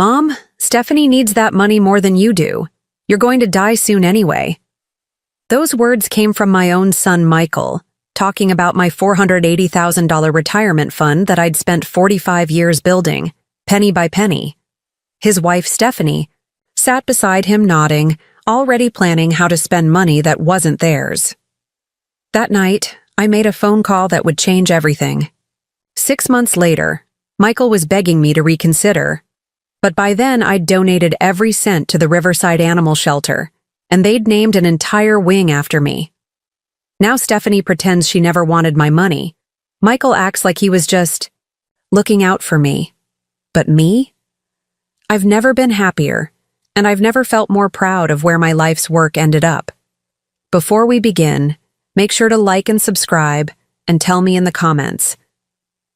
"Mom, Stephanie needs that money more than you do. You're going to die soon anyway." Those words came from my own son, Michael, talking about my $480,000 retirement fund that I'd spent 45 years building, penny by penny. His wife, Stephanie, sat beside him nodding, already planning how to spend money that wasn't theirs. That night, I made a phone call that would change everything. 6 months later, Michael was begging me to reconsider, but by then I'd donated every cent to the Riverside Animal Shelter, and they'd named an entire wing after me. Now Stephanie pretends she never wanted my money. Michael acts like he was just looking out for me. But me? I've never been happier, and I've never felt more proud of where my life's work ended up. Before we begin, make sure to like and subscribe, and tell me in the comments.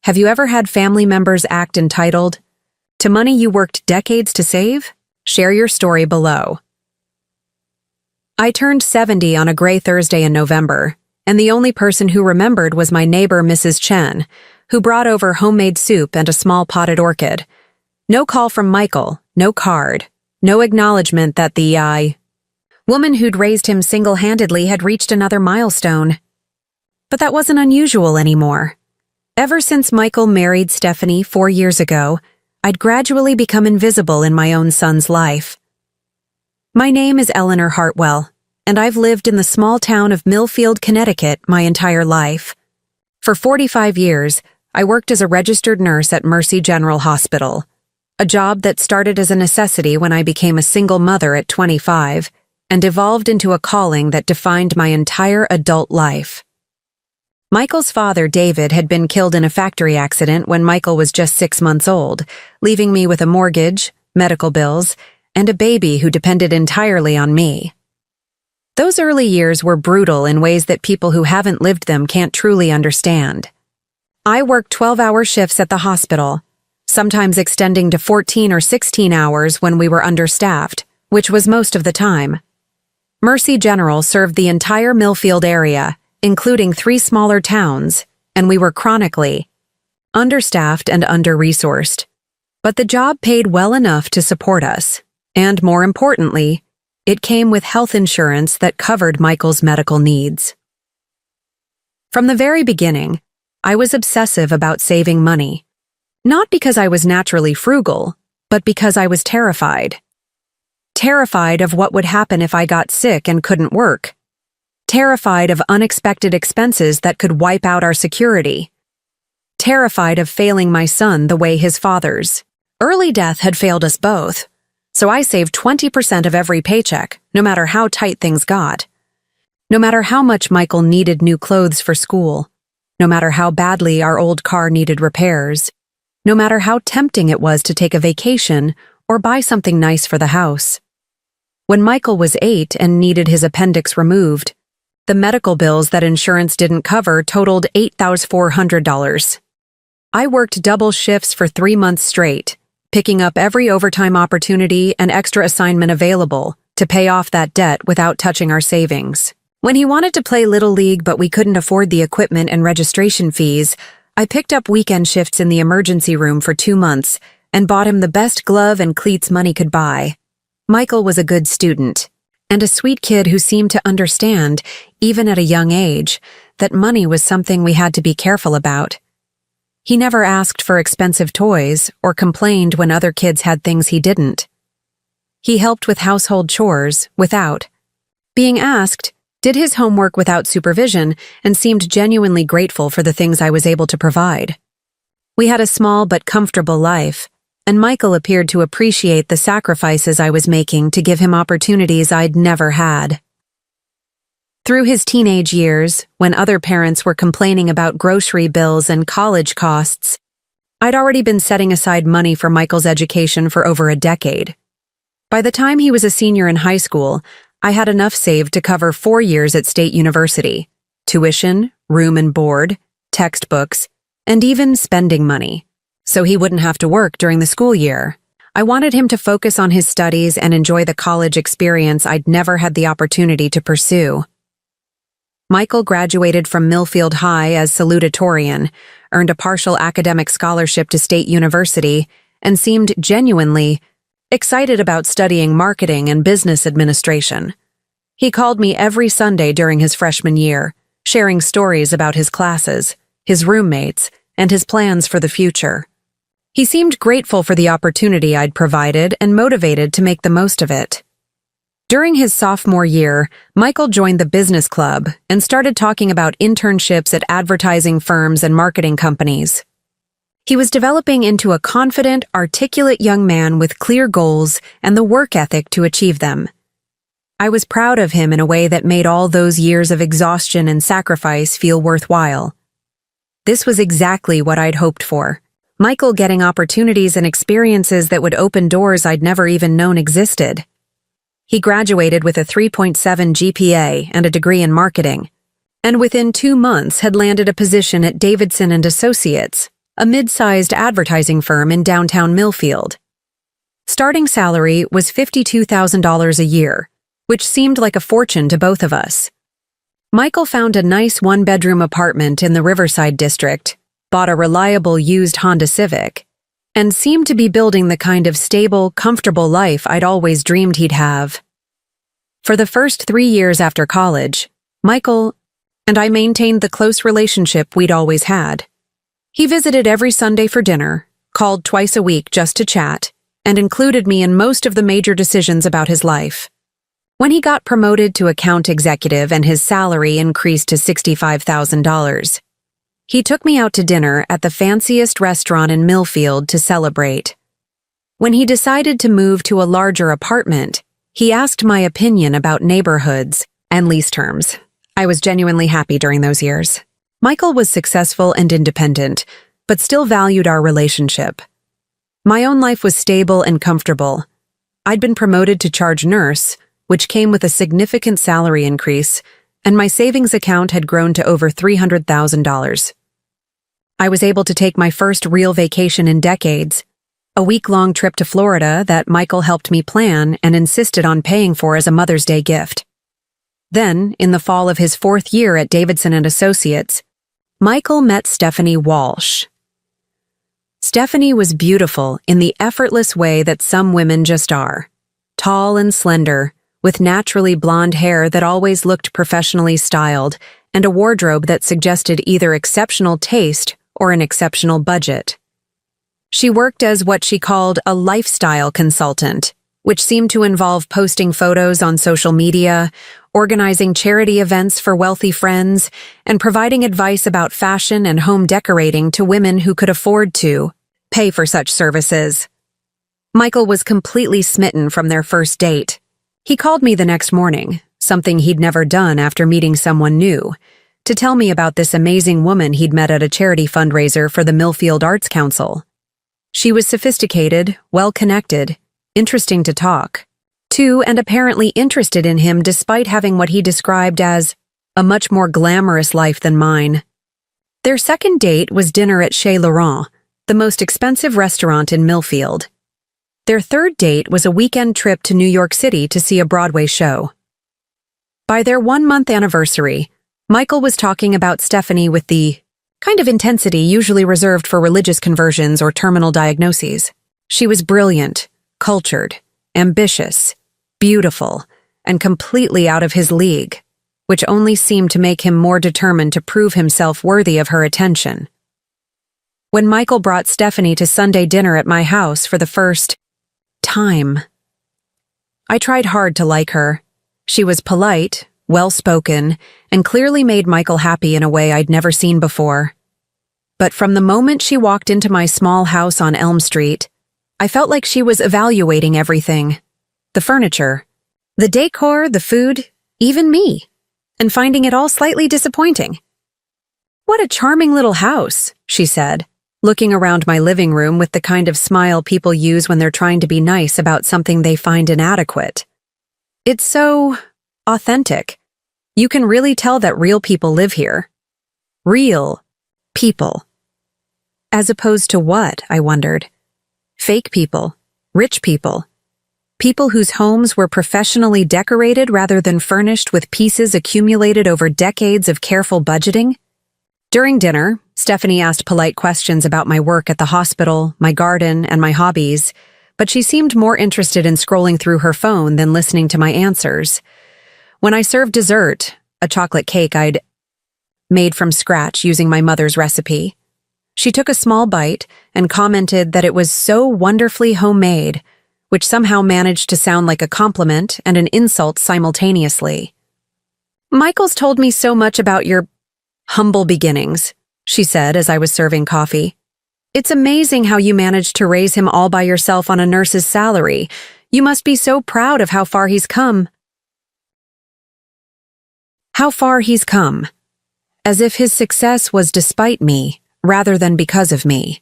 Have you ever had family members act entitled to money you worked decades to save? Share your story below. I turned 70 on a gray Thursday in November, and the only person who remembered was my neighbor, Mrs. Chen, who brought over homemade soup and a small potted orchid. No call from Michael, no card, no acknowledgement that the woman who'd raised him single-handedly had reached another milestone. But that wasn't unusual anymore. Ever since Michael married Stephanie 4 years ago, I'd gradually become invisible in my own son's life. My name is Eleanor Hartwell, and I've lived in the small town of Millfield, Connecticut my entire life. For 45 years, I worked as a registered nurse at Mercy General Hospital, a job that started as a necessity when I became a single mother at 25 and evolved into a calling that defined my entire adult life. Michael's father, David, had been killed in a factory accident when Michael was just 6 months old, leaving me with a mortgage, medical bills, and a baby who depended entirely on me. Those early years were brutal in ways that people who haven't lived them can't truly understand. I worked 12-hour shifts at the hospital, sometimes extending to 14 or 16 hours when we were understaffed, which was most of the time. Mercy General served the entire Millfield area, including 3 smaller towns, and we were chronically understaffed and under-resourced. But the job paid well enough to support us. And more importantly, it came with health insurance that covered Michael's medical needs. From the very beginning, I was obsessive about saving money. Not because I was naturally frugal, but because I was terrified. Terrified of what would happen if I got sick and couldn't work. Terrified of unexpected expenses that could wipe out our security. Terrified of failing my son the way his father's early death had failed us both. So I saved 20% of every paycheck, no matter how tight things got. No matter how much Michael needed new clothes for school. No matter how badly our old car needed repairs. No matter how tempting it was to take a vacation or buy something nice for the house. When Michael was 8 and needed his appendix removed, the medical bills that insurance didn't cover totaled $8,400. I worked double shifts for 3 months straight, picking up every overtime opportunity and extra assignment available to pay off that debt without touching our savings. When he wanted to play Little League but we couldn't afford the equipment and registration fees, I picked up weekend shifts in the emergency room for 2 months and bought him the best glove and cleats money could buy. Michael was a good student, and a sweet kid who seemed to understand, even at a young age, that money was something we had to be careful about. He never asked for expensive toys or complained when other kids had things he didn't. He helped with household chores without being asked, did his homework without supervision, and seemed genuinely grateful for the things I was able to provide. We had a small but comfortable life, and Michael appeared to appreciate the sacrifices I was making to give him opportunities I'd never had. Through his teenage years, when other parents were complaining about grocery bills and college costs, I'd already been setting aside money for Michael's education for over a decade. By the time he was a senior in high school, I had enough saved to cover 4 years at State University, tuition, room and board, textbooks, and even spending money, so he wouldn't have to work during the school year. I wanted him to focus on his studies and enjoy the college experience I'd never had the opportunity to pursue. Michael graduated from Millfield High as salutatorian, earned a partial academic scholarship to State University, and seemed genuinely excited about studying marketing and business administration. He called me every Sunday during his freshman year, sharing stories about his classes, his roommates, and his plans for the future. He seemed grateful for the opportunity I'd provided and motivated to make the most of it. During his sophomore year, Michael joined the business club and started talking about internships at advertising firms and marketing companies. He was developing into a confident, articulate young man with clear goals and the work ethic to achieve them. I was proud of him in a way that made all those years of exhaustion and sacrifice feel worthwhile. This was exactly what I'd hoped for. Michael getting opportunities and experiences that would open doors I'd never even known existed. He graduated with a 3.7 GPA and a degree in marketing, and within 2 months had landed a position at Davidson & Associates, a mid-sized advertising firm in downtown Millfield. Starting salary was $52,000 a year, which seemed like a fortune to both of us. Michael found a nice one-bedroom apartment in the Riverside district, bought a reliable used Honda Civic, and seemed to be building the kind of stable, comfortable life I'd always dreamed he'd have. For the first 3 years after college, Michael and I maintained the close relationship we'd always had. He visited every Sunday for dinner, called twice a week just to chat, and included me in most of the major decisions about his life. When he got promoted to account executive and his salary increased to $65,000, he took me out to dinner at the fanciest restaurant in Millfield to celebrate. When he decided to move to a larger apartment, he asked my opinion about neighborhoods and lease terms. I was genuinely happy during those years. Michael was successful and independent, but still valued our relationship. My own life was stable and comfortable. I'd been promoted to charge nurse, which came with a significant salary increase, and my savings account had grown to over $300,000. I was able to take my first real vacation in decades, a week-long trip to Florida that Michael helped me plan and insisted on paying for as a Mother's Day gift. Then, in the fall of his 4th year at Davidson & Associates, Michael met Stephanie Walsh. Stephanie was beautiful in the effortless way that some women just are. Tall and slender, with naturally blonde hair that always looked professionally styled, and a wardrobe that suggested either exceptional taste or an exceptional budget. She worked as what she called a lifestyle consultant, which seemed to involve posting photos on social media, organizing charity events for wealthy friends, and providing advice about fashion and home decorating to women who could afford to pay for such services. Michael was completely smitten from their first date. He called me the next morning, something he'd never done after meeting someone new, to tell me about this amazing woman he'd met at a charity fundraiser for the Millfield Arts Council. She was sophisticated, well-connected, interesting to talk to, and apparently interested in him despite having what he described as a much more glamorous life than mine. Their second date was dinner at Chez Laurent, the most expensive restaurant in Millfield. Their third date was a weekend trip to New York City to see a Broadway show. By their 1-month anniversary, Michael was talking about Stephanie with the kind of intensity usually reserved for religious conversions or terminal diagnoses. She was brilliant, cultured, ambitious, beautiful, and completely out of his league, which only seemed to make him more determined to prove himself worthy of her attention. When Michael brought Stephanie to Sunday dinner at my house for the first time, I tried hard to like her. She was polite, well-spoken, and clearly made Michael happy in a way I'd never seen before. But from the moment she walked into my small house on Elm Street, I felt like she was evaluating everything. The furniture, the decor, the food, even me, and finding it all slightly disappointing. "What a charming little house," she said, looking around my living room with the kind of smile people use when they're trying to be nice about something they find inadequate. "It's so authentic. You can really tell that real people live here." Real people. As opposed to what, I wondered? Fake people, rich people, people whose homes were professionally decorated rather than furnished with pieces accumulated over decades of careful budgeting? During dinner, Stephanie asked polite questions about my work at the hospital, my garden, and my hobbies, but she seemed more interested in scrolling through her phone than listening to my answers. When I served dessert, a chocolate cake I'd made from scratch using my mother's recipe, she took a small bite and commented that it was so wonderfully homemade, which somehow managed to sound like a compliment and an insult simultaneously. "Michael's told me so much about your humble beginnings," she said as I was serving coffee. "It's amazing how you managed to raise him all by yourself on a nurse's salary. You must be so proud of how far he's come." How far he's come. As if his success was despite me, rather than because of me.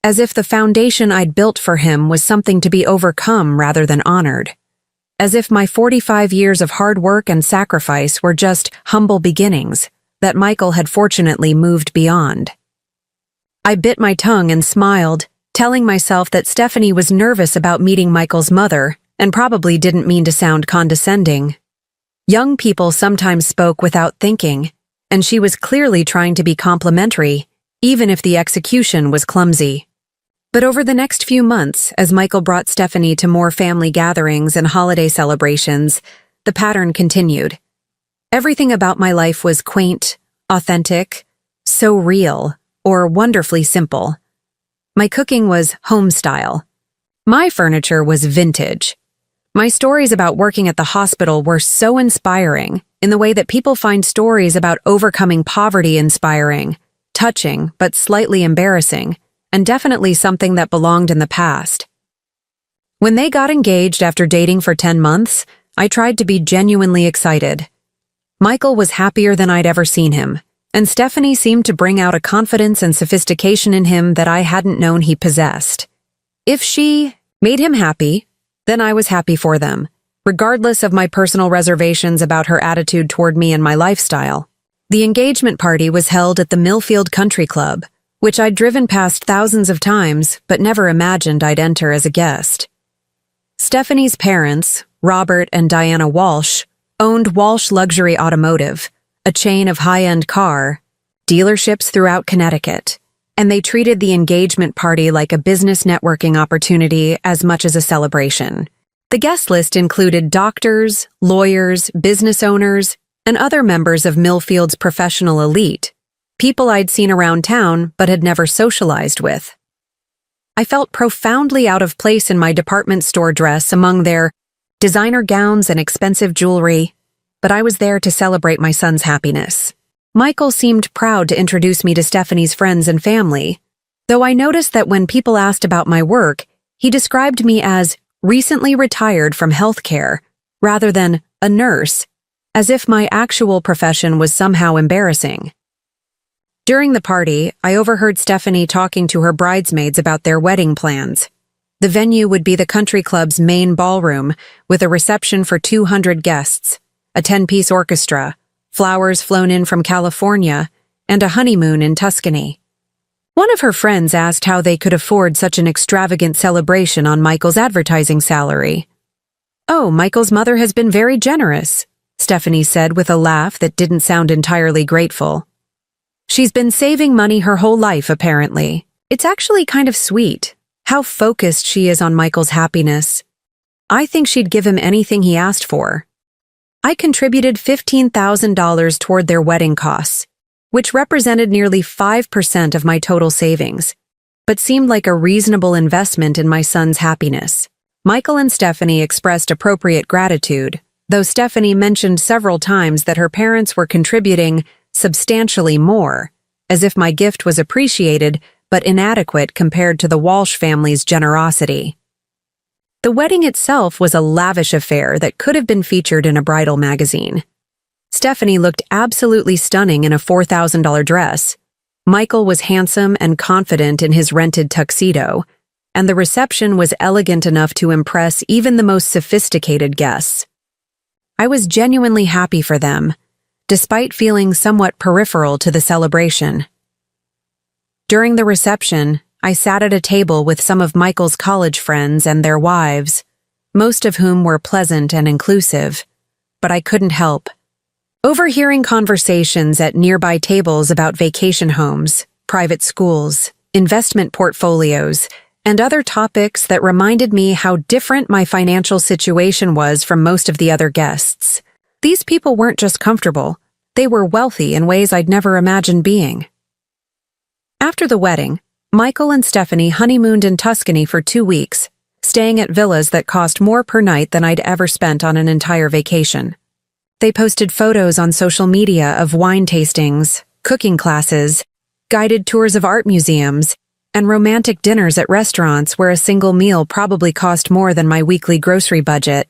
As if the foundation I'd built for him was something to be overcome rather than honored. As if my 45 years of hard work and sacrifice were just humble beginnings that Michael had fortunately moved beyond. I bit my tongue and smiled, telling myself that Stephanie was nervous about meeting Michael's mother and probably didn't mean to sound condescending. Young people sometimes spoke without thinking, and she was clearly trying to be complimentary, even if the execution was clumsy. But over the next few months, as Michael brought Stephanie to more family gatherings and holiday celebrations, the pattern continued. Everything about my life was quaint, authentic, so real, or wonderfully simple. My cooking was home style. My furniture was vintage. My stories about working at the hospital were so inspiring, in the way that people find stories about overcoming poverty inspiring, touching but slightly embarrassing, and definitely something that belonged in the past. When they got engaged after dating for 10 months, I tried to be genuinely excited. Michael was happier than I'd ever seen him, and Stephanie seemed to bring out a confidence and sophistication in him that I hadn't known he possessed. If she made him happy, then I was happy for them, regardless of my personal reservations about her attitude toward me and my lifestyle. The engagement party was held at the Millfield Country Club, which I'd driven past thousands of times but never imagined I'd enter as a guest. Stephanie's parents, Robert and Diana Walsh, owned Walsh Luxury Automotive, a chain of high-end car dealerships throughout Connecticut, and they treated the engagement party like a business networking opportunity as much as a celebration. The guest list included doctors, lawyers, business owners, and other members of Millfield's professional elite, people I'd seen around town but had never socialized with. I felt profoundly out of place in my department store dress among their designer gowns and expensive jewelry, but I was there to celebrate my son's happiness. Michael seemed proud to introduce me to Stephanie's friends and family, though I noticed that when people asked about my work, he described me as recently retired from healthcare, rather than a nurse, as if my actual profession was somehow embarrassing. During the party, I overheard Stephanie talking to her bridesmaids about their wedding plans. The venue would be the country club's main ballroom, with a reception for 200 guests, a 10-piece orchestra, flowers flown in from California, and a honeymoon in Tuscany. One of her friends asked how they could afford such an extravagant celebration on Michael's advertising salary. "Oh, Michael's mother has been very generous," Stephanie said with a laugh that didn't sound entirely grateful. "She's been saving money her whole life, apparently. It's actually kind of sweet, how focused she is on Michael's happiness. I think she'd give him anything he asked for." I contributed $15,000 toward their wedding costs, which represented nearly 5% of my total savings, but seemed like a reasonable investment in my son's happiness. Michael and Stephanie expressed appropriate gratitude, though Stephanie mentioned several times that her parents were contributing substantially more, as if my gift was appreciated but inadequate compared to the Walsh family's generosity. The wedding itself was a lavish affair that could have been featured in a bridal magazine. Stephanie looked absolutely stunning in a $4,000 dress. Michael was handsome and confident in his rented tuxedo, and the reception was elegant enough to impress even the most sophisticated guests. I was genuinely happy for them, despite feeling somewhat peripheral to the celebration. During the reception, I sat at a table with some of Michael's college friends and their wives, most of whom were pleasant and inclusive, but I couldn't help overhearing conversations at nearby tables about vacation homes, private schools, investment portfolios, and other topics that reminded me how different my financial situation was from most of the other guests. These people weren't just comfortable, they were wealthy in ways I'd never imagined being. After the wedding, Michael and Stephanie honeymooned in Tuscany for 2 weeks, staying at villas that cost more per night than I'd ever spent on an entire vacation. They posted photos on social media of wine tastings, cooking classes, guided tours of art museums, and romantic dinners at restaurants where a single meal probably cost more than my weekly grocery budget.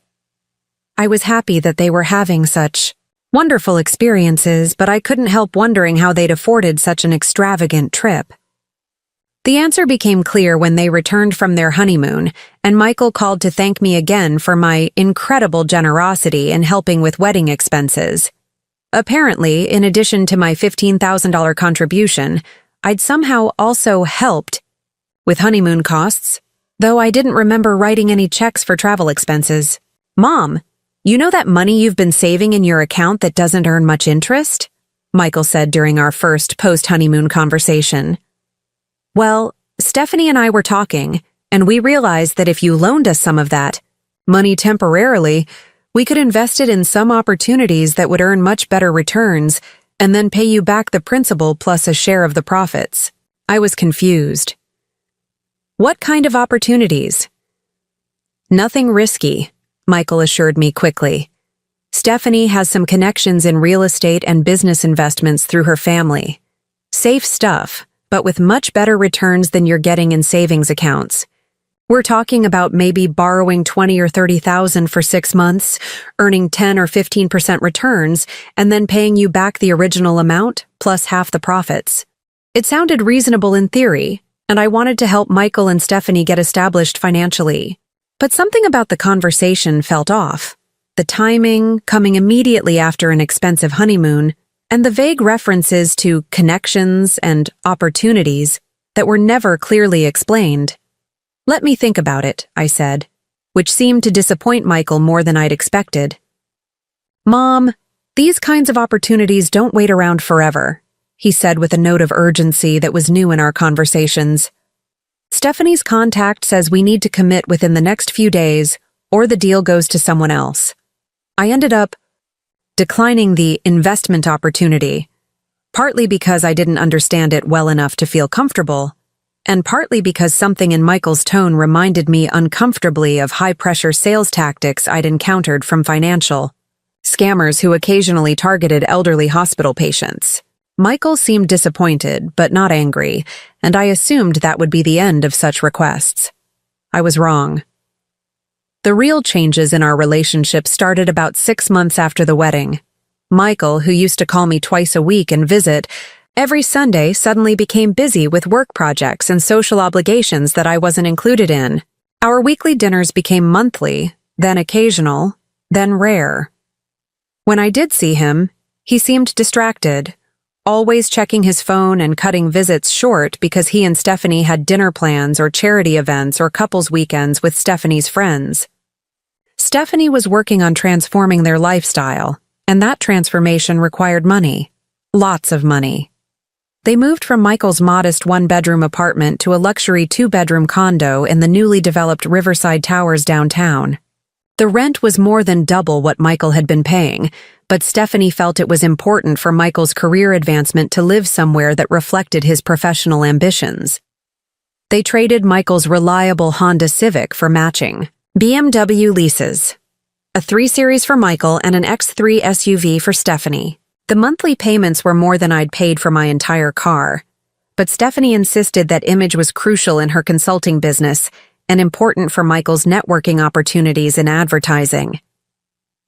I was happy that they were having such wonderful experiences, but I couldn't help wondering how they'd afforded such an extravagant trip. The answer became clear when they returned from their honeymoon, and Michael called to thank me again for my incredible generosity in helping with wedding expenses. Apparently, in addition to my $15,000 contribution, I'd somehow also helped with honeymoon costs, though I didn't remember writing any checks for travel expenses. "Mom, you know that money you've been saving in your account that doesn't earn much interest?" Michael said during our first post-honeymoon conversation. "Well, Stephanie and I were talking, and we realized that if you loaned us some of that money temporarily, we could invest it in some opportunities that would earn much better returns and then pay you back the principal plus a share of the profits." I was confused. "What kind of opportunities?" "Nothing risky," Michael assured me quickly. "Stephanie has some connections in real estate and business investments through her family. Safe stuff, but with much better returns than you're getting in savings accounts. We're talking about maybe borrowing $20,000 or $30,000 for 6 months, earning 10 or 15% returns, and then paying you back the original amount plus half the profits." It sounded reasonable in theory, and I wanted to help Michael and Stephanie get established financially. But something about the conversation felt off. The timing, coming immediately after an expensive honeymoon, and the vague references to connections and opportunities that were never clearly explained. "Let me think about it," I said, which seemed to disappoint Michael more than I'd expected. "Mom, these kinds of opportunities don't wait around forever," he said with a note of urgency that was new in our conversations. "Stephanie's contact says we need to commit within the next few days, or the deal goes to someone else." I ended up declining the investment opportunity, partly because I didn't understand it well enough to feel comfortable, and partly because something in Michael's tone reminded me uncomfortably of high-pressure sales tactics I'd encountered from financial scammers who occasionally targeted elderly hospital patients. Michael seemed disappointed, but not angry, and I assumed that would be the end of such requests. I was wrong. The real changes in our relationship started about 6 months after the wedding. Michael, who used to call me twice a week and visit every Sunday, suddenly became busy with work projects and social obligations that I wasn't included in. Our weekly dinners became monthly, then occasional, then rare. When I did see him, he seemed distracted, always checking his phone and cutting visits short because he and Stephanie had dinner plans or charity events or couples weekends with Stephanie's friends. Stephanie was working on transforming their lifestyle, and that transformation required money. Lots of money. They moved from Michael's modest 1-bedroom apartment to a luxury 2-bedroom condo in the newly developed Riverside Towers downtown. The rent was more than double what Michael had been paying, but Stephanie felt it was important for Michael's career advancement to live somewhere that reflected his professional ambitions. They traded Michael's reliable Honda Civic for matching BMW leases, a 3 Series for Michael and an X3 SUV for Stephanie. The monthly payments were more than I'd paid for my entire car, but Stephanie insisted that image was crucial in her consulting business and important for Michael's networking opportunities in advertising.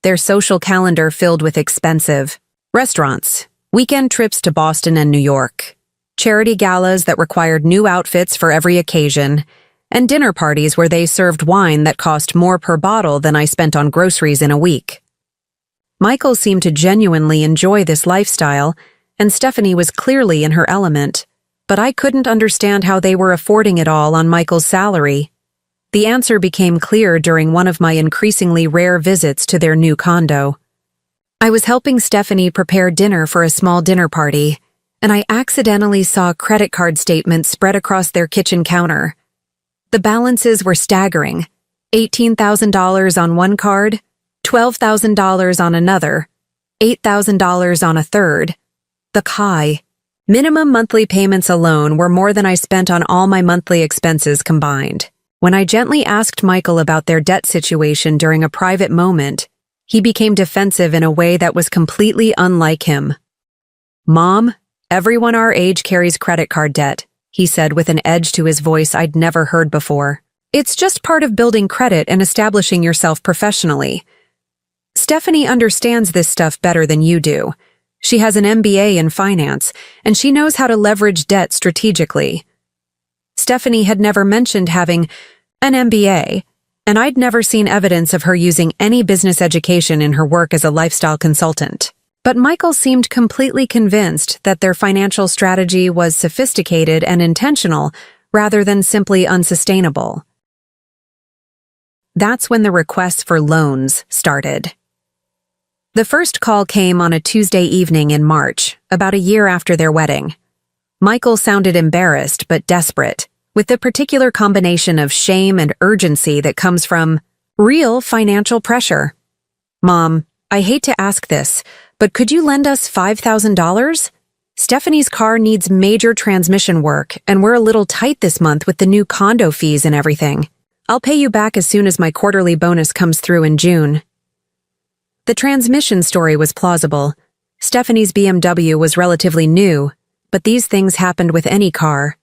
Their social calendar filled with expensive restaurants, weekend trips to Boston and New York, charity galas that required new outfits for every occasion, and dinner parties where they served wine that cost more per bottle than I spent on groceries in a week. Michael seemed to genuinely enjoy this lifestyle, and Stephanie was clearly in her element, but I couldn't understand how they were affording it all on Michael's salary. The answer became clear during one of my increasingly rare visits to their new condo. I was helping Stephanie prepare dinner for a small dinner party, and I accidentally saw credit card statements spread across their kitchen counter. The balances were staggering. $18,000 on one card, $12,000 on another, $8,000 on a third. The high. Minimum monthly payments alone were more than I spent on all my monthly expenses combined. When I gently asked Michael about their debt situation during a private moment, he became defensive in a way that was completely unlike him. "Mom, everyone our age carries credit card debt," he said with an edge to his voice I'd never heard before. "It's just part of building credit and establishing yourself professionally. Stephanie understands this stuff better than you do. She has an MBA in finance, and she knows how to leverage debt strategically." Stephanie had never mentioned having an MBA, and I'd never seen evidence of her using any business education in her work as a lifestyle consultant. But Michael seemed completely convinced that their financial strategy was sophisticated and intentional rather than simply unsustainable. That's when the requests for loans started. The first call came on a Tuesday evening in March, about a year after their wedding. Michael sounded embarrassed but desperate, with the particular combination of shame and urgency that comes from real financial pressure. "Mom, I hate to ask this, but could you lend us $5,000? Stephanie's car needs major transmission work, and we're a little tight this month with the new condo fees and everything. I'll pay you back as soon as my quarterly bonus comes through in June." The transmission story was plausible. Stephanie's BMW was relatively new, but these things happened with any car.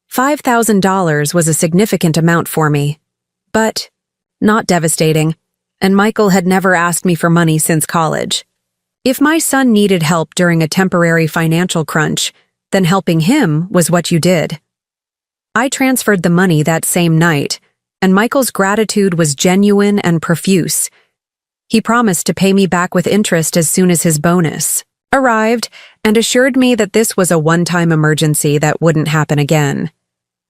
$5,000 was a significant amount for me, but not devastating, and Michael had never asked me for money since college. If my son needed help during a temporary financial crunch, then helping him was what you did. I transferred the money that same night, and Michael's gratitude was genuine and profuse. He promised to pay me back with interest as soon as his bonus arrived and assured me that this was a one-time emergency that wouldn't happen again.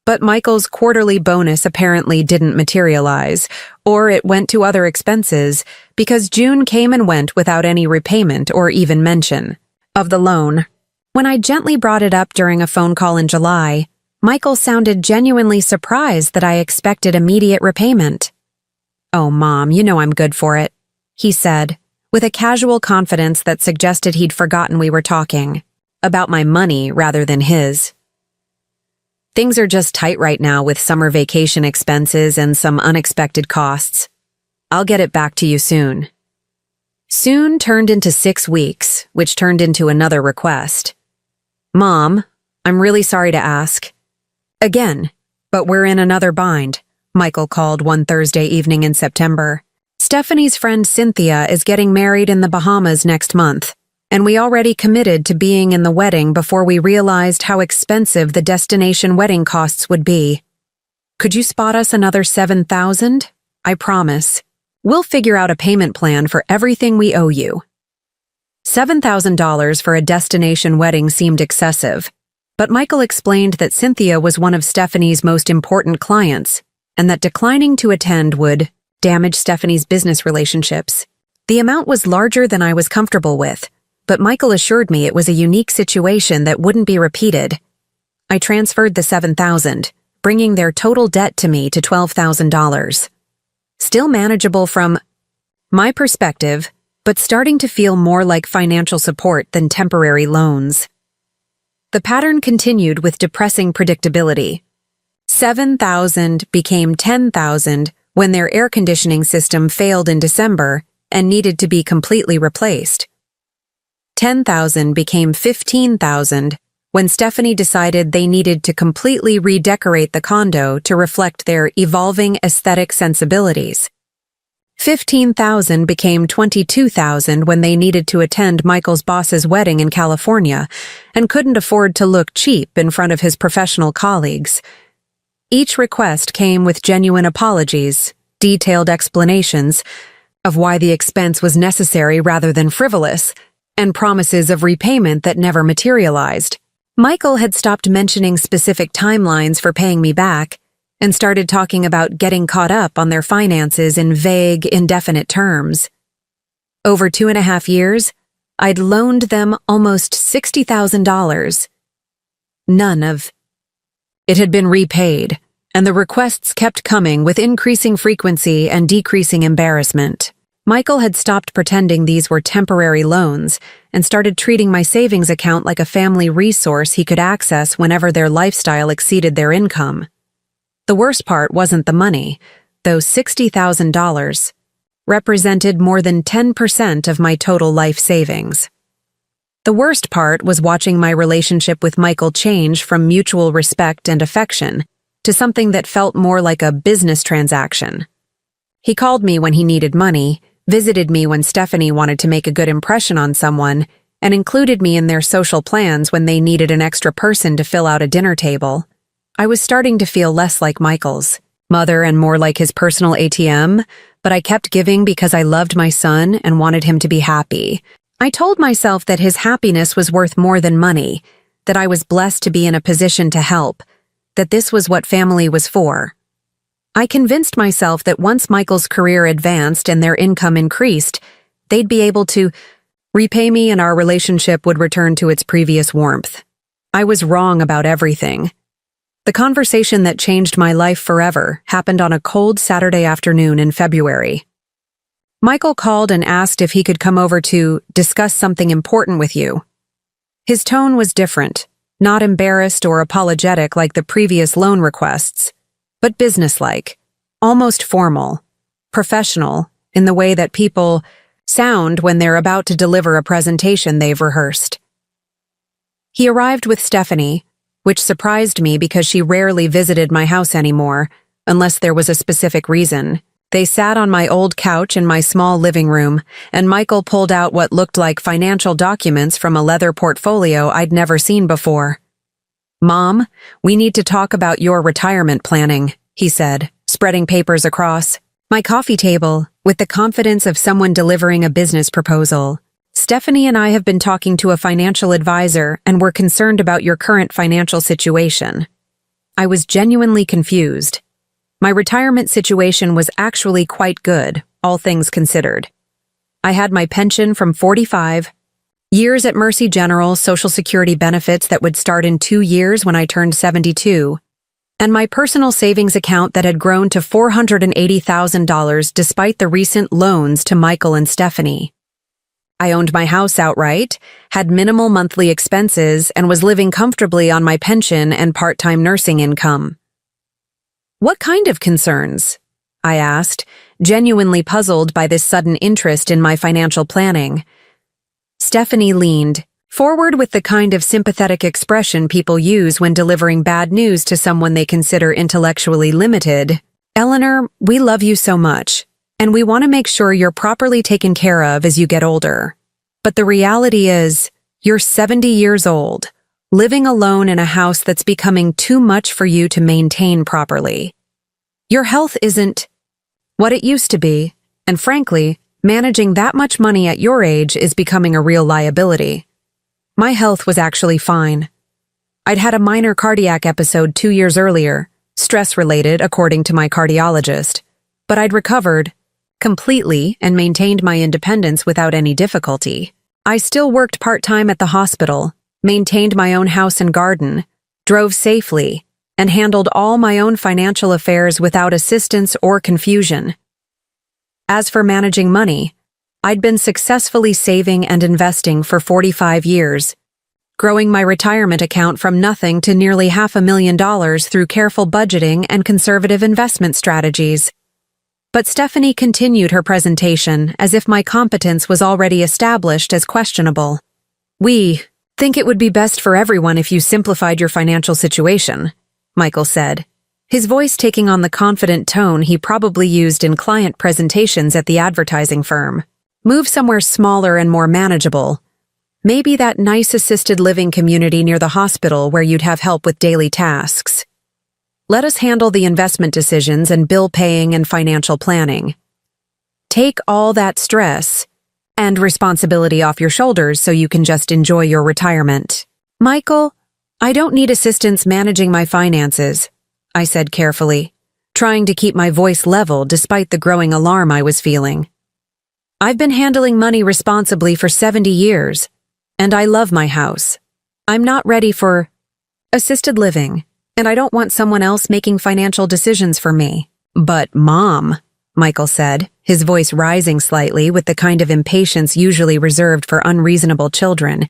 But Michael's quarterly bonus apparently didn't materialize, or it went to other expenses, because June came and went without any repayment or even mention of the loan. When I gently brought it up during a phone call in July, Michael sounded genuinely surprised that I expected immediate repayment. "Oh, Mom, you know I'm good for it," he said, with a casual confidence that suggested he'd forgotten we were talking about my money rather than his. "Things are just tight right now with summer vacation expenses and some unexpected costs. I'll get it back to you soon." Soon turned into 6 weeks, which turned into another request. "Mom, I'm really sorry to ask." "Again, but we're in another bind," Michael called one Thursday evening in September. "Stephanie's friend Cynthia is getting married in the Bahamas next month, and we already committed to being in the wedding before we realized how expensive the destination wedding costs would be. Could you spot us another $7,000? I promise. We'll figure out a payment plan for everything we owe you." $7,000 for a destination wedding seemed excessive, but Michael explained that Cynthia was one of Stephanie's most important clients, and that declining to attend would damage Stephanie's business relationships. The amount was larger than I was comfortable with, but Michael assured me it was a unique situation that wouldn't be repeated. I transferred the $7,000, bringing their total debt to me to $12,000. Still manageable from my perspective, but starting to feel more like financial support than temporary loans. The pattern continued with depressing predictability. $7,000 became $10,000 when their air conditioning system failed in December and needed to be completely replaced. $10,000 became $15,000 when Stephanie decided they needed to completely redecorate the condo to reflect their evolving aesthetic sensibilities. $15,000 became $22,000 when they needed to attend Michael's boss's wedding in California and couldn't afford to look cheap in front of his professional colleagues. Each request came with genuine apologies, detailed explanations of why the expense was necessary rather than frivolous, and promises of repayment that never materialized. Michael had stopped mentioning specific timelines for paying me back and started talking about getting caught up on their finances in vague, indefinite terms. Over 2.5 years, I'd loaned them almost $60,000. None of it had been repaid, and the requests kept coming with increasing frequency and decreasing embarrassment. Michael had stopped pretending these were temporary loans and started treating my savings account like a family resource he could access whenever their lifestyle exceeded their income. The worst part wasn't the money, though $60,000 represented more than 10% of my total life savings. The worst part was watching my relationship with Michael change from mutual respect and affection to something that felt more like a business transaction. He called me when he needed money, visited me when Stephanie wanted to make a good impression on someone, and included me in their social plans when they needed an extra person to fill out a dinner table. I was starting to feel less like Michael's mother and more like his personal ATM, but I kept giving because I loved my son and wanted him to be happy. I told myself that his happiness was worth more than money, that I was blessed to be in a position to help, that this was what family was for. I convinced myself that once Michael's career advanced and their income increased, they'd be able to repay me and our relationship would return to its previous warmth. I was wrong about everything. The conversation that changed my life forever happened on a cold Saturday afternoon in February. Michael called and asked if he could come over to discuss something important with you. His tone was different, not embarrassed or apologetic like the previous loan requests, but businesslike, almost formal, professional in the way that people sound when they're about to deliver a presentation they've rehearsed. He arrived with Stephanie, which surprised me because she rarely visited my house anymore, unless there was a specific reason. They sat on my old couch in my small living room, and Michael pulled out what looked like financial documents from a leather portfolio I'd never seen before. "Mom, we need to talk about your retirement planning," he said, spreading papers across my coffee table with the confidence of someone delivering a business proposal. "Stephanie and I have been talking to a financial advisor and we're concerned about your current financial situation." I was genuinely confused. My retirement situation was actually quite good, all things considered. I had my pension from 45 years at Mercy General Social Security benefits that would start in 2 years when I turned 72, and my personal savings account that had grown to $480,000 despite the recent loans to Michael and Stephanie. I owned my house outright, had minimal monthly expenses, and was living comfortably on my pension and part-time nursing income. "What kind of concerns?" I asked, genuinely puzzled by this sudden interest in my financial planning. Stephanie leaned forward with the kind of sympathetic expression people use when delivering bad news to someone they consider intellectually limited. "Eleanor, we love you so much, and we want to make sure you're properly taken care of as you get older. But the reality is, you're 70 years old, living alone in a house that's becoming too much for you to maintain properly. Your health isn't what it used to be, and frankly, managing that much money at your age is becoming a real liability." My health was actually fine. I'd had a minor cardiac episode 2 years earlier, stress-related according to my cardiologist, but I'd recovered completely and maintained my independence without any difficulty. I still worked part-time at the hospital, maintained my own house and garden, drove safely, and handled all my own financial affairs without assistance or confusion. As for managing money, I'd been successfully saving and investing for 45 years, growing my retirement account from nothing to nearly $500,000 through careful budgeting and conservative investment strategies. But Stephanie continued her presentation as if my competence was already established as questionable. "We think it would be best for everyone if you simplified your financial situation," Michael said, his voice taking on the confident tone he probably used in client presentations at the advertising firm. "Move somewhere smaller and more manageable. Maybe that nice assisted living community near the hospital where you'd have help with daily tasks. Let us handle the investment decisions and bill paying and financial planning. Take all that stress and responsibility off your shoulders so you can just enjoy your retirement." "Michael, I don't need assistance managing my finances," I said carefully, trying to keep my voice level despite the growing alarm I was feeling. "I've been handling money responsibly for 70 years, and I love my house. I'm not ready for assisted living. and I don't want someone else making financial decisions for me. But, Mom, Michael said, his voice rising slightly with the kind of impatience usually reserved for unreasonable children.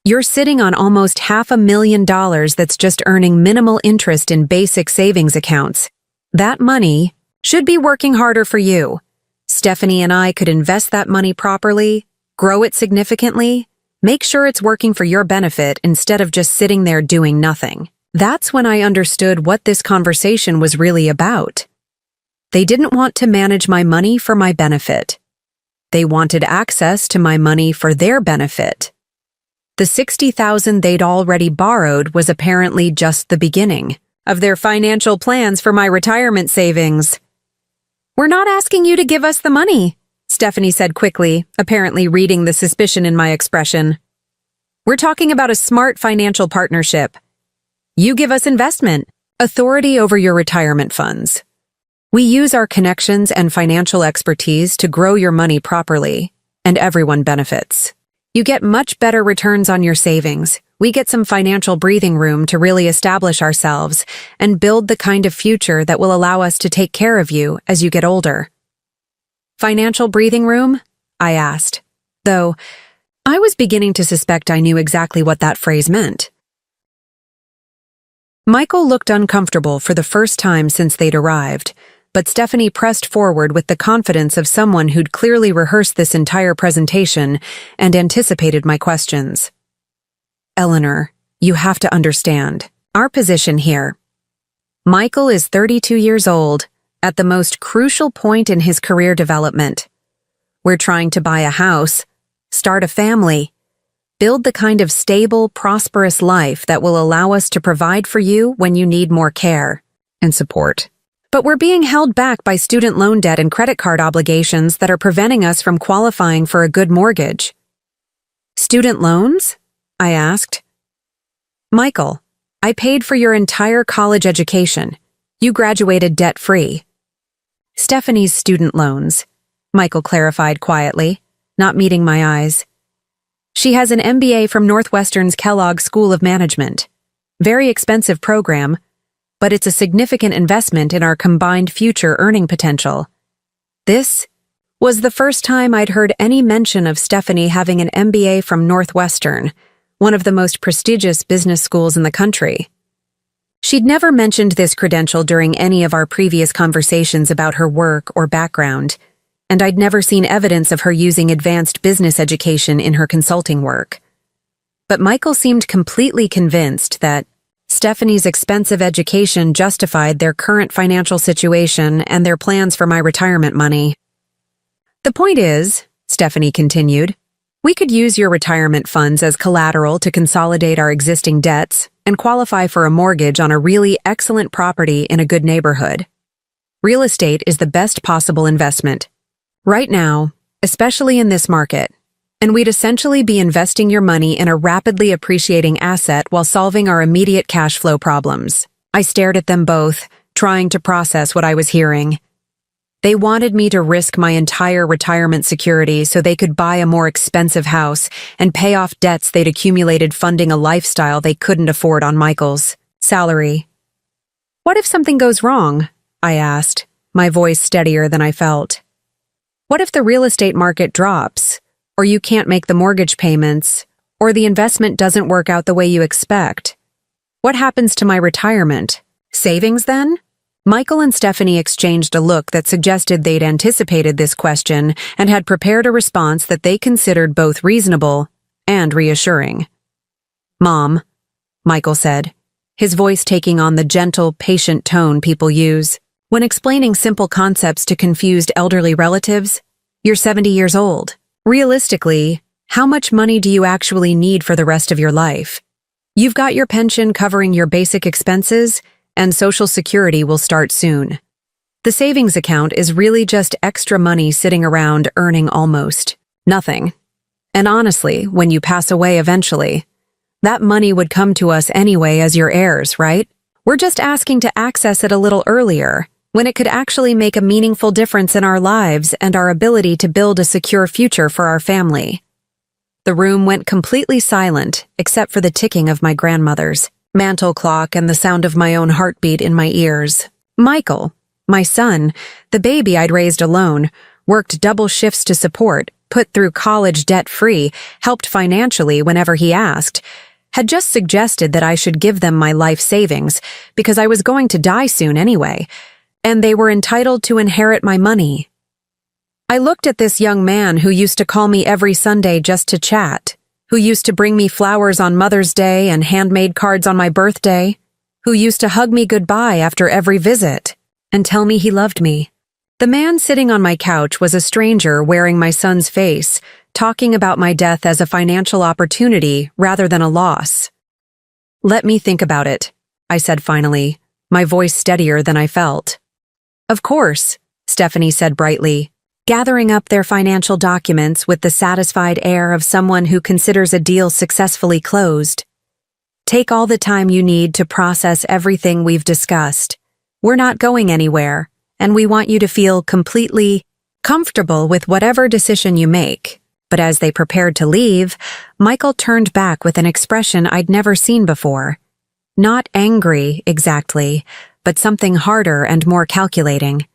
You're sitting on almost $500,000 that's just earning minimal interest in basic savings accounts. That money should be working harder for you. Stephanie and I could invest that money properly, grow it significantly, make sure it's working for your benefit instead of just sitting there doing nothing. That's when I understood what this conversation was really about. They didn't want to manage my money for my benefit. They wanted access to my money for their benefit. The $60,000 they'd already borrowed was apparently just the beginning of their financial plans for my retirement savings. We're not asking you to give us the money, Stephanie said quickly, apparently reading the suspicion in my expression. We're talking about a smart financial partnership. You give us investment, authority over your retirement funds. We use our connections and financial expertise to grow your money properly, and everyone benefits. You get much better returns on your savings. We get some financial breathing room to really establish ourselves and build the kind of future that will allow us to take care of you as you get older. Financial breathing room? I asked, though I was beginning to suspect I knew exactly what that phrase meant. Michael looked uncomfortable for the first time since they'd arrived, but Stephanie pressed forward with the confidence of someone who'd clearly rehearsed this entire presentation and anticipated my questions. Eleanor, you have to understand our position here. Michael is 32 years old, at the most crucial point in his career development. We're trying to buy a house, start a family, build the kind of stable, prosperous life that will allow us to provide for you when you need more care and support. But we're being held back by student loan debt and credit card obligations that are preventing us from qualifying for a good mortgage. Student loans? I asked. Michael, I paid for your entire college education. You graduated debt-free. Stephanie's student loans, Michael clarified quietly, not meeting my eyes. She has an MBA from Northwestern's Kellogg School of Management. Very expensive program, but it's a significant investment in our combined future earning potential. This was the first time I'd heard any mention of Stephanie having an MBA from Northwestern, one of the most prestigious business schools in the country. She'd never mentioned this credential during any of our previous conversations about her work or background, and I'd never seen evidence of her using advanced business education in her consulting work. But Michael seemed completely convinced that Stephanie's expensive education justified their current financial situation and their plans for my retirement money. The point is, Stephanie continued, we could use your retirement funds as collateral to consolidate our existing debts and qualify for a mortgage on a really excellent property in a good neighborhood. Real estate is the best possible investment. Right now, especially in this market, and we'd essentially be investing your money in a rapidly appreciating asset while solving our immediate cash flow problems. I stared at them both, trying to process what I was hearing. They wanted me to risk my entire retirement security so they could buy a more expensive house and pay off debts they'd accumulated funding a lifestyle they couldn't afford on Michael's salary. What if something goes wrong? I asked, my voice steadier than I felt. What if the real estate market drops? Or you can't make the mortgage payments, or the investment doesn't work out the way you expect? What happens to my retirement? Savings, then? Michael and Stephanie exchanged a look that suggested they'd anticipated this question and had prepared a response that they considered both reasonable and reassuring. Mom, Michael said, his voice taking on the gentle, patient tone people use when explaining simple concepts to confused elderly relatives. You're 70 years old. Realistically, how much money do you actually need for the rest of your life? You've got your pension covering your basic expenses, and Social Security will start soon. The savings account is really just extra money sitting around earning almost nothing. And honestly, when you pass away eventually, that money would come to us anyway as your heirs, right? We're just asking to access it a little earlier, when it could actually make a meaningful difference in our lives and our ability to build a secure future for our family. The room went completely silent, except for the ticking of my grandmother's mantle clock, and the sound of my own heartbeat in my ears. Michael, my son, the baby I'd raised alone, worked double shifts to support, put through college debt-free, helped financially whenever he asked, had just suggested that I should give them my life savings because I was going to die soon anyway, and they were entitled to inherit my money. I looked at this young man who used to call me every Sunday just to chat, who used to bring me flowers on Mother's Day and handmade cards on my birthday, who used to hug me goodbye after every visit and tell me he loved me. The man sitting on my couch was a stranger wearing my son's face, talking about my death as a financial opportunity rather than a loss. "Let me think about it," I said finally, my voice steadier than I felt. "Of course," Stephanie said brightly, gathering up their financial documents with the satisfied air of someone who considers a deal successfully closed. "Take all the time you need to process everything we've discussed. We're not going anywhere, and we want you to feel completely comfortable with whatever decision you make." But as they prepared to leave, Michael turned back with an expression I'd never seen before. Not angry, exactly, but something harder and more calculating.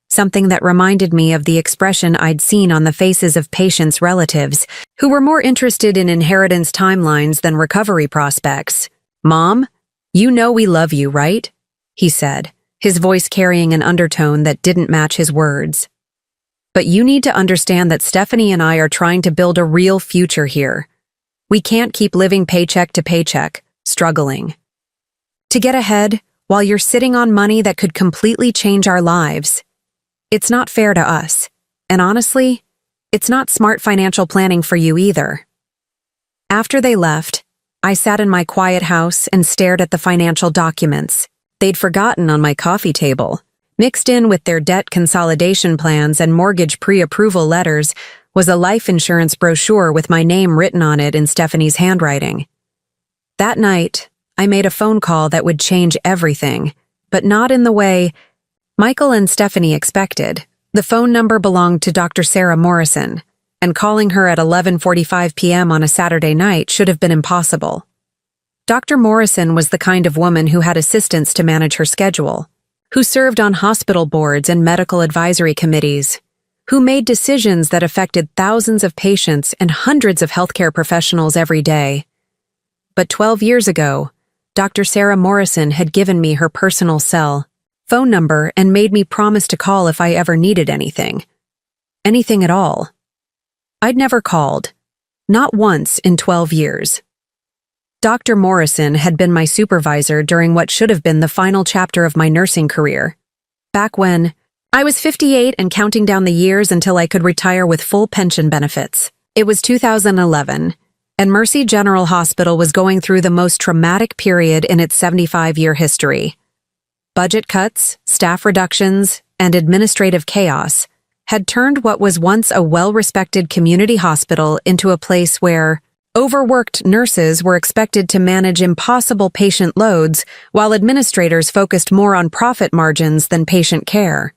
Something that reminded me of the expression I'd seen on the faces of patients' relatives, who were more interested in inheritance timelines than recovery prospects. "Mom, you know we love you, right?" he said, his voice carrying an undertone that didn't match his words. "But you need to understand that Stephanie and I are trying to build a real future here. We can't keep living paycheck to paycheck, struggling to get ahead while you're sitting on money that could completely change our lives. It's not fair to us, and honestly, it's not smart financial planning for you either." After they left, I sat in my quiet house and stared at the financial documents they'd forgotten on my coffee table. Mixed in with their debt consolidation plans and mortgage pre-approval letters was a life insurance brochure with my name written on it in Stephanie's handwriting. That night, I made a phone call that would change everything, but not in the way Michael and Stephanie expected. The phone number belonged to Dr. Sarah Morrison, and calling her at 11:45 p.m. on a Saturday night should have been impossible. Dr. Morrison was the kind of woman who had assistants to manage her schedule, who served on hospital boards and medical advisory committees, who made decisions that affected thousands of patients and hundreds of healthcare professionals every day. But 12 years ago, Dr. Sarah Morrison had given me her personal cell phone number and made me promise to call if I ever needed anything. Anything at all. I'd never called. Not once in 12 years. Dr. Morrison had been my supervisor during what should have been the final chapter of my nursing career. Back when I was 58 and counting down the years until I could retire with full pension benefits. It was 2011, and Mercy General Hospital was going through the most traumatic period in its 75-year history. Budget cuts, staff reductions, and administrative chaos had turned what was once a well-respected community hospital into a place where overworked nurses were expected to manage impossible patient loads while administrators focused more on profit margins than patient care.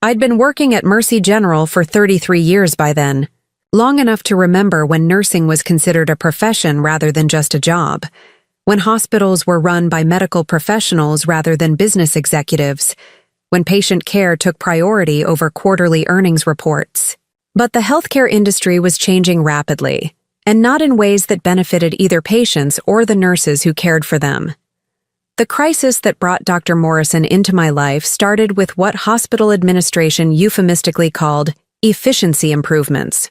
I'd been working at Mercy General for 33 years by then, long enough to remember when nursing was considered a profession rather than just a job, when hospitals were run by medical professionals rather than business executives, when patient care took priority over quarterly earnings reports. But the healthcare industry was changing rapidly, and not in ways that benefited either patients or the nurses who cared for them. The crisis that brought Dr. Morrison into my life started with what hospital administration euphemistically called efficiency improvements.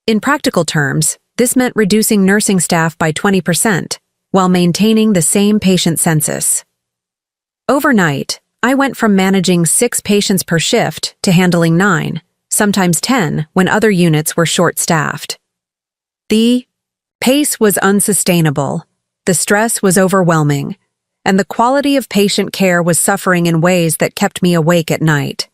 In practical terms, this meant reducing nursing staff by 20% while maintaining the same patient census. Overnight, I went from managing 6 patients per shift to handling 9, sometimes 10 when other units were short-staffed. The pace was unsustainable, the stress was overwhelming, and the quality of patient care was suffering in ways that kept me awake at night.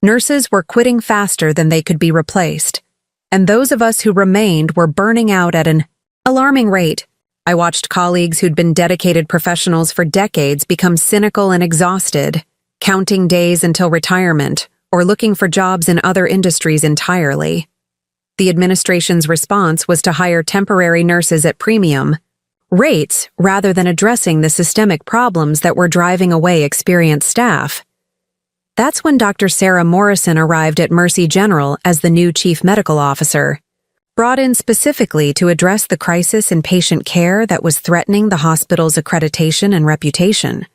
Nurses were quitting faster than they could be replaced, and those of us who remained were burning out at an alarming rate. I watched colleagues who'd been dedicated professionals for decades become cynical and exhausted, counting days until retirement or looking for jobs in other industries entirely. The administration's response was to hire temporary nurses at premium, rates rather than addressing the systemic problems that were driving away experienced staff. That's when Dr. Sarah Morrison arrived at Mercy General as the new chief medical officer, brought in specifically to address the crisis in patient care that was threatening the hospital's accreditation and reputation.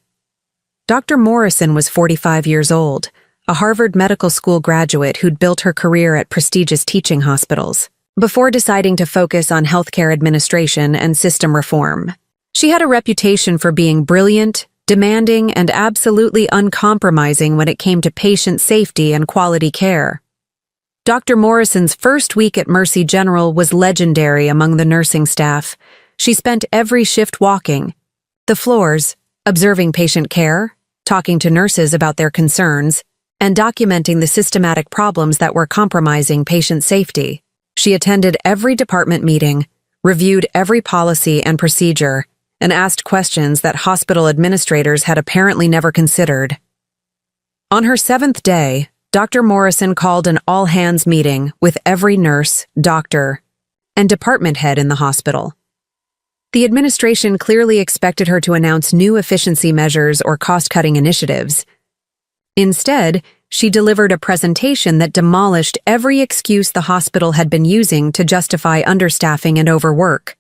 Dr. Morrison was 45 years old, a Harvard Medical School graduate who'd built her career at prestigious teaching hospitals, before deciding to focus on healthcare administration and system reform. She had a reputation for being brilliant, demanding, and absolutely uncompromising when it came to patient safety and quality care. Dr. Morrison's first week at Mercy General was legendary among the nursing staff. She spent every shift walking the floors, observing patient care, talking to nurses about their concerns, and documenting the systematic problems that were compromising patient safety. She attended every department meeting, reviewed every policy and procedure, and asked questions that hospital administrators had apparently never considered. On her 7th day, Dr. Morrison called an all-hands meeting with every nurse, doctor, and department head in the hospital. The administration clearly expected her to announce new efficiency measures or cost-cutting initiatives. Instead, she delivered a presentation that demolished every excuse the hospital had been using to justify understaffing and overwork.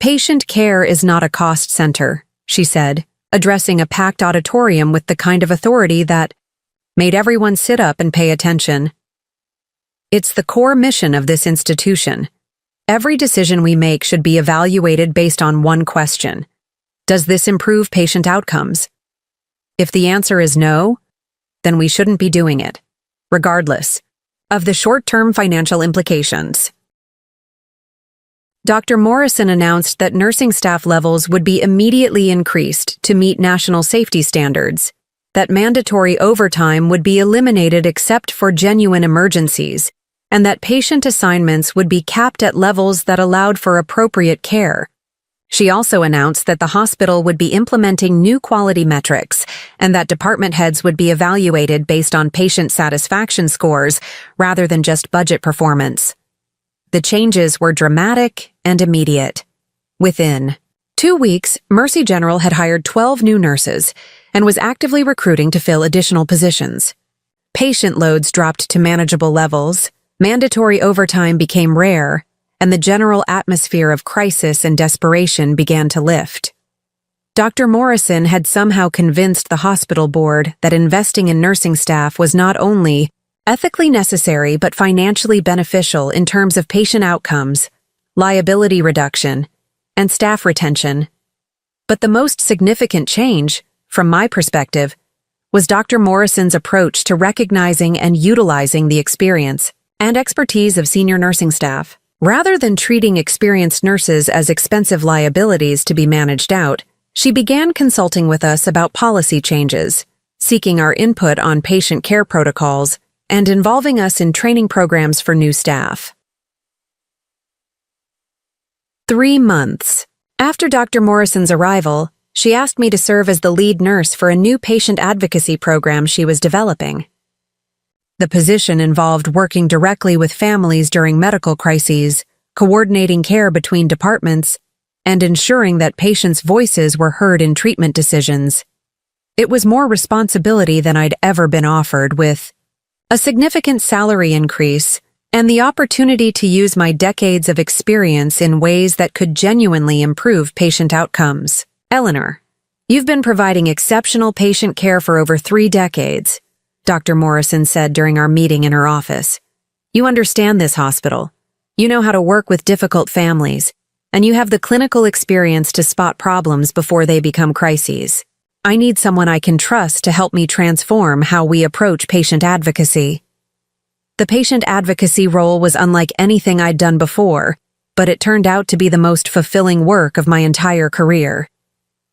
"Patient care is not a cost center," she said, addressing a packed auditorium with the kind of authority that made everyone sit up and pay attention. "It's the core mission of this institution. Every decision we make should be evaluated based on one question. Does this improve patient outcomes? If the answer is no, then we shouldn't be doing it, regardless of the short-term financial implications." Dr. Morrison announced that nursing staff levels would be immediately increased to meet national safety standards, that mandatory overtime would be eliminated except for genuine emergencies, and that patient assignments would be capped at levels that allowed for appropriate care. She also announced that the hospital would be implementing new quality metrics and that department heads would be evaluated based on patient satisfaction scores rather than just budget performance. The changes were dramatic and immediate. Within 2 weeks, Mercy General had hired 12 new nurses and was actively recruiting to fill additional positions. Patient loads dropped to manageable levels, mandatory overtime became rare, and the general atmosphere of crisis and desperation began to lift. Dr. Morrison had somehow convinced the hospital board that investing in nursing staff was not only ethically necessary but financially beneficial in terms of patient outcomes, liability reduction, and staff retention. But the most significant change, from my perspective, was Dr. Morrison's approach to recognizing and utilizing the experience and expertise of senior nursing staff. Rather than treating experienced nurses as expensive liabilities to be managed out, she began consulting with us about policy changes, seeking our input on patient care protocols, and involving us in training programs for new staff. 3 months. After Dr. Morrison's arrival, she asked me to serve as the lead nurse for a new patient advocacy program she was developing. The position involved working directly with families during medical crises, coordinating care between departments, and ensuring that patients' voices were heard in treatment decisions. It was more responsibility than I'd ever been offered, with a significant salary increase and the opportunity to use my decades of experience in ways that could genuinely improve patient outcomes. "Eleanor, you've been providing exceptional patient care for over 3 decades, Dr. Morrison said during our meeting in her office. "You understand this hospital. You know how to work with difficult families, and you have the clinical experience to spot problems before they become crises. I need someone I can trust to help me transform how we approach patient advocacy." The patient advocacy role was unlike anything I'd done before, but it turned out to be the most fulfilling work of my entire career.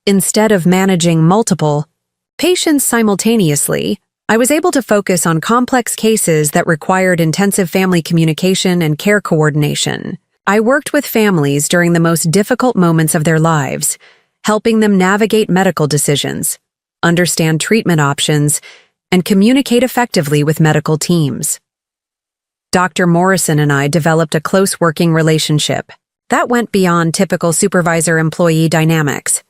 Instead of managing multiple patients simultaneously, I was able to focus on complex cases that required intensive family communication and care coordination. I worked with families during the most difficult moments of their lives, helping them navigate medical decisions, understand treatment options, and communicate effectively with medical teams. Dr. Morrison and I developed a close working relationship, That went beyond typical supervisor-employee dynamics.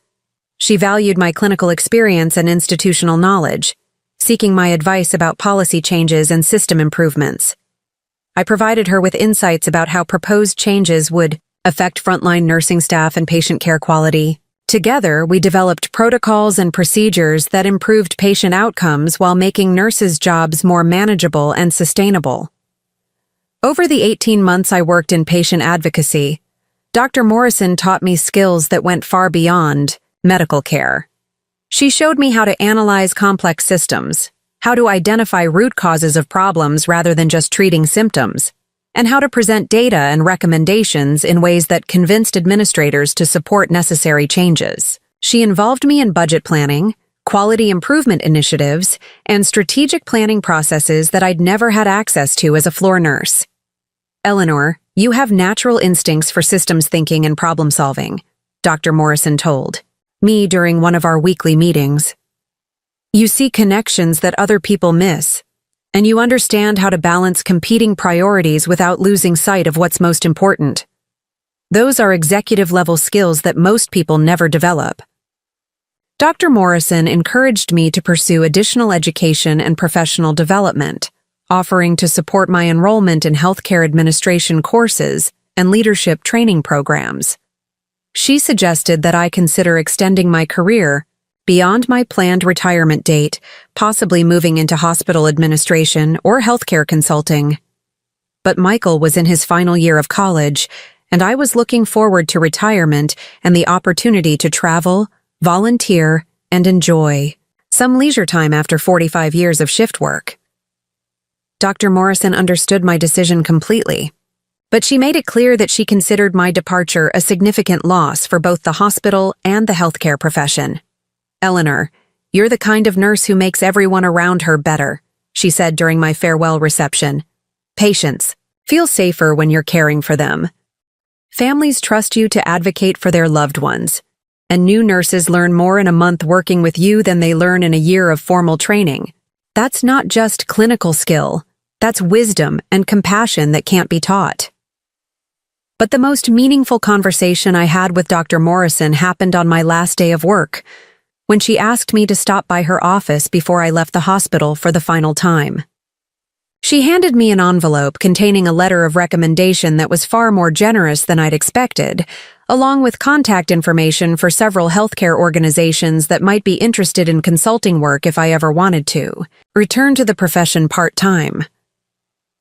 She valued my clinical experience and institutional knowledge, seeking my advice about policy changes and system improvements. I provided her with insights about how proposed changes would affect frontline nursing staff and patient care quality. Together, we developed protocols and procedures that improved patient outcomes while making nurses' jobs more manageable and sustainable. Over the 18 months I worked in patient advocacy, Dr. Morrison taught me skills that went far beyond medical care. She showed me how to analyze complex systems, how to identify root causes of problems rather than just treating symptoms, and how to present data and recommendations in ways that convinced administrators to support necessary changes. She involved me in budget planning, quality improvement initiatives, and strategic planning processes that I'd never had access to as a floor nurse. Eleanor, you have natural instincts for systems thinking and problem solving, Dr. Morrison told me during one of our weekly meetings. You see connections that other people miss, and you understand how to balance competing priorities without losing sight of what's most important. Those are executive-level skills that most people never develop. Dr. Morrison encouraged me to pursue additional education and professional development, offering to support my enrollment in healthcare administration courses and leadership training programs. She suggested that I consider extending my career beyond my planned retirement date, possibly moving into hospital administration or healthcare consulting. But Michael was in his final year of college, and I was looking forward to retirement and the opportunity to travel, volunteer, and enjoy some leisure time after 45 years of shift work. Dr. Morrison understood my decision completely, but she made it clear that she considered my departure a significant loss for both the hospital and the healthcare profession. Eleanor, you're the kind of nurse who makes everyone around her better, she said during my farewell reception. Patients feel safer when you're caring for them. Families trust you to advocate for their loved ones, and new nurses learn more in a month working with you than they learn in a year of formal training. That's not just clinical skill, that's wisdom and compassion that can't be taught. But the most meaningful conversation I had with Dr. Morrison happened on my last day of work, when she asked me to stop by her office before I left the hospital for the final time. She handed me an envelope containing a letter of recommendation that was far more generous than I'd expected, along with contact information for several healthcare organizations that might be interested in consulting work if I ever wanted to return to the profession part-time.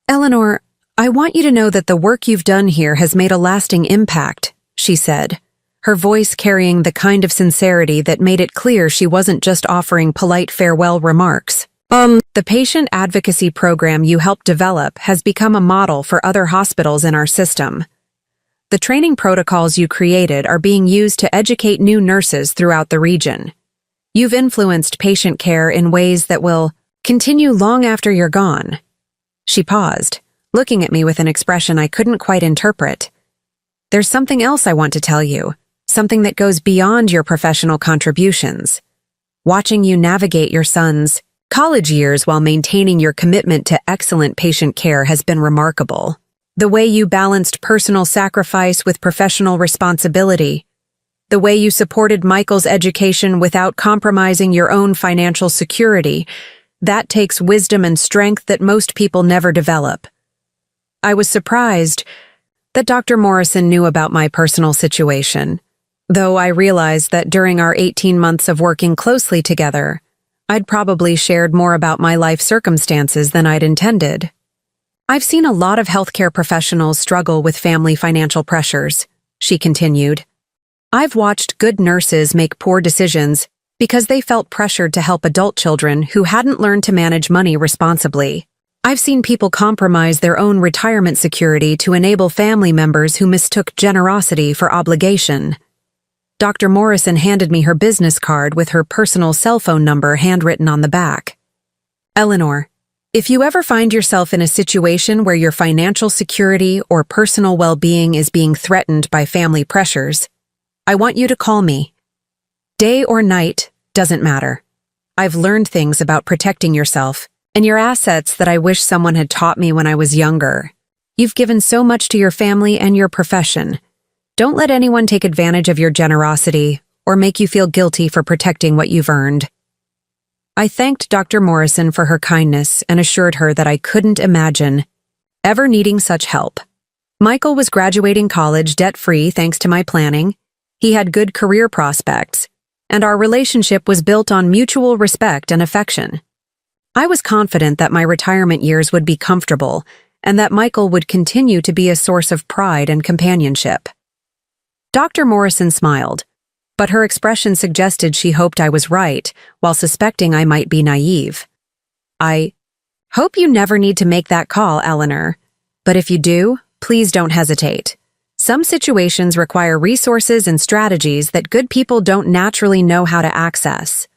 Eleanor, I want you to know that the work you've done here has made a lasting impact, she said, her voice carrying the kind of sincerity that made it clear she wasn't just offering polite farewell remarks. The patient advocacy program you helped develop has become a model for other hospitals in our system. The training protocols you created are being used to educate new nurses throughout the region. You've influenced patient care in ways that will continue long after you're gone. She paused, looking at me with an expression I couldn't quite interpret. There's something else I want to tell you, something that goes beyond your professional contributions. Watching you navigate your son's college years while maintaining your commitment to excellent patient care has been remarkable. The way you balanced personal sacrifice with professional responsibility, the way you supported Michael's education without compromising your own financial security, that takes wisdom and strength that most people never develop. I was surprised that Dr. Morrison knew about my personal situation, though I realized that during our 18 months of working closely together, I'd probably shared more about my life circumstances than I'd intended. I've seen a lot of healthcare professionals struggle with family financial pressures, she continued. I've watched good nurses make poor decisions because they felt pressured to help adult children who hadn't learned to manage money responsibly. I've seen people compromise their own retirement security to enable family members who mistook generosity for obligation. Dr. Morrison handed me her business card with her personal cell phone number handwritten on the back. Eleanor, if you ever find yourself in a situation where your financial security or personal well-being is being threatened by family pressures, I want you to call me. Day or night, doesn't matter. I've learned things about protecting yourself and your assets that I wish someone had taught me when I was younger. You've given so much to your family and your profession. Don't let anyone take advantage of your generosity or make you feel guilty for protecting what you've earned. I thanked Dr. Morrison for her kindness and assured her that I couldn't imagine ever needing such help. Michael was graduating college debt-free thanks to my planning. He had good career prospects, and our relationship was built on mutual respect and affection. I was confident that my retirement years would be comfortable and that Michael would continue to be a source of pride and companionship. Dr. Morrison smiled, but her expression suggested she hoped I was right, while suspecting I might be naive. I hope you never need to make that call, Eleanor, but if you do, please don't hesitate. Some situations require resources and strategies that good people don't naturally know how to access.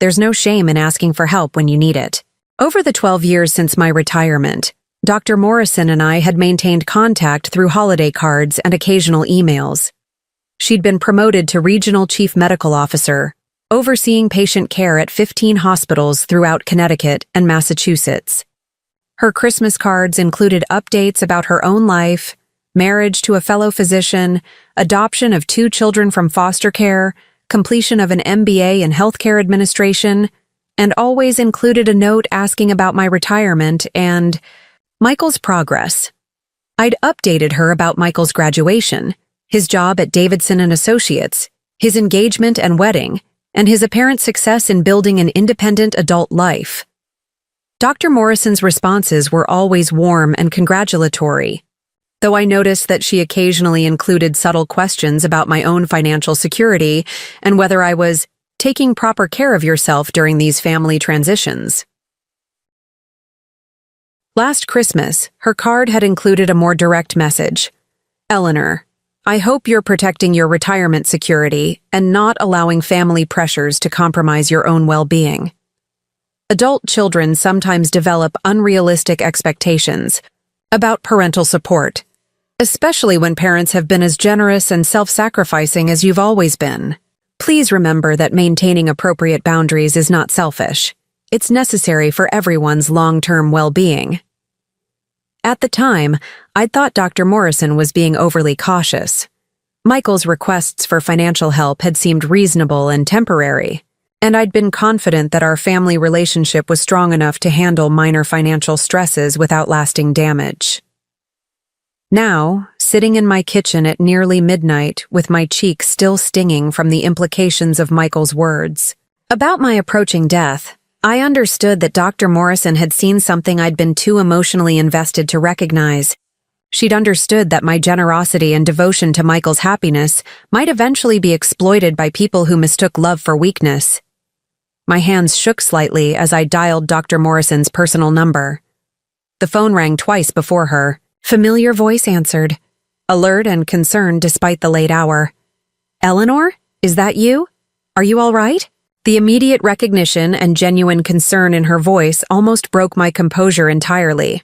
There's no shame in asking for help when you need it. Over the 12 years since my retirement, Dr. Morrison and I had maintained contact through holiday cards and occasional emails. She'd been promoted to Regional Chief Medical Officer, overseeing patient care at 15 hospitals throughout Connecticut and Massachusetts. Her Christmas cards included updates about her own life, marriage to a fellow physician, adoption of 2 children from foster care, completion of an MBA in healthcare administration, and always included a note asking about my retirement and Michael's progress. I'd updated her about Michael's graduation, his job at Davidson & Associates, his engagement and wedding, and his apparent success in building an independent adult life. Dr. Morrison's responses were always warm and congratulatory, though I noticed that she occasionally included subtle questions about my own financial security and whether I was taking proper care of yourself during these family transitions. Last Christmas, her card had included a more direct message. Eleanor, I hope you're protecting your retirement security and not allowing family pressures to compromise your own well-being. Adult children sometimes develop unrealistic expectations about parental support, especially when parents have been as generous and self-sacrificing as you've always been. Please remember that maintaining appropriate boundaries is not selfish. It's necessary for everyone's long-term well-being. At the time, I'd thought Dr. Morrison was being overly cautious. Michael's requests for financial help had seemed reasonable and temporary, and I'd been confident that our family relationship was strong enough to handle minor financial stresses without lasting damage. Now, sitting in my kitchen at nearly midnight with my cheeks still stinging from the implications of Michael's words about my approaching death, I understood that Dr. Morrison had seen something I'd been too emotionally invested to recognize. She'd understood that my generosity and devotion to Michael's happiness might eventually be exploited by people who mistook love for weakness. My hands shook slightly as I dialed Dr. Morrison's personal number. The phone rang twice before her. Familiar voice answered, alert and concerned despite the late hour. Eleanor, is that you? Are you all right? The immediate recognition and genuine concern in her voice almost broke my composure entirely.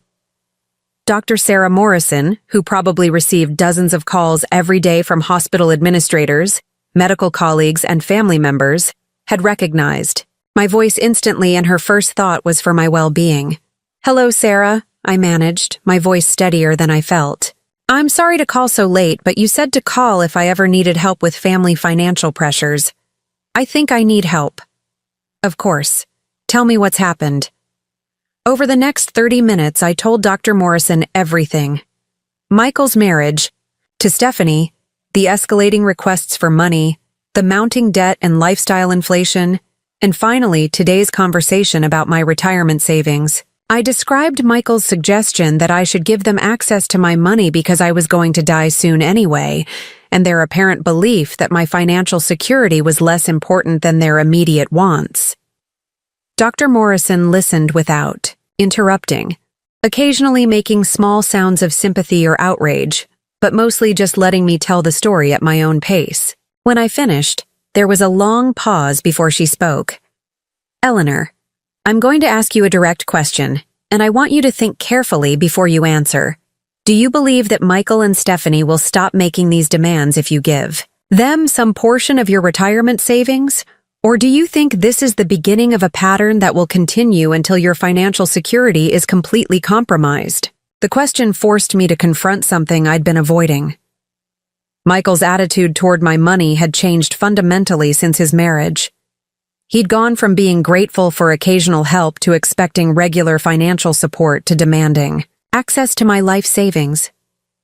Dr. Sarah Morrison, who probably received dozens of calls every day from hospital administrators, medical colleagues, and family members, had recognized my voice instantly, and her first thought was for my well-being. Hello, Sarah, I managed, my voice steadier than I felt. I'm sorry to call so late, but you said to call if I ever needed help with family financial pressures. I think I need help. Of course. Tell me what's happened. Over the next 30 minutes, I told Dr. Morrison everything. Michael's marriage, to Stephanie, the escalating requests for money, the mounting debt and lifestyle inflation, and finally, today's conversation about my retirement savings. I described Michael's suggestion that I should give them access to my money because I was going to die soon anyway, and their apparent belief that my financial security was less important than their immediate wants. Dr. Morrison listened without interrupting, occasionally making small sounds of sympathy or outrage, but mostly just letting me tell the story at my own pace. When I finished, there was a long pause before she spoke. Eleanor, I'm going to ask you a direct question, and I want you to think carefully before you answer. Do you believe that Michael and Stephanie will stop making these demands if you give them some portion of your retirement savings? Or do you think this is the beginning of a pattern that will continue until your financial security is completely compromised? The question forced me to confront something I'd been avoiding. Michael's attitude toward my money had changed fundamentally since his marriage. He'd gone from being grateful for occasional help to expecting regular financial support to demanding access to my life savings.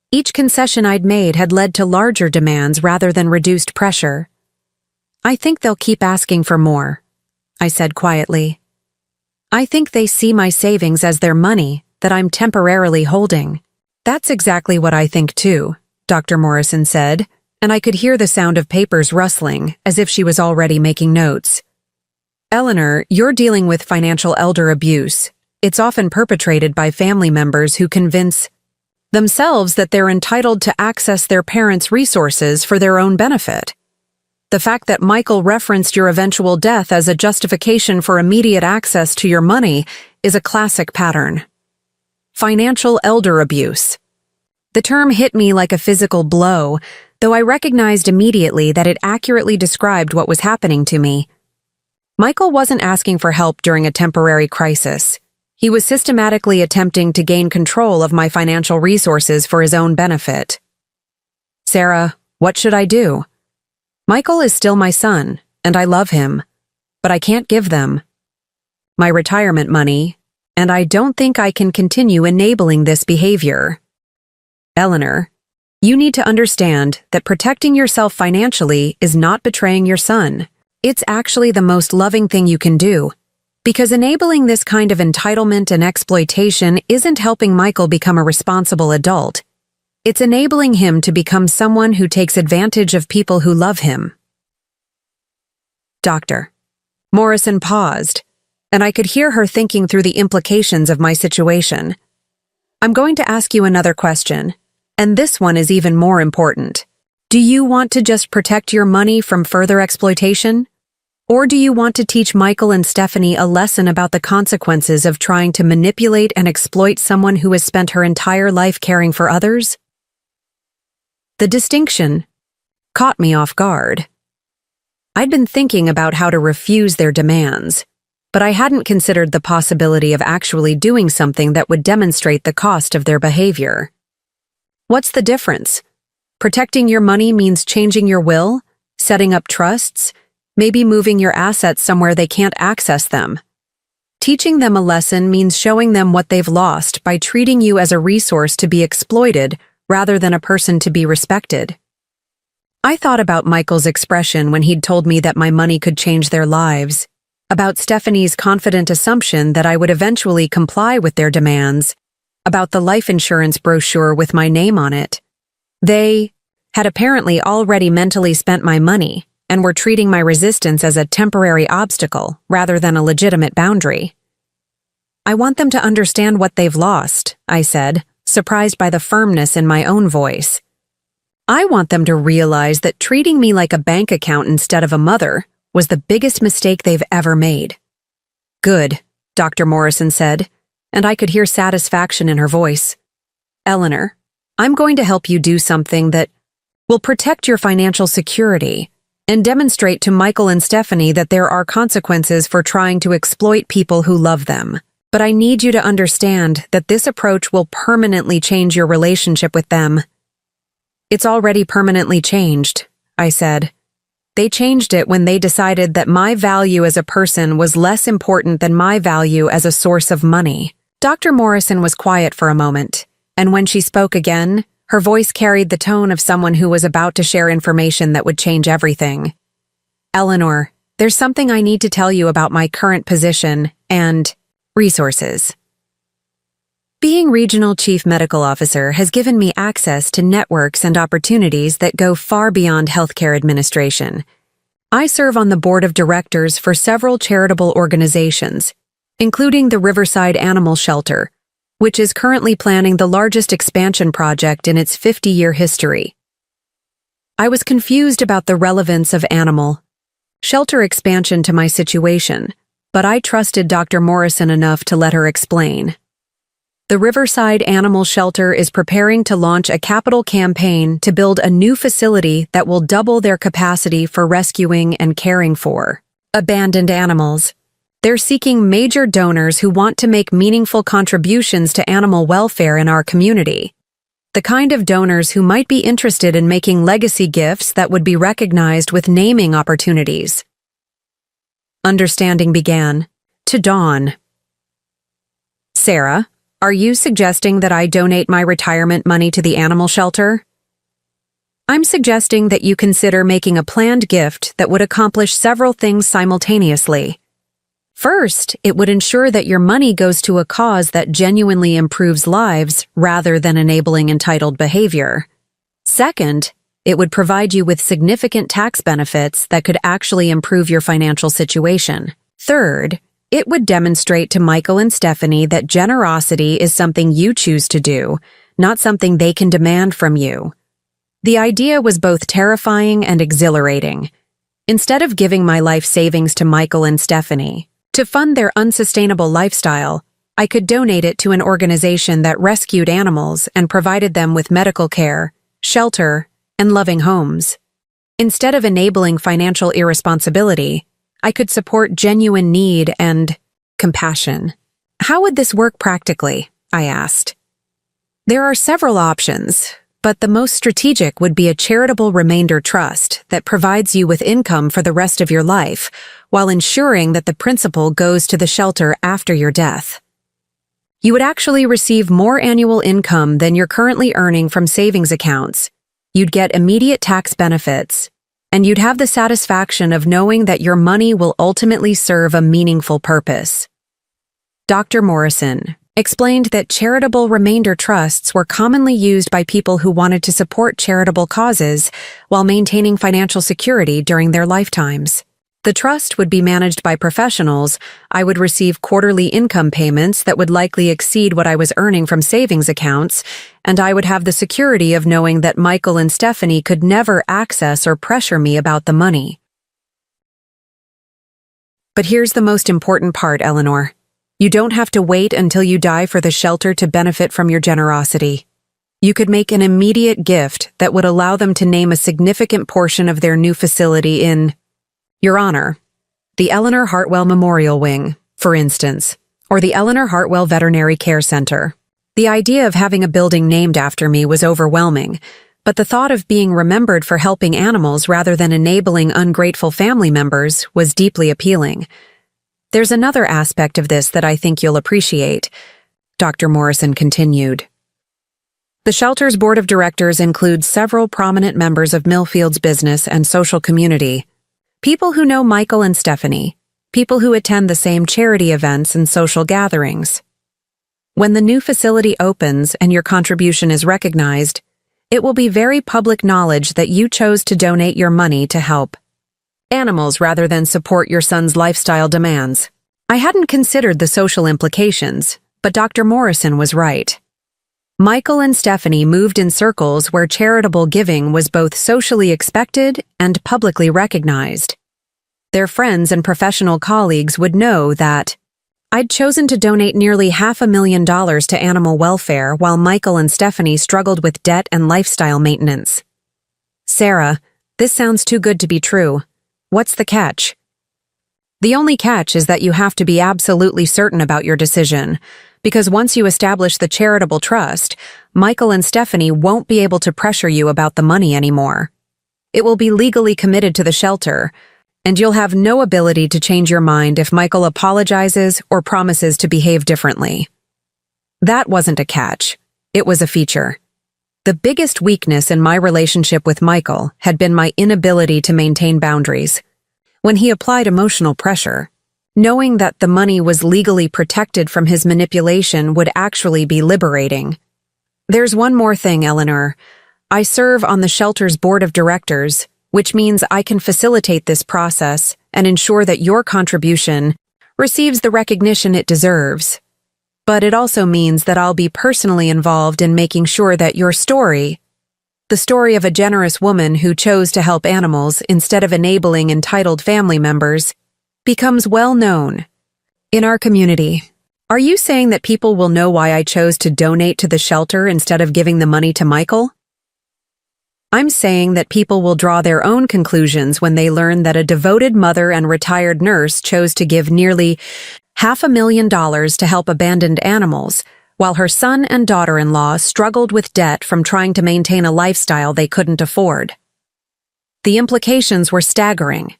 Each concession I'd made had led to larger demands rather than reduced pressure. "I think they'll keep asking for more," I said quietly. "I think they see my savings as their money that I'm temporarily holding." "That's exactly what I think too," Dr. Morrison said, and I could hear the sound of papers rustling as if she was already making notes. "Eleanor, you're dealing with financial elder abuse. It's often perpetrated by family members who convince themselves that they're entitled to access their parents' resources for their own benefit. The fact that Michael referenced your eventual death as a justification for immediate access to your money is a classic pattern. Financial elder abuse." The term hit me like a physical blow, though I recognized immediately that it accurately described what was happening to me. Michael wasn't asking for help during a temporary crisis. He was systematically attempting to gain control of my financial resources for his own benefit. "Sarah, what should I do? Michael is still my son, and I love him, but I can't give them my retirement money, and I don't think I can continue enabling this behavior." "Eleanor, you need to understand that protecting yourself financially is not betraying your son. It's actually the most loving thing you can do, because enabling this kind of entitlement and exploitation isn't helping Michael become a responsible adult. It's enabling him to become someone who takes advantage of people who love him." Dr. Morrison paused, and I could hear her thinking through the implications of my situation. "I'm going to ask you another question, and this one is even more important. Do you want to just protect your money from further exploitation? Or do you want to teach Michael and Stephanie a lesson about the consequences of trying to manipulate and exploit someone who has spent her entire life caring for others?" The distinction caught me off guard. I'd been thinking about how to refuse their demands, but I hadn't considered the possibility of actually doing something that would demonstrate the cost of their behavior. What's the difference? Protecting your money means changing your will, setting up trusts, maybe moving your assets somewhere they can't access them. Teaching them a lesson means showing them what they've lost by treating you as a resource to be exploited rather than a person to be respected. I thought about Michael's expression when he'd told me that my money could change their lives, about Stephanie's confident assumption that I would eventually comply with their demands, about the life insurance brochure with my name on it. They had apparently already mentally spent my money and were treating my resistance as a temporary obstacle rather than a legitimate boundary. "I want them to understand what they've lost," I said, surprised by the firmness in my own voice. "I want them to realize that treating me like a bank account instead of a mother was the biggest mistake they've ever made." "Good," Dr. Morrison said, and I could hear satisfaction in her voice. "Eleanor, I'm going to help you do something that will protect your financial security and demonstrate to Michael and Stephanie that there are consequences for trying to exploit people who love them. But I need you to understand that this approach will permanently change your relationship with them." "It's already permanently changed," I said. "They changed it when they decided that my value as a person was less important than my value as a source of money." Dr. Morrison was quiet for a moment, and when she spoke again, her voice carried the tone of someone who was about to share information that would change everything. "Eleanor, there's something I need to tell you about my current position and resources. Being Regional Chief Medical Officer has given me access to networks and opportunities that go far beyond healthcare administration. I serve on the board of directors for several charitable organizations, including the Riverside Animal Shelter, which is currently planning the largest expansion project in its 50-year history. I was confused about the relevance of animal shelter expansion to my situation, but I trusted Dr. Morrison enough to let her explain. The Riverside Animal Shelter is preparing to launch a capital campaign to build a new facility that will double their capacity for rescuing and caring for abandoned animals. They're seeking major donors who want to make meaningful contributions to animal welfare in our community. the kind of donors who might be interested in making legacy gifts that would be recognized with naming opportunities. Understanding began to dawn. Sarah, are you suggesting that I donate my retirement money to the animal shelter? I'm suggesting that you consider making a planned gift that would accomplish several things simultaneously. First, it would ensure that your money goes to a cause that genuinely improves lives rather than enabling entitled behavior. Second, it would provide you with significant tax benefits that could actually improve your financial situation. Third, it would demonstrate to Michael and Stephanie that generosity is something you choose to do, not something they can demand from you. The idea was both terrifying and exhilarating. Instead of giving my life savings to Michael and Stephanie to fund their unsustainable lifestyle, I could donate it to an organization that rescued animals and provided them with medical care, shelter, and loving homes. Instead of enabling financial irresponsibility, I could support genuine need and compassion. How would this work practically? I asked. There are several options, but the most strategic would be a charitable remainder trust that provides you with income for the rest of your life, while ensuring that the principal goes to the shelter after your death. You would actually receive more annual income than you're currently earning from savings accounts. You'd get immediate tax benefits, and you'd have the satisfaction of knowing that your money will ultimately serve a meaningful purpose. Dr. Morrison explained that charitable remainder trusts were commonly used by people who wanted to support charitable causes while maintaining financial security during their lifetimes. The trust would be managed by professionals. I would receive quarterly income payments that would likely exceed what I was earning from savings accounts, and I would have the security of knowing that Michael and Stephanie could never access or pressure me about the money. But here's the most important part, Eleanor. You don't have to wait until you die for the shelter to benefit from your generosity. You could make an immediate gift that would allow them to name a significant portion of their new facility in your honor, the Eleanor Hartwell Memorial Wing, for instance, or the Eleanor Hartwell Veterinary Care Center. The idea of having a building named after me was overwhelming, but the thought of being remembered for helping animals rather than enabling ungrateful family members was deeply appealing. There's another aspect of this that I think you'll appreciate, Dr. Morrison continued. The shelter's board of directors includes several prominent members of Millfield's business and social community. People who know Michael and Stephanie, people who attend the same charity events and social gatherings. When the new facility opens and your contribution is recognized, it will be very public knowledge that you chose to donate your money to help animals rather than support your son's lifestyle demands. I hadn't considered the social implications, but Dr. Morrison was right. Michael and Stephanie moved in circles where charitable giving was both socially expected and publicly recognized. Their friends and professional colleagues would know that I'd chosen to donate nearly $500,000 to animal welfare while Michael and Stephanie struggled with debt and lifestyle maintenance. Sarah, this sounds too good to be true. What's the catch? The only catch is that you have to be absolutely certain about your decision, because once you establish the charitable trust, Michael and Stephanie won't be able to pressure you about the money anymore. It will be legally committed to the shelter, and you'll have no ability to change your mind if Michael apologizes or promises to behave differently. That wasn't a catch. It was a feature. The biggest weakness in my relationship with Michael had been my inability to maintain boundaries. When he applied emotional pressure, knowing that the money was legally protected from his manipulation would actually be liberating. There's one more thing, Eleanor. I serve on the shelter's board of directors, which means I can facilitate this process and ensure that your contribution receives the recognition it deserves. But it also means that I'll be personally involved in making sure that your story, the story of a generous woman who chose to help animals instead of enabling entitled family members, becomes well known in our community. Are you saying that people will know why I chose to donate to the shelter instead of giving the money to Michael? I'm saying that people will draw their own conclusions when they learn that a devoted mother and retired nurse chose to give nearly $500,000 to help abandoned animals, while her son and daughter-in-law struggled with debt from trying to maintain a lifestyle they couldn't afford. The implications were staggering.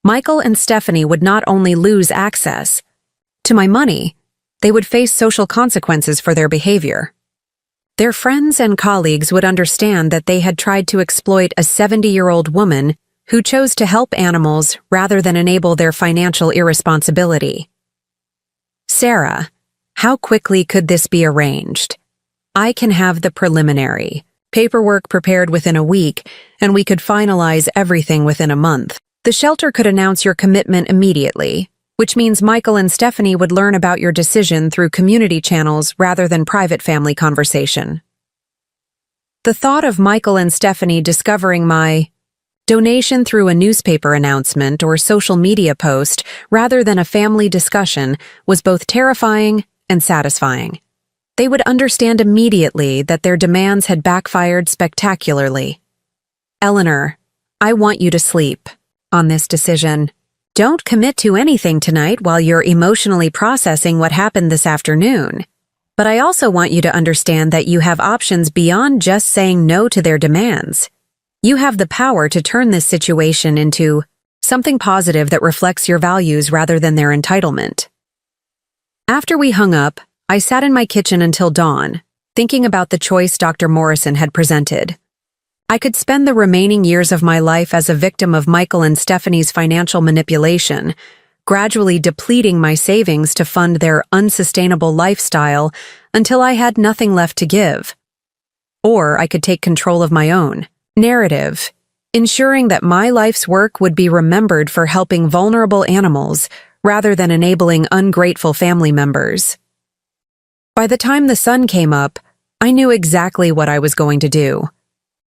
Michael and Stephanie would not only lose access to my money, they would face social consequences for their behavior. Their friends and colleagues would understand that they had tried to exploit a 70-year-old woman who chose to help animals rather than enable their financial irresponsibility. Sarah, how quickly could this be arranged? I can have the preliminary paperwork prepared within a week, and we could finalize everything within a month. The shelter could announce your commitment immediately, which means Michael and Stephanie would learn about your decision through community channels rather than private family conversation. The thought of Michael and Stephanie discovering my donation through a newspaper announcement or social media post rather than a family discussion was both terrifying and satisfying. They would understand immediately that their demands had backfired spectacularly. Eleanor, I want you to sleep on this decision. Don't commit to anything tonight while you're emotionally processing what happened this afternoon. But I also want you to understand that you have options beyond just saying no to their demands. You have the power to turn this situation into something positive that reflects your values rather than their entitlement. After we hung up, I sat in my kitchen until dawn, thinking about the choice Dr. Morrison had presented. I could spend the remaining years of my life as a victim of Michael and Stephanie's financial manipulation, gradually depleting my savings to fund their unsustainable lifestyle until I had nothing left to give. Or I could take control of my own narrative, ensuring that my life's work would be remembered for helping vulnerable animals rather than enabling ungrateful family members. By the time the sun came up, I knew exactly what I was going to do.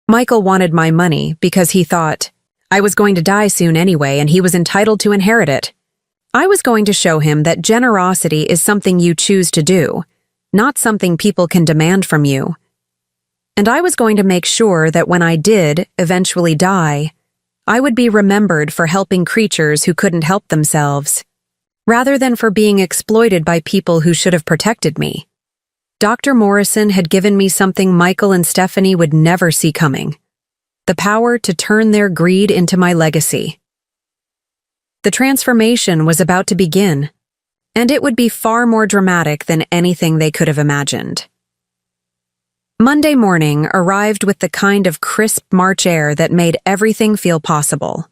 Michael wanted my money because he thought I was going to die soon anyway and he was entitled to inherit it. I was going to show him that generosity is something you choose to do, not something people can demand from you. And I was going to make sure that when I did eventually die, I would be remembered for helping creatures who couldn't help themselves, rather than for being exploited by people who should have protected me. Dr. Morrison had given me something Michael and Stephanie would never see coming: the power to turn their greed into my legacy. The transformation was about to begin, and it would be far more dramatic than anything they could have imagined. Monday morning arrived with the kind of crisp March air that made everything feel possible.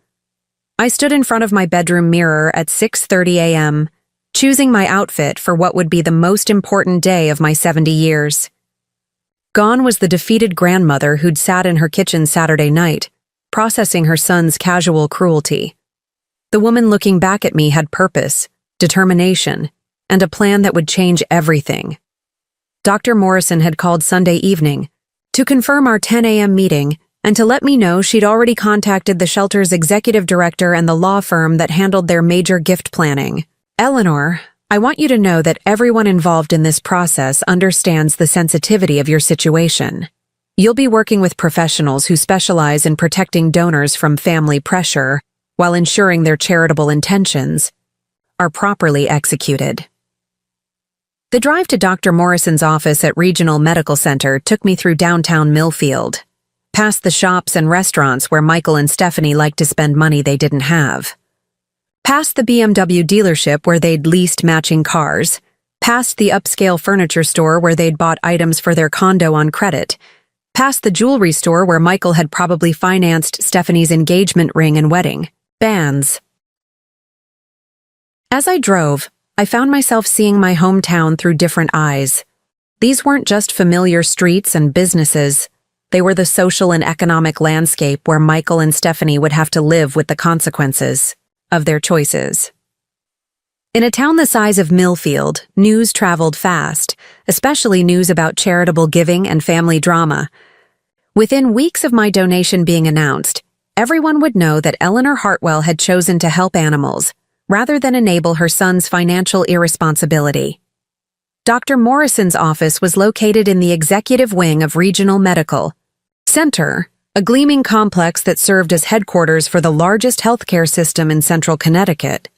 I stood in front of my bedroom mirror at 6:30 a.m., choosing my outfit for what would be the most important day of my 70 years. Gone was the defeated grandmother who'd sat in her kitchen Saturday night, processing her son's casual cruelty. The woman looking back at me had purpose, determination, and a plan that would change everything. Dr. Morrison had called Sunday evening to confirm our 10 a.m. meeting and to let me know she'd already contacted the shelter's executive director and the law firm that handled their major gift planning. Eleanor, I want you to know that everyone involved in this process understands the sensitivity of your situation. You'll be working with professionals who specialize in protecting donors from family pressure while ensuring their charitable intentions are properly executed. The drive to Dr. Morrison's office at Regional Medical Center took me through downtown Millfield, past the shops and restaurants where Michael and Stephanie liked to spend money they didn't have. Past the BMW dealership where they'd leased matching cars, past the upscale furniture store where they'd bought items for their condo on credit, past the jewelry store where Michael had probably financed Stephanie's engagement ring and wedding bands. As I drove, I found myself seeing my hometown through different eyes. These weren't just familiar streets and businesses. They were the social and economic landscape where Michael and Stephanie would have to live with the consequences of their choices. In a town the size of Millfield, news traveled fast, especially news about charitable giving and family drama. Within weeks of my donation being announced, everyone would know that Eleanor Hartwell had chosen to help animals rather than enable her son's financial irresponsibility. Dr. Morrison's office was located in the executive wing of Regional Medical Center, a gleaming complex that served as headquarters for the largest healthcare system in central Connecticut.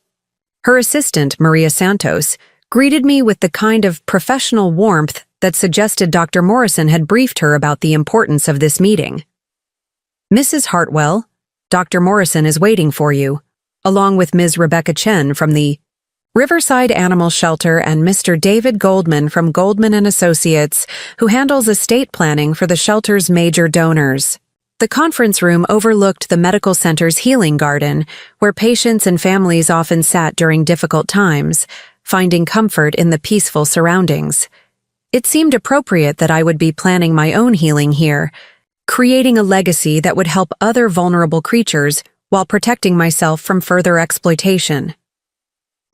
Her assistant, Maria Santos, greeted me with the kind of professional warmth that suggested Dr. Morrison had briefed her about the importance of this meeting. "Mrs. Hartwell, Dr. Morrison is waiting for you, along with Ms. Rebecca Chen from the Riverside Animal Shelter and Mr. David Goldman from Goldman & Associates, who handles estate planning for the shelter's major donors." The conference room overlooked the medical center's healing garden, where patients and families often sat during difficult times, finding comfort in the peaceful surroundings. It seemed appropriate that I would be planning my own healing here, creating a legacy that would help other vulnerable creatures while protecting myself from further exploitation.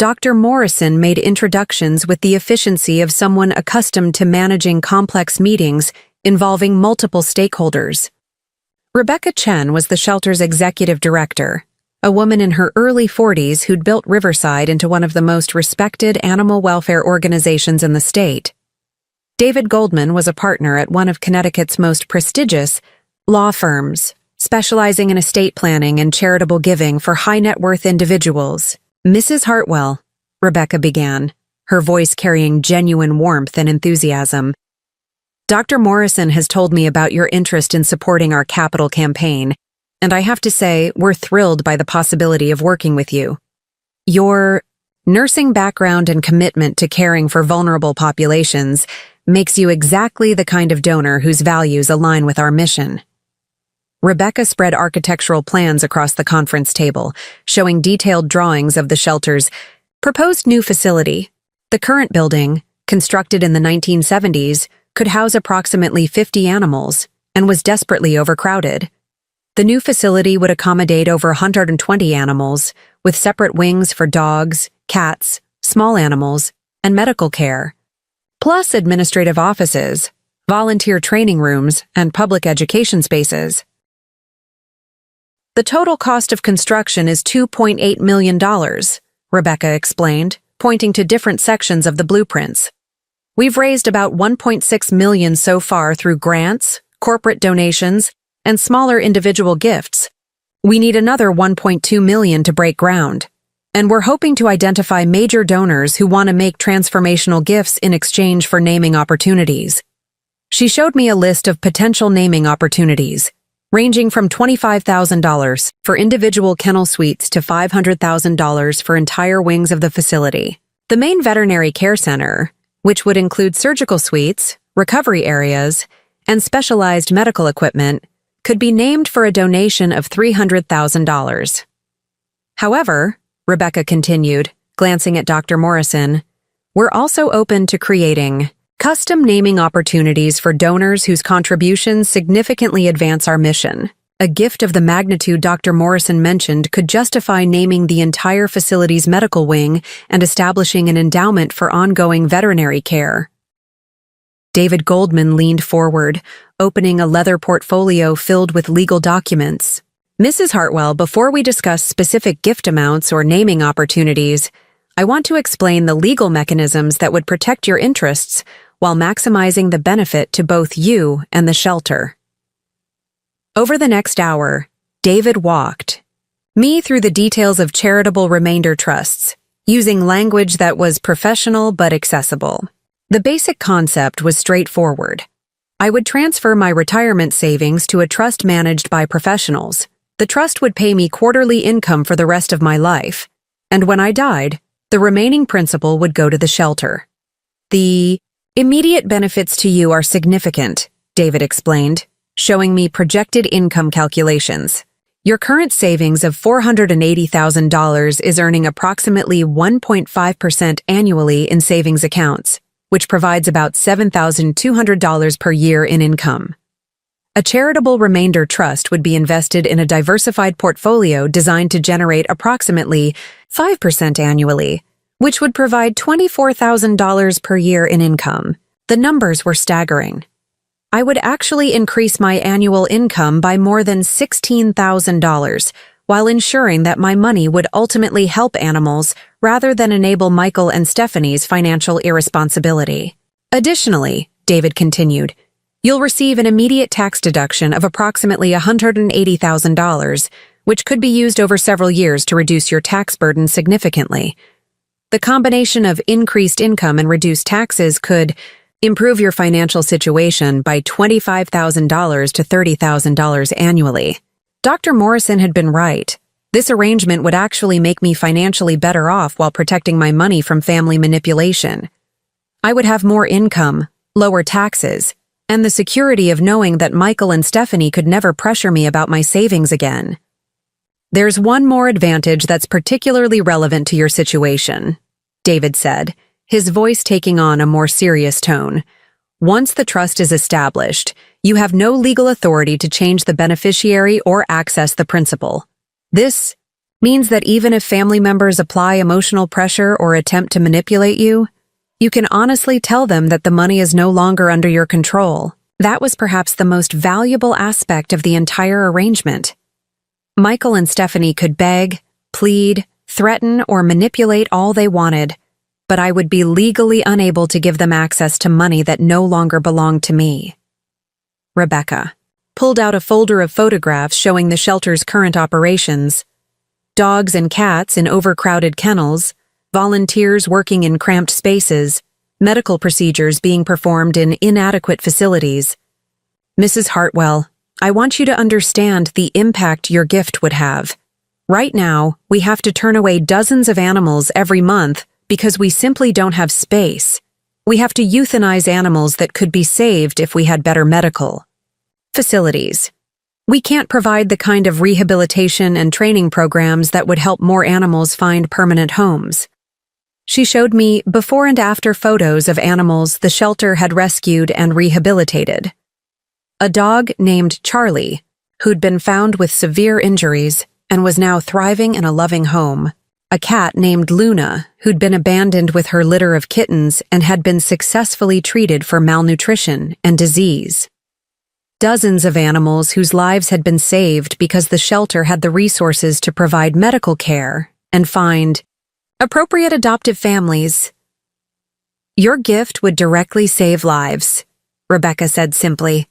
Dr. Morrison made introductions with the efficiency of someone accustomed to managing complex meetings involving multiple stakeholders. Rebecca Chen was the shelter's executive director, a woman in her early 40s who'd built Riverside into one of the most respected animal welfare organizations in the state. David Goldman was a partner at one of Connecticut's most prestigious law firms, specializing in estate planning and charitable giving for high-net-worth individuals. "Mrs. Hartwell," Rebecca began, her voice carrying genuine warmth and enthusiasm, "Dr. Morrison has told me about your interest in supporting our capital campaign, and I have to say we're thrilled by the possibility of working with you. Your nursing background and commitment to caring for vulnerable populations makes you exactly the kind of donor whose values align with our mission." Rebecca spread architectural plans across the conference table, showing detailed drawings of the shelter's proposed new facility. The current building, constructed in the 1970s, could house approximately 50 animals and was desperately overcrowded. The new facility would accommodate over 120 animals, with separate wings for dogs, cats, small animals, and medical care, plus administrative offices, volunteer training rooms, and public education spaces. "The total cost of construction is $2.8 million, Rebecca explained, pointing to different sections of the blueprints. "We've raised about $1.6 million so far through grants, corporate donations, and smaller individual gifts. We need another $1.2 million to break ground. And we're hoping to identify major donors who want to make transformational gifts in exchange for naming opportunities." She showed me a list of potential naming opportunities, ranging from $25,000 for individual kennel suites to $500,000 for entire wings of the facility. The main veterinary care center, which would include surgical suites, recovery areas, and specialized medical equipment, could be named for a donation of $300,000. "However," Rebecca continued, glancing at Dr. Morrison, "we're also open to creating custom naming opportunities for donors whose contributions significantly advance our mission. A gift of the magnitude Dr. Morrison mentioned could justify naming the entire facility's medical wing and establishing an endowment for ongoing veterinary care." David Goldman leaned forward, opening a leather portfolio filled with legal documents. "Mrs. Hartwell, before we discuss specific gift amounts or naming opportunities, I want to explain the legal mechanisms that would protect your interests while maximizing the benefit to both you and the shelter." Over the next hour, David walked me through the details of charitable remainder trusts, using language that was professional but accessible. The basic concept was straightforward. I would transfer my retirement savings to a trust managed by professionals. The trust would pay me quarterly income for the rest of my life, and when I died, the remaining principal would go to the shelter. "The immediate benefits to you are significant," David explained, showing me projected income calculations. "Your current savings of $480,000 is earning approximately 1.5% annually in savings accounts, which provides about $7,200 per year in income. A charitable remainder trust would be invested in a diversified portfolio designed to generate approximately 5% annually, which would provide $24,000 per year in income." The numbers were staggering. I would actually increase my annual income by more than $16,000, while ensuring that my money would ultimately help animals rather than enable Michael and Stephanie's financial irresponsibility. "Additionally," David continued, "you'll receive an immediate tax deduction of approximately $180,000, which could be used over several years to reduce your tax burden significantly. The combination of increased income and reduced taxes could improve your financial situation by $25,000 to $30,000 annually. Dr. Morrison had been right. This arrangement would actually make me financially better off while protecting my money from family manipulation. I would have more income, lower taxes, and the security of knowing that Michael and Stephanie could never pressure me about my savings again. There's one more advantage that's particularly relevant to your situation, David said, his voice taking on a more serious tone. Once the trust is established, you have no legal authority to change the beneficiary or access the principal. This means that even if family members apply emotional pressure or attempt to manipulate you, you can honestly tell them that the money is no longer under your control. That was perhaps the most valuable aspect of the entire arrangement. Michael and Stephanie could beg, plead, threaten, or manipulate all they wanted, but I would be legally unable to give them access to money that no longer belonged to me. Rebecca pulled out a folder of photographs showing the shelter's current operations: dogs and cats in overcrowded kennels, volunteers working in cramped spaces, medical procedures being performed in inadequate facilities. Mrs. Hartwell, I want you to understand the impact your gift would have. Right now, we have to turn away dozens of animals every month because we simply don't have space. We have to euthanize animals that could be saved if we had better medical facilities. We can't provide the kind of rehabilitation and training programs that would help more animals find permanent homes. She showed me before and after photos of animals the shelter had rescued and rehabilitated. A dog named Charlie, who'd been found with severe injuries and was now thriving in a loving home. A cat named Luna, who'd been abandoned with her litter of kittens and had been successfully treated for malnutrition and disease. Dozens of animals whose lives had been saved because the shelter had the resources to provide medical care and find appropriate adoptive families. Your gift would directly save lives, Rebecca said simply.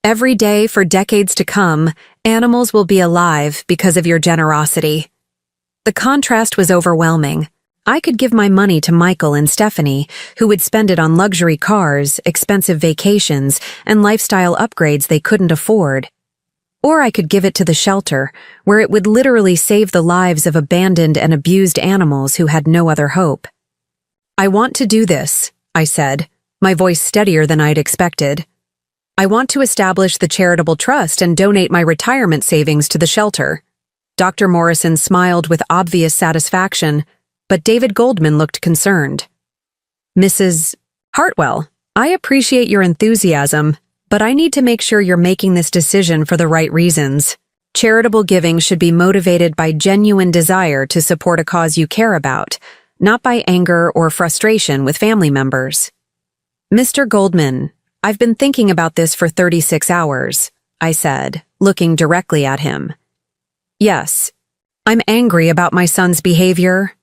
Every day for decades to come, animals will be alive because of your generosity. The contrast was overwhelming. I could give my money to Michael and Stephanie, who would spend it on luxury cars, expensive vacations, and lifestyle upgrades they couldn't afford. Or I could give it to the shelter, where it would literally save the lives of abandoned and abused animals who had no other hope. I want to do this, I said, my voice steadier than I'd expected. I want to establish the charitable trust and donate my retirement savings to the shelter. Dr. Morrison smiled with obvious satisfaction, but David Goldman looked concerned. Mrs. Hartwell, I appreciate your enthusiasm, but I need to make sure you're making this decision for the right reasons. Charitable giving should be motivated by genuine desire to support a cause you care about, not by anger or frustration with family members. Mr. Goldman, I've been thinking about this for 36 hours, I said, looking directly at him. Yes, I'm angry about my son's behavior,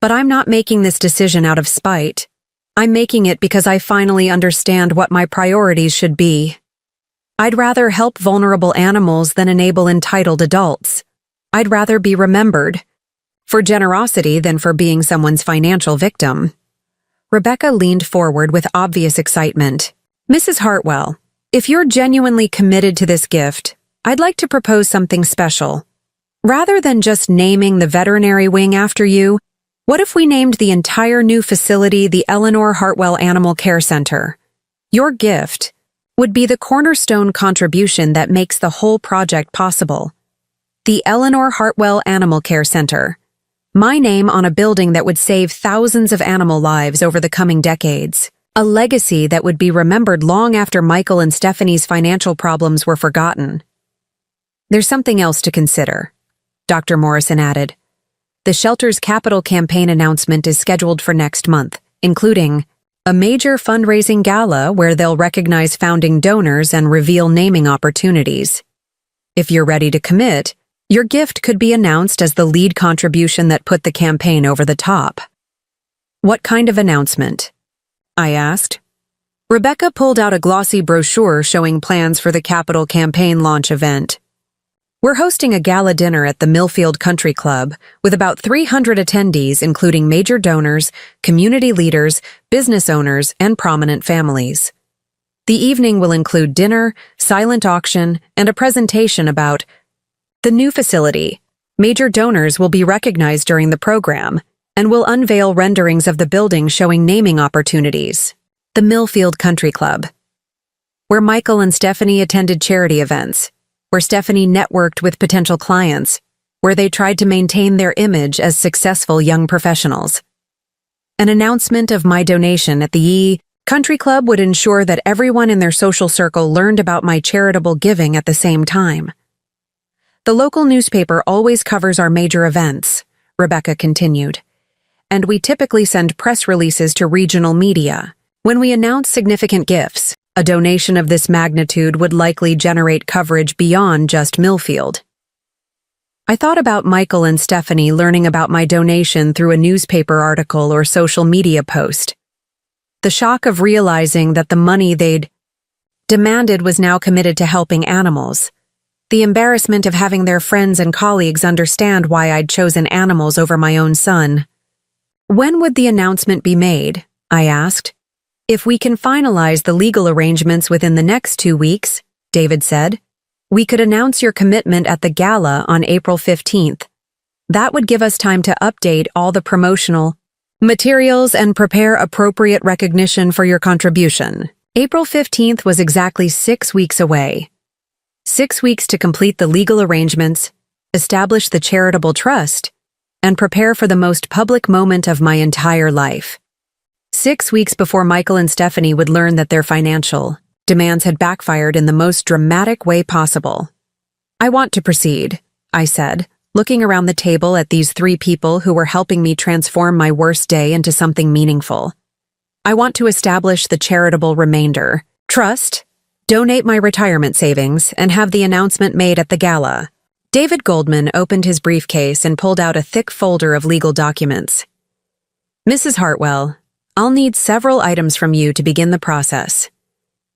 but I'm not making this decision out of spite. I'm making it because I finally understand what my priorities should be. I'd rather help vulnerable animals than enable entitled adults. I'd rather be remembered for generosity than for being someone's financial victim. Rebecca leaned forward with obvious excitement. Mrs. Hartwell, if you're genuinely committed to this gift, I'd like to propose something special. Rather than just naming the veterinary wing after you, what if we named the entire new facility the Eleanor Hartwell Animal Care Center? Your gift would be the cornerstone contribution that makes the whole project possible. The Eleanor Hartwell Animal Care Center. My name on a building that would save thousands of animal lives over the coming decades. A legacy that would be remembered long after Michael and Stephanie's financial problems were forgotten. There's something else to consider, Dr. Morrison added. The shelter's capital campaign announcement is scheduled for next month, including a major fundraising gala where they'll recognize founding donors and reveal naming opportunities. If you're ready to commit, your gift could be announced as the lead contribution that put the campaign over the top. What kind of announcement? I asked. Rebecca pulled out a glossy brochure showing plans for the capital campaign launch event. We're hosting a gala dinner at the Millfield Country Club with about 300 attendees, including major donors, community leaders, business owners, and prominent families. The evening will include dinner, silent auction, and a presentation about the new facility. Major donors will be recognized during the program and will unveil renderings of the building showing naming opportunities. The Millfield Country Club, where Michael and Stephanie attended charity events, where Stephanie networked with potential clients, where they tried to maintain their image as successful young professionals. An announcement of my donation at the Country Club would ensure that everyone in their social circle learned about my charitable giving at the same time. The local newspaper always covers our major events, Rebecca continued, and we typically send press releases to regional media. When we announce significant gifts, a donation of this magnitude would likely generate coverage beyond just Millfield. I thought about Michael and Stephanie learning about my donation through a newspaper article or social media post. The shock of realizing that the money they'd demanded was now committed to helping animals. The embarrassment of having their friends and colleagues understand why I'd chosen animals over my own son. When would the announcement be made? I asked. If we can finalize the legal arrangements within the next 2 weeks, David said, we could announce your commitment at the gala on April 15th. That would give us time to update all the promotional materials and prepare appropriate recognition for your contribution. April 15th was exactly 6 weeks away. 6 weeks to complete the legal arrangements, establish the charitable trust, and prepare for the most public moment of my entire life. 6 weeks before Michael and Stephanie would learn that their financial demands had backfired in the most dramatic way possible. I want to proceed, I said, looking around the table at these 3 people who were helping me transform my worst day into something meaningful. I want to establish the charitable remainder, trust, donate my retirement savings, and have the announcement made at the gala. David Goldman opened his briefcase and pulled out a thick folder of legal documents. Mrs. Hartwell, I'll need several items from you to begin the process.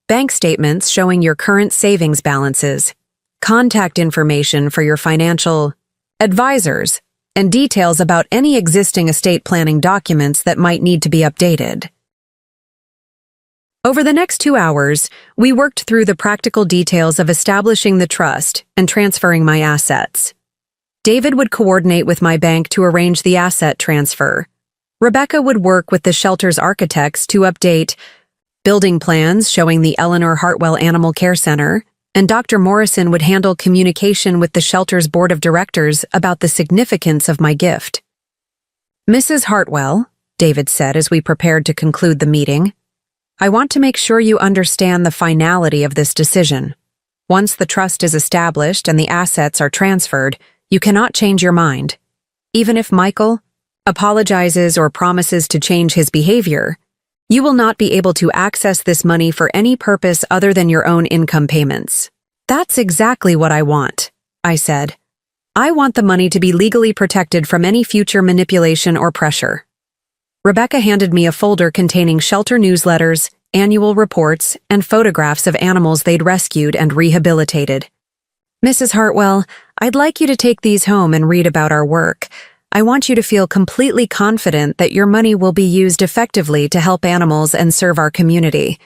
Bank statements showing your current savings balances, contact information for your financial advisors, and details about any existing estate planning documents that might need to be updated. Over the next 2 hours, we worked through the practical details of establishing the trust and transferring my assets. David would coordinate with my bank to arrange the asset transfer. Rebecca would work with the shelter's architects to update building plans showing the Eleanor Hartwell Animal Care Center, and Dr. Morrison would handle communication with the shelter's board of directors about the significance of my gift. Mrs. Hartwell, David said as we prepared to conclude the meeting, I want to make sure you understand the finality of this decision. Once the trust is established and the assets are transferred, you cannot change your mind. Even if Michael apologizes or promises to change his behavior, you will not be able to access this money for any purpose other than your own income payments. That's exactly what I want, I said. I want the money to be legally protected from any future manipulation or pressure. Rebecca handed me a folder containing shelter newsletters, annual reports, and photographs of animals they'd rescued and rehabilitated. Mrs. Hartwell, I'd like you to take these home and read about our work. I want you to feel completely confident that your money will be used effectively to help animals and serve our community.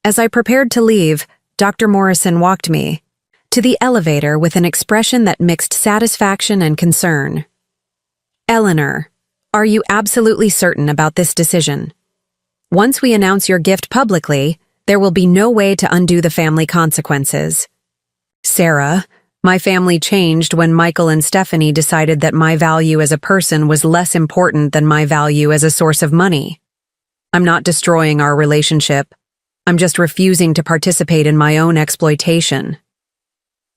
As I prepared to leave, Dr. Morrison walked me to the elevator with an expression that mixed satisfaction and concern. Eleanor, are you absolutely certain about this decision? Once we announce your gift publicly, there will be no way to undo the family consequences. Sarah, my family changed when Michael and Stephanie decided that my value as a person was less important than my value as a source of money. I'm not destroying our relationship. I'm just refusing to participate in my own exploitation.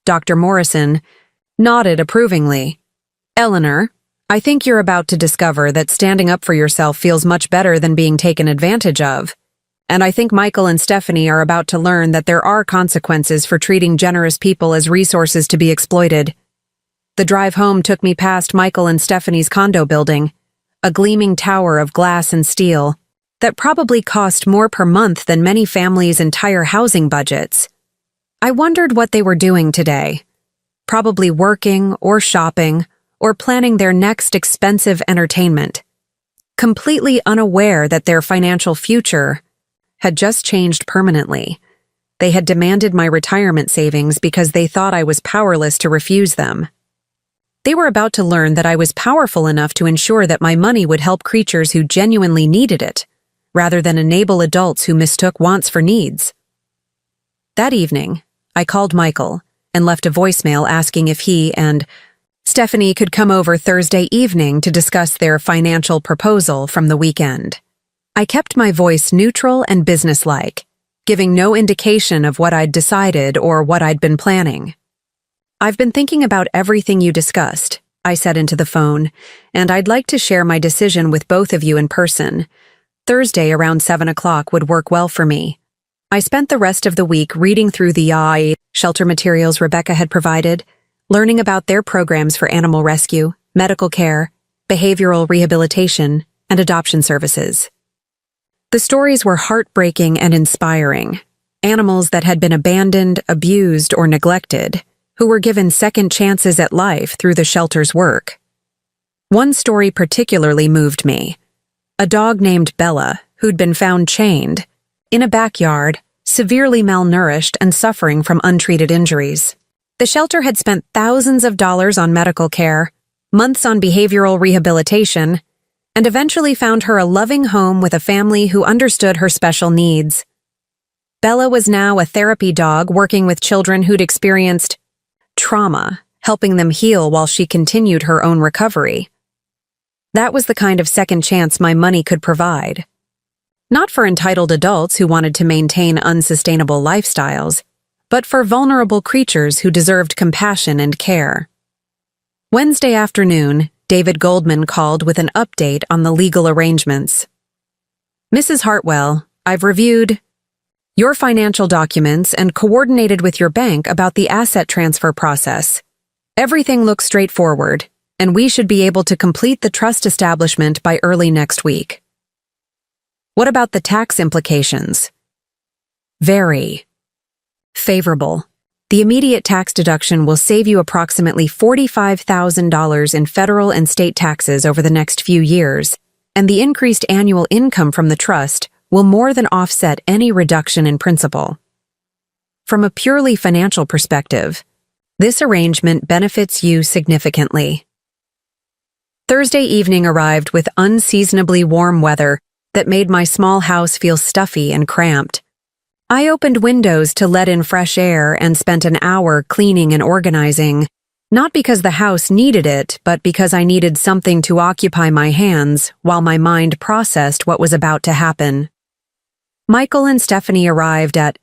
Dr. Morrison nodded approvingly. Eleanor, I think you're about to discover that standing up for yourself feels much better than being taken advantage of. And I think Michael and Stephanie are about to learn that there are consequences for treating generous people as resources to be exploited. The drive home took me past Michael and Stephanie's condo building, a gleaming tower of glass and steel that probably cost more per month than many families' entire housing budgets. I wondered what they were doing today. probably working or shopping or planning their next expensive entertainment, completely unaware that their financial future had just changed permanently. They had demanded my retirement savings because they thought I was powerless to refuse them. They were about to learn that I was powerful enough to ensure that my money would help creatures who genuinely needed it, rather than enable adults who mistook wants for needs. That evening, I called Michael and left a voicemail asking if he and Stephanie could come over Thursday evening to discuss their financial proposal from the weekend. I kept my voice neutral and businesslike, giving no indication of what I'd decided or what I'd been planning. "I've been thinking about everything you discussed," I said into the phone, "and I'd like to share my decision with both of you in person. Thursday around 7 o'clock would work well for me." I spent the rest of the week reading through the shelter materials Rebecca had provided, learning about their programs for animal rescue, medical care, behavioral rehabilitation, and adoption services. The stories were heartbreaking and inspiring. Animals that had been abandoned, abused, or neglected, who were given second chances at life through the shelter's work. One story particularly moved me. A dog named Bella, who'd been found chained in a backyard, severely malnourished and suffering from untreated injuries. The shelter had spent thousands of dollars on medical care, months on behavioral rehabilitation, and eventually found her a loving home with a family who understood her special needs. Bella was now a therapy dog working with children who'd experienced trauma, helping them heal while she continued her own recovery. That was the kind of second chance my money could provide. Not for entitled adults who wanted to maintain unsustainable lifestyles, but for vulnerable creatures who deserved compassion and care. Wednesday afternoon, David Goldman called with an update on the legal arrangements. "Mrs. Hartwell, I've reviewed your financial documents and coordinated with your bank about the asset transfer process. Everything looks straightforward, and we should be able to complete the trust establishment by early next week." "What about the tax implications?" "Very favorable. The immediate tax deduction will save you approximately $45,000 in federal and state taxes over the next few years, and the increased annual income from the trust will more than offset any reduction in principal. From a purely financial perspective, this arrangement benefits you significantly." Thursday evening arrived with unseasonably warm weather that made my small house feel stuffy and cramped. I opened windows to let in fresh air and spent an hour cleaning and organizing, not because the house needed it, but because I needed something to occupy my hands while my mind processed what was about to happen. Michael and Stephanie arrived at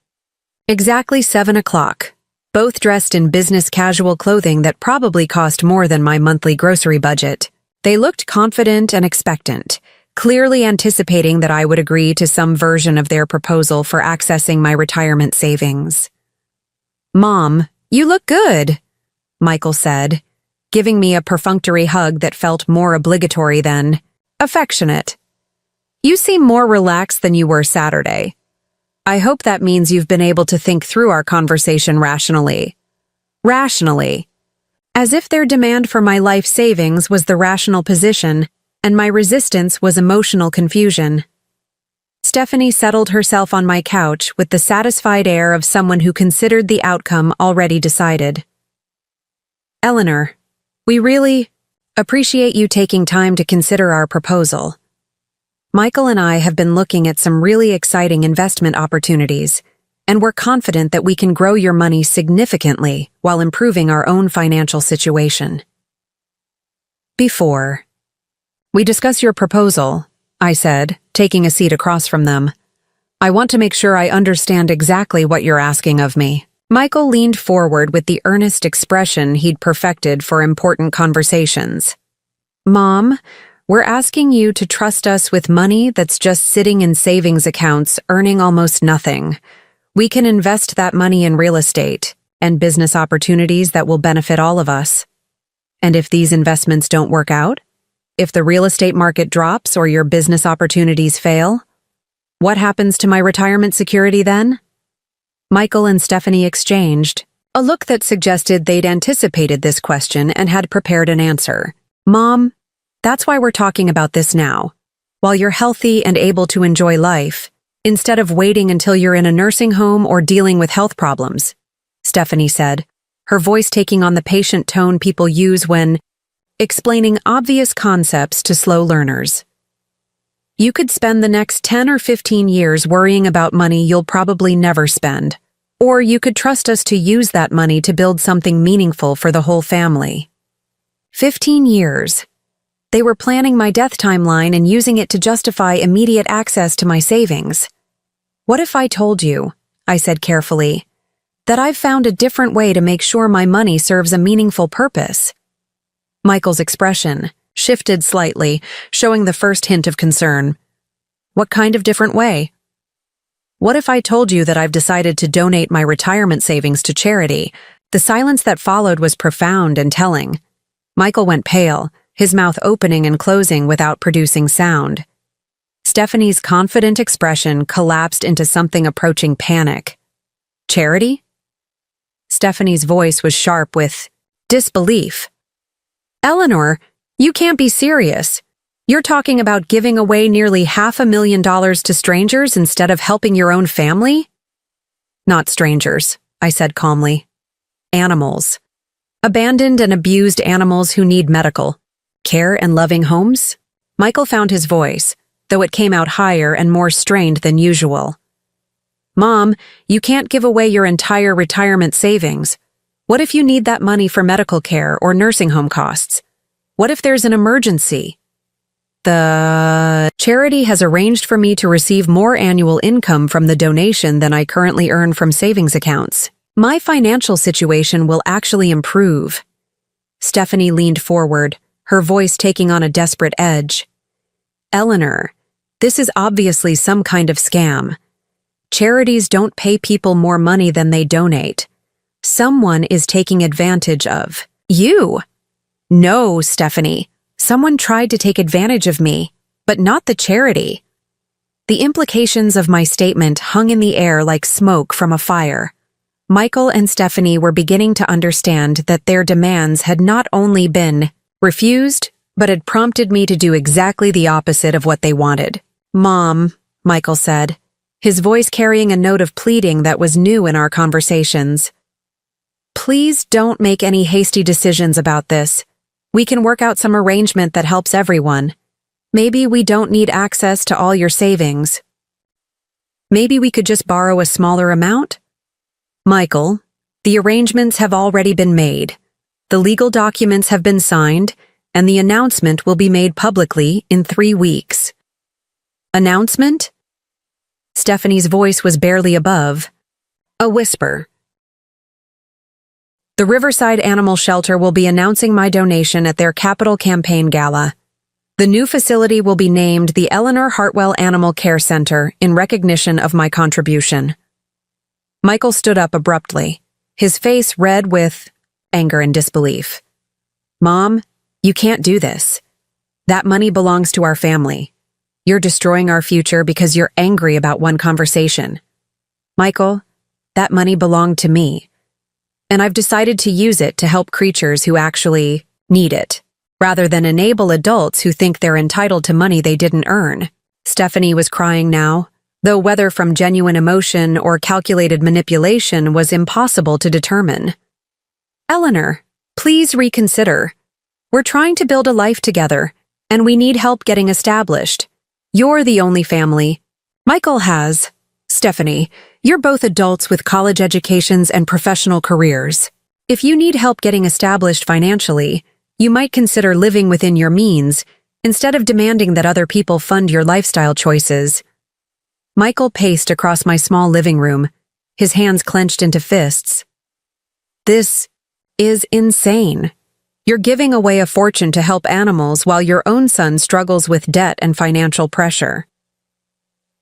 exactly 7 o'clock, both dressed in business casual clothing that probably cost more than my monthly grocery budget. They looked confident and expectant, clearly anticipating that I would agree to some version of their proposal for accessing my retirement savings. "Mom, you look good," Michael said, giving me a perfunctory hug that felt more obligatory than affectionate. "You seem more relaxed than you were Saturday. I hope that means you've been able to think through our conversation rationally." Rationally. As if their demand for my life savings was the rational position, and my resistance was emotional confusion. Stephanie settled herself on my couch with the satisfied air of someone who considered the outcome already decided. "Eleanor, we really appreciate you taking time to consider our proposal. Michael and I have been looking at some really exciting investment opportunities, and we're confident that we can grow your money significantly while improving our own financial situation." "Before we discuss your proposal," I said, taking a seat across from them, "I want to make sure I understand exactly what you're asking of me." Michael leaned forward with the earnest expression he'd perfected for important conversations. "Mom, we're asking you to trust us with money that's just sitting in savings accounts earning almost nothing. We can invest that money in real estate and business opportunities that will benefit all of us. And if these investments don't work out, if the real estate market drops or your business opportunities fail, what happens to my retirement security then?" Michael and Stephanie exchanged a look that suggested they'd anticipated this question and had prepared an answer. Mom, that's why we're talking about this now. While you're healthy and able to enjoy life, instead of waiting until you're in a nursing home or dealing with health problems, Stephanie said, her voice taking on the patient tone people use when explaining obvious concepts to slow learners. You could spend the next 10 or 15 years worrying about money you'll probably never spend, or you could trust us to use that money to build something meaningful for the whole family. 15 years. They were planning my death timeline and using it to justify immediate access to my savings. What if I told you, I said carefully, that I've found a different way to make sure my money serves a meaningful purpose? Michael's expression shifted slightly, showing the first hint of concern. What kind of different way? What if I told you that I've decided to donate my retirement savings to charity? The silence that followed was profound and telling. Michael went pale, his mouth opening and closing without producing sound. Stephanie's confident expression collapsed into something approaching panic. Charity? Stephanie's voice was sharp with disbelief. Eleanor, you can't be serious. You're talking about giving away nearly $500,000 to strangers instead of helping your own family? Not strangers, I said calmly. Animals. Abandoned and abused animals who need medical care and loving homes? Michael found his voice, though it came out higher and more strained than usual. Mom, you can't give away your entire retirement savings. What if you need that money for medical care or nursing home costs? What if there's an emergency? The charity has arranged for me to receive more annual income from the donation than I currently earn from savings accounts. My financial situation will actually improve. Stephanie leaned forward, her voice taking on a desperate edge. Eleanor, this is obviously some kind of scam. Charities don't pay people more money than they donate. Someone is taking advantage of you. No, Stephanie. Someone tried to take advantage of me, but not the charity. The implications of my statement hung in the air like smoke from a fire. Michael and Stephanie were beginning to understand that their demands had not only been refused, but had prompted me to do exactly the opposite of what they wanted. Mom, Michael said, his voice carrying a note of pleading that was new in our conversations. Please don't make any hasty decisions about this. We can work out some arrangement that helps everyone. Maybe we don't need access to all your savings. Maybe we could just borrow a smaller amount? Michael, the arrangements have already been made. The legal documents have been signed, and the announcement will be made publicly in 3 weeks. Announcement? Stephanie's voice was barely above a whisper. The Riverside Animal Shelter will be announcing my donation at their Capital Campaign Gala. The new facility will be named the Eleanor Hartwell Animal Care Center in recognition of my contribution. Michael stood up abruptly, his face red with anger and disbelief. Mom, you can't do this. That money belongs to our family. You're destroying our future because you're angry about one conversation. Michael, that money belonged to me. And I've decided to use it to help creatures who actually need it, rather than enable adults who think they're entitled to money they didn't earn. Stephanie was crying now, though whether from genuine emotion or calculated manipulation was impossible to determine. Eleanor, please reconsider. We're trying to build a life together, and we need help getting established. You're the only family Michael has. Stephanie, you're both adults with college educations and professional careers. If you need help getting established financially, you might consider living within your means instead of demanding that other people fund your lifestyle choices. Michael paced across my small living room, his hands clenched into fists. This is insane. You're giving away a fortune to help animals while your own son struggles with debt and financial pressure.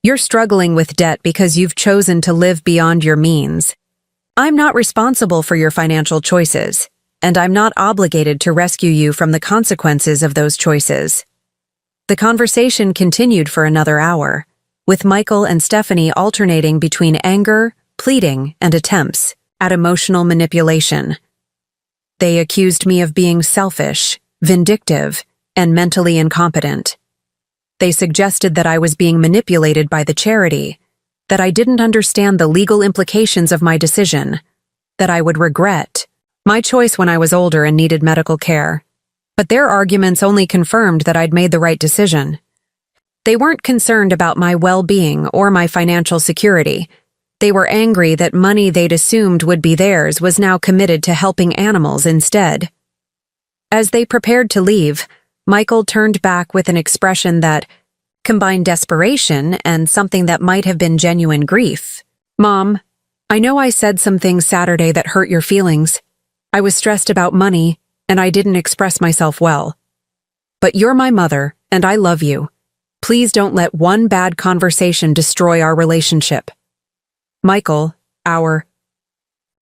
You're struggling with debt because you've chosen to live beyond your means. I'm not responsible for your financial choices, and I'm not obligated to rescue you from the consequences of those choices. The conversation continued for another hour, with Michael and Stephanie alternating between anger, pleading, and attempts, at emotional manipulation. They accused me of being selfish, vindictive, and mentally incompetent. They suggested that I was being manipulated by the charity, that I didn't understand the legal implications of my decision, that I would regret my choice when I was older and needed medical care. But their arguments only confirmed that I'd made the right decision. They weren't concerned about my well-being or my financial security. They were angry that money they'd assumed would be theirs was now committed to helping animals instead. As they prepared to leave, Michael turned back with an expression that combined desperation and something that might have been genuine grief. "Mom, I know I said some things Saturday that hurt your feelings. I was stressed about money, and I didn't express myself well. But you're my mother, and I love you. Please don't let one bad conversation destroy our relationship." Michael, our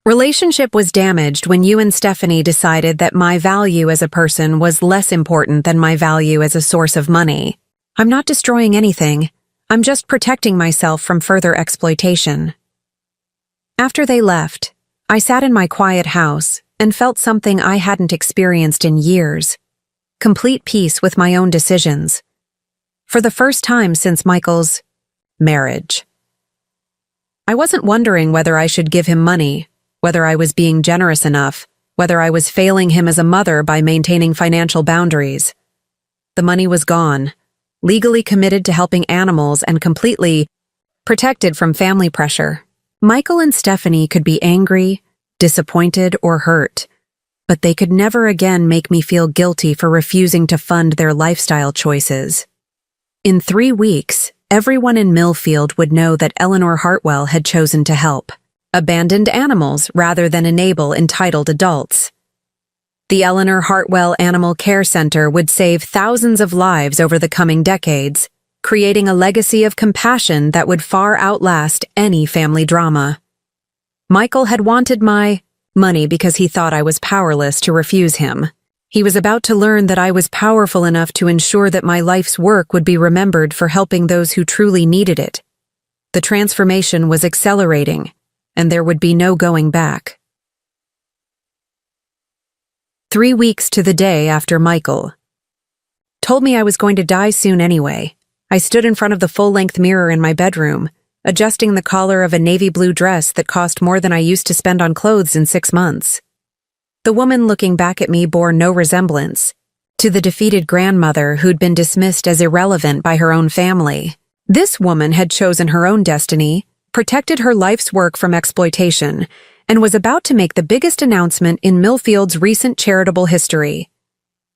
relationship was damaged when you and Stephanie decided that my value as a person was less important than my value as a source of money. I'm not destroying anything. I'm just protecting myself from further exploitation. After they left, I sat in my quiet house and felt something I hadn't experienced in years. Complete peace with my own decisions. For the first time since Michael's marriage. I wasn't wondering whether I should give him money, whether I was being generous enough, whether I was failing him as a mother by maintaining financial boundaries. The money was gone, legally committed to helping animals and completely protected from family pressure. Michael and Stephanie could be angry, disappointed, or hurt, but they could never again make me feel guilty for refusing to fund their lifestyle choices. In 3 weeks, everyone in Millfield would know that Eleanor Hartwell had chosen to help abandoned animals rather than enable entitled adults. The Eleanor Hartwell Animal Care Center would save thousands of lives over the coming decades, creating a legacy of compassion that would far outlast any family drama. Michael had wanted my money because he thought I was powerless to refuse him. He was about to learn that I was powerful enough to ensure that my life's work would be remembered for helping those who truly needed it. The transformation was accelerating, and there would be no going back. 3 weeks to the day after Michael told me I was going to die soon anyway, I stood in front of the full-length mirror in my bedroom, adjusting the collar of a navy blue dress that cost more than I used to spend on clothes in 6 months. The woman looking back at me bore no resemblance to the defeated grandmother who'd been dismissed as irrelevant by her own family. This woman had chosen her own destiny, protected her life's work from exploitation, and was about to make the biggest announcement in Millfield's recent charitable history.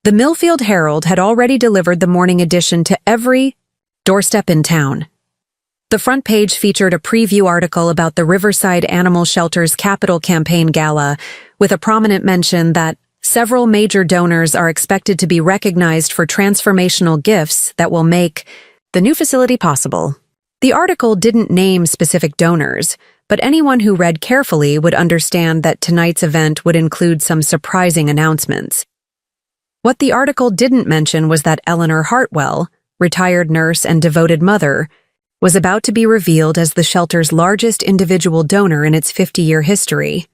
The Millfield Herald had already delivered the morning edition to every doorstep in town. The front page featured a preview article about the Riverside Animal Shelter's Capital Campaign Gala, with a prominent mention that several major donors are expected to be recognized for transformational gifts that will make the new facility possible. The article didn't name specific donors, but anyone who read carefully would understand that tonight's event would include some surprising announcements. What the article didn't mention was that Eleanor Hartwell, retired nurse and devoted mother, was about to be revealed as the shelter's largest individual donor in its 50-year history.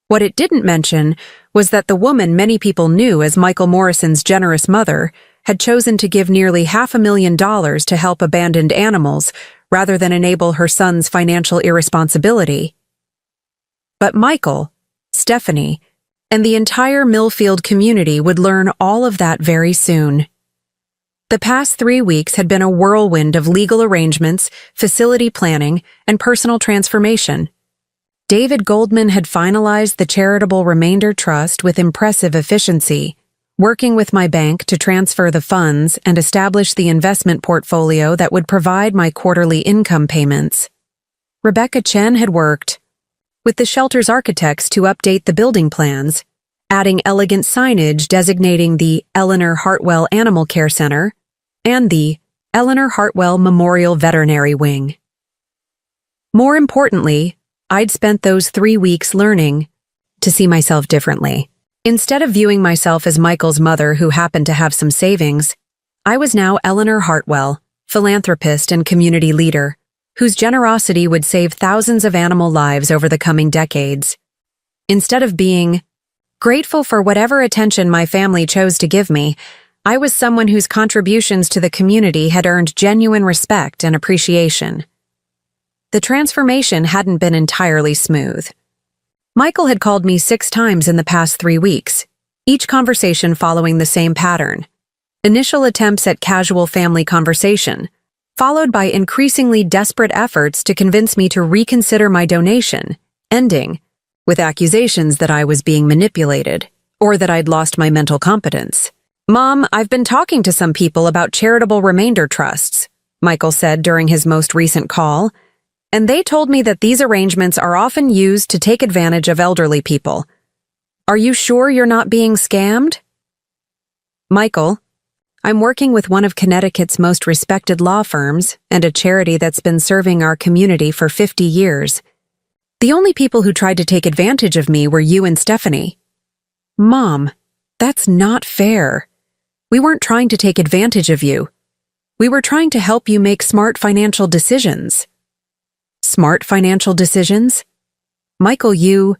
What it didn't mention was that the woman many people knew as Michael Morrison's generous mother had chosen to give nearly $500,000 to help abandoned animals rather than enable her son's financial irresponsibility. But Michael, Stephanie, and the entire Millfield community would learn all of that very soon. The past 3 weeks had been a whirlwind of legal arrangements, facility planning, and personal transformation. David Goldman had finalized the charitable remainder trust with impressive efficiency, working with my bank to transfer the funds and establish the investment portfolio that would provide my quarterly income payments. Rebecca Chen had worked with the shelter's architects to update the building plans, adding elegant signage designating the Eleanor Hartwell Animal Care Center and the Eleanor Hartwell Memorial Veterinary Wing. More importantly, I'd spent those 3 weeks learning to see myself differently. Instead of viewing myself as Michael's mother who happened to have some savings, I was now Eleanor Hartwell, philanthropist and community leader, whose generosity would save thousands of animal lives over the coming decades. Instead of being grateful for whatever attention my family chose to give me, I was someone whose contributions to the community had earned genuine respect and appreciation. The transformation hadn't been entirely smooth. Michael had called me 6 times in the past 3 weeks, each conversation following the same pattern. Initial attempts at casual family conversation, followed by increasingly desperate efforts to convince me to reconsider my donation, ending with accusations that I was being manipulated or that I'd lost my mental competence. "Mom, I've been talking to some people about charitable remainder trusts," Michael said during his most recent call, "and they told me that these arrangements are often used to take advantage of elderly people. Are you sure you're not being scammed?" "Michael, I'm working with one of Connecticut's most respected law firms and a charity that's been serving our community for 50 years. The only people who tried to take advantage of me were you and Stephanie." "Mom, that's not fair. We weren't trying to take advantage of you. We were trying to help you make smart financial decisions." "Smart financial decisions? Michael, you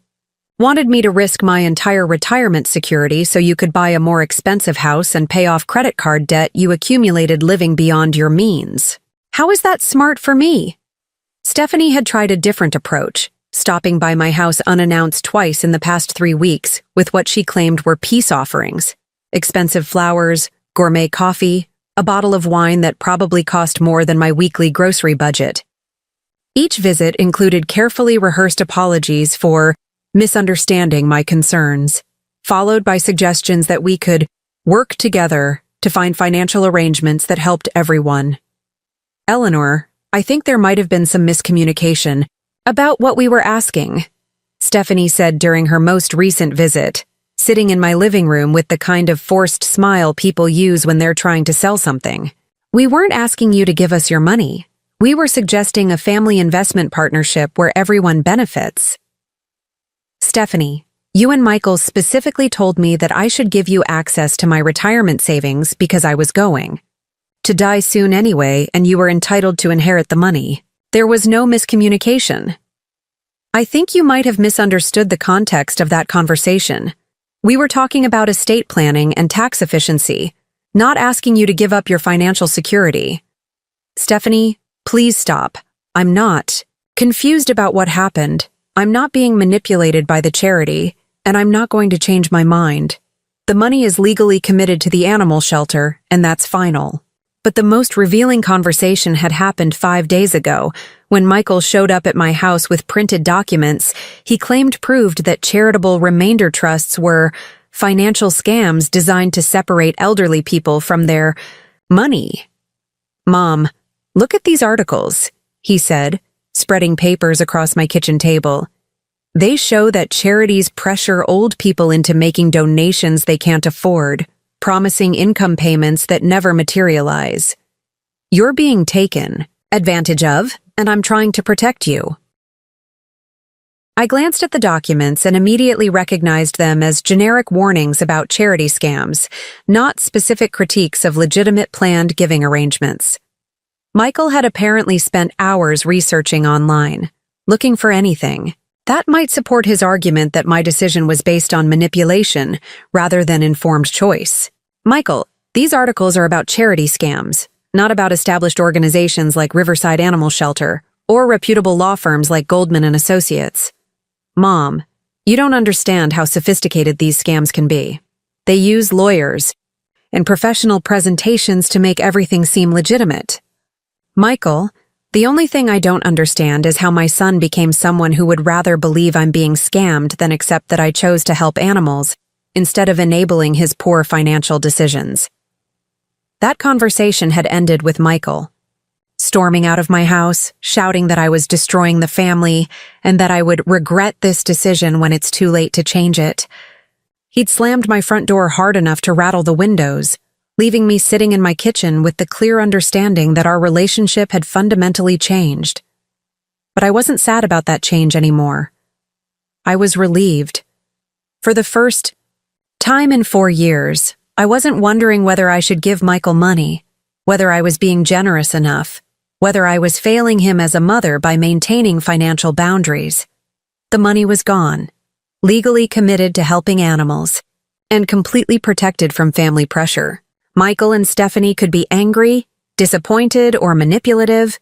wanted me to risk my entire retirement security so you could buy a more expensive house and pay off credit card debt you accumulated living beyond your means. How is that smart for me?" Stephanie had tried a different approach, stopping by my house unannounced twice in the past 3 weeks with what she claimed were peace offerings: expensive flowers, gourmet coffee, a bottle of wine that probably cost more than my weekly grocery budget. Each visit included carefully rehearsed apologies for misunderstanding my concerns, followed by suggestions that we could work together to find financial arrangements that helped everyone. "Eleanor, I think there might have been some miscommunication about what we were asking," Stephanie said during her most recent visit, sitting in my living room with the kind of forced smile people use when they're trying to sell something. "We weren't asking you to give us your money. We were suggesting a family investment partnership where everyone benefits." "Stephanie, you and Michael specifically told me that I should give you access to my retirement savings because I was going to die soon anyway, and you were entitled to inherit the money. There was no miscommunication." "I think you might have misunderstood the context of that conversation. We were talking about estate planning and tax efficiency, not asking you to give up your financial security." "Stephanie, please stop. I'm not confused about what happened. I'm not being manipulated by the charity, and I'm not going to change my mind. The money is legally committed to the animal shelter, and that's final." But the most revealing conversation had happened 5 days ago, when Michael showed up at my house with printed documents he claimed proved that charitable remainder trusts were financial scams designed to separate elderly people from their money. "Mom, look at these articles," he said, spreading papers across my kitchen table. "They show that charities pressure old people into making donations they can't afford, promising income payments that never materialize. You're being taken advantage of, and I'm trying to protect you." I glanced at the documents and immediately recognized them as generic warnings about charity scams, not specific critiques of legitimate planned giving arrangements. Michael had apparently spent hours researching online, looking for anything that might support his argument that my decision was based on manipulation rather than informed choice. "Michael, these articles are about charity scams, not about established organizations like Riverside Animal Shelter or reputable law firms like Goldman and Associates." "Mom, you don't understand how sophisticated these scams can be. They use lawyers and professional presentations to make everything seem legitimate." "Michael, the only thing I don't understand is how my son became someone who would rather believe I'm being scammed than accept that I chose to help animals instead of enabling his poor financial decisions." That conversation had ended with Michael storming out of my house, shouting that I was destroying the family and that I would regret this decision when it's too late to change it. He'd slammed my front door hard enough to rattle the windows, leaving me sitting in my kitchen with the clear understanding that our relationship had fundamentally changed. But I wasn't sad about that change anymore. I was relieved. For the first time in 4 years, I wasn't wondering whether I should give Michael money, whether I was being generous enough, whether I was failing him as a mother by maintaining financial boundaries. The money was gone, legally committed to helping animals, and completely protected from family pressure. Michael and Stephanie could be angry, disappointed, or manipulative,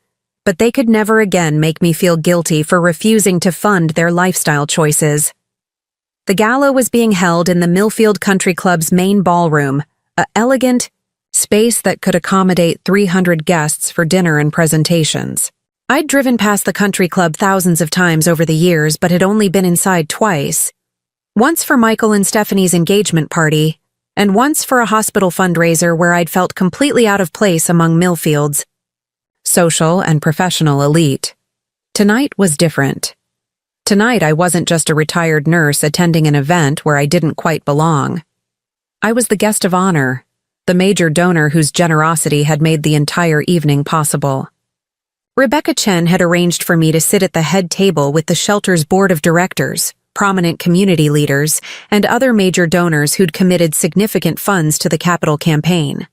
but they could never again make me feel guilty for refusing to fund their lifestyle choices. The gala was being held in the Millfield Country Club's main ballroom, an elegant space that could accommodate 300 guests for dinner and presentations. I'd driven past the country club thousands of times over the years, but had only been inside twice. Once for Michael and Stephanie's engagement party, and once for a hospital fundraiser where I'd felt completely out of place among Millfield's social and professional elite. Tonight was different. Tonight I wasn't just a retired nurse attending an event where I didn't quite belong. I was the guest of honor, the major donor whose generosity had made the entire evening possible. Rebecca Chen had arranged for me to sit at the head table with the shelter's board of directors, prominent community leaders, and other major donors who'd committed significant funds to the capital campaign.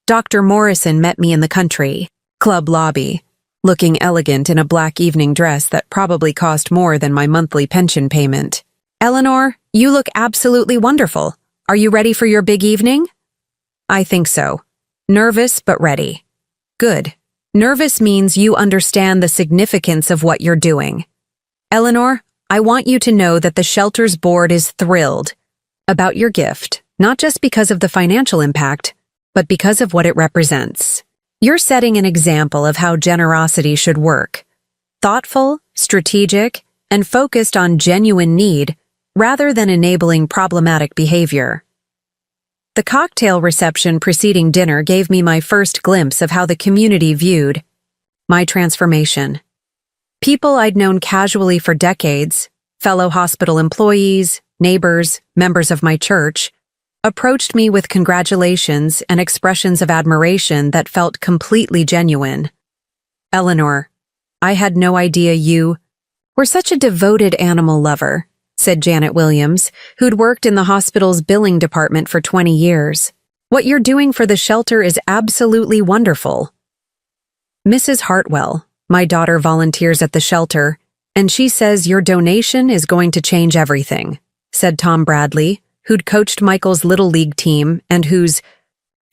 Dr. Morrison met me in the country club lobby, looking elegant in a black evening dress that probably cost more than my monthly pension payment. "Eleanor, you look absolutely wonderful. Are you ready for your big evening?" "I think so. Nervous, but ready." "Good. Nervous means you understand the significance of what you're doing. Eleanor, I want you to know that the shelter's board is thrilled about your gift, not just because of the financial impact, but because of what it represents. You're setting an example of how generosity should work. Thoughtful, strategic, and focused on genuine need rather than enabling problematic behavior. The cocktail reception preceding dinner gave me my first glimpse of how the community viewed my transformation. People I'd known casually for decades, fellow hospital employees, neighbors, members of my church, approached me with congratulations and expressions of admiration that felt completely genuine. "Eleanor, I had no idea you were such a devoted animal lover," said Janet Williams, who'd worked in the hospital's billing department for 20 years. "What you're doing for the shelter is absolutely wonderful." "Mrs. Hartwell, my daughter, volunteers at the shelter, and she says your donation is going to change everything," said Tom Bradley, who'd coached Michael's Little League team and whose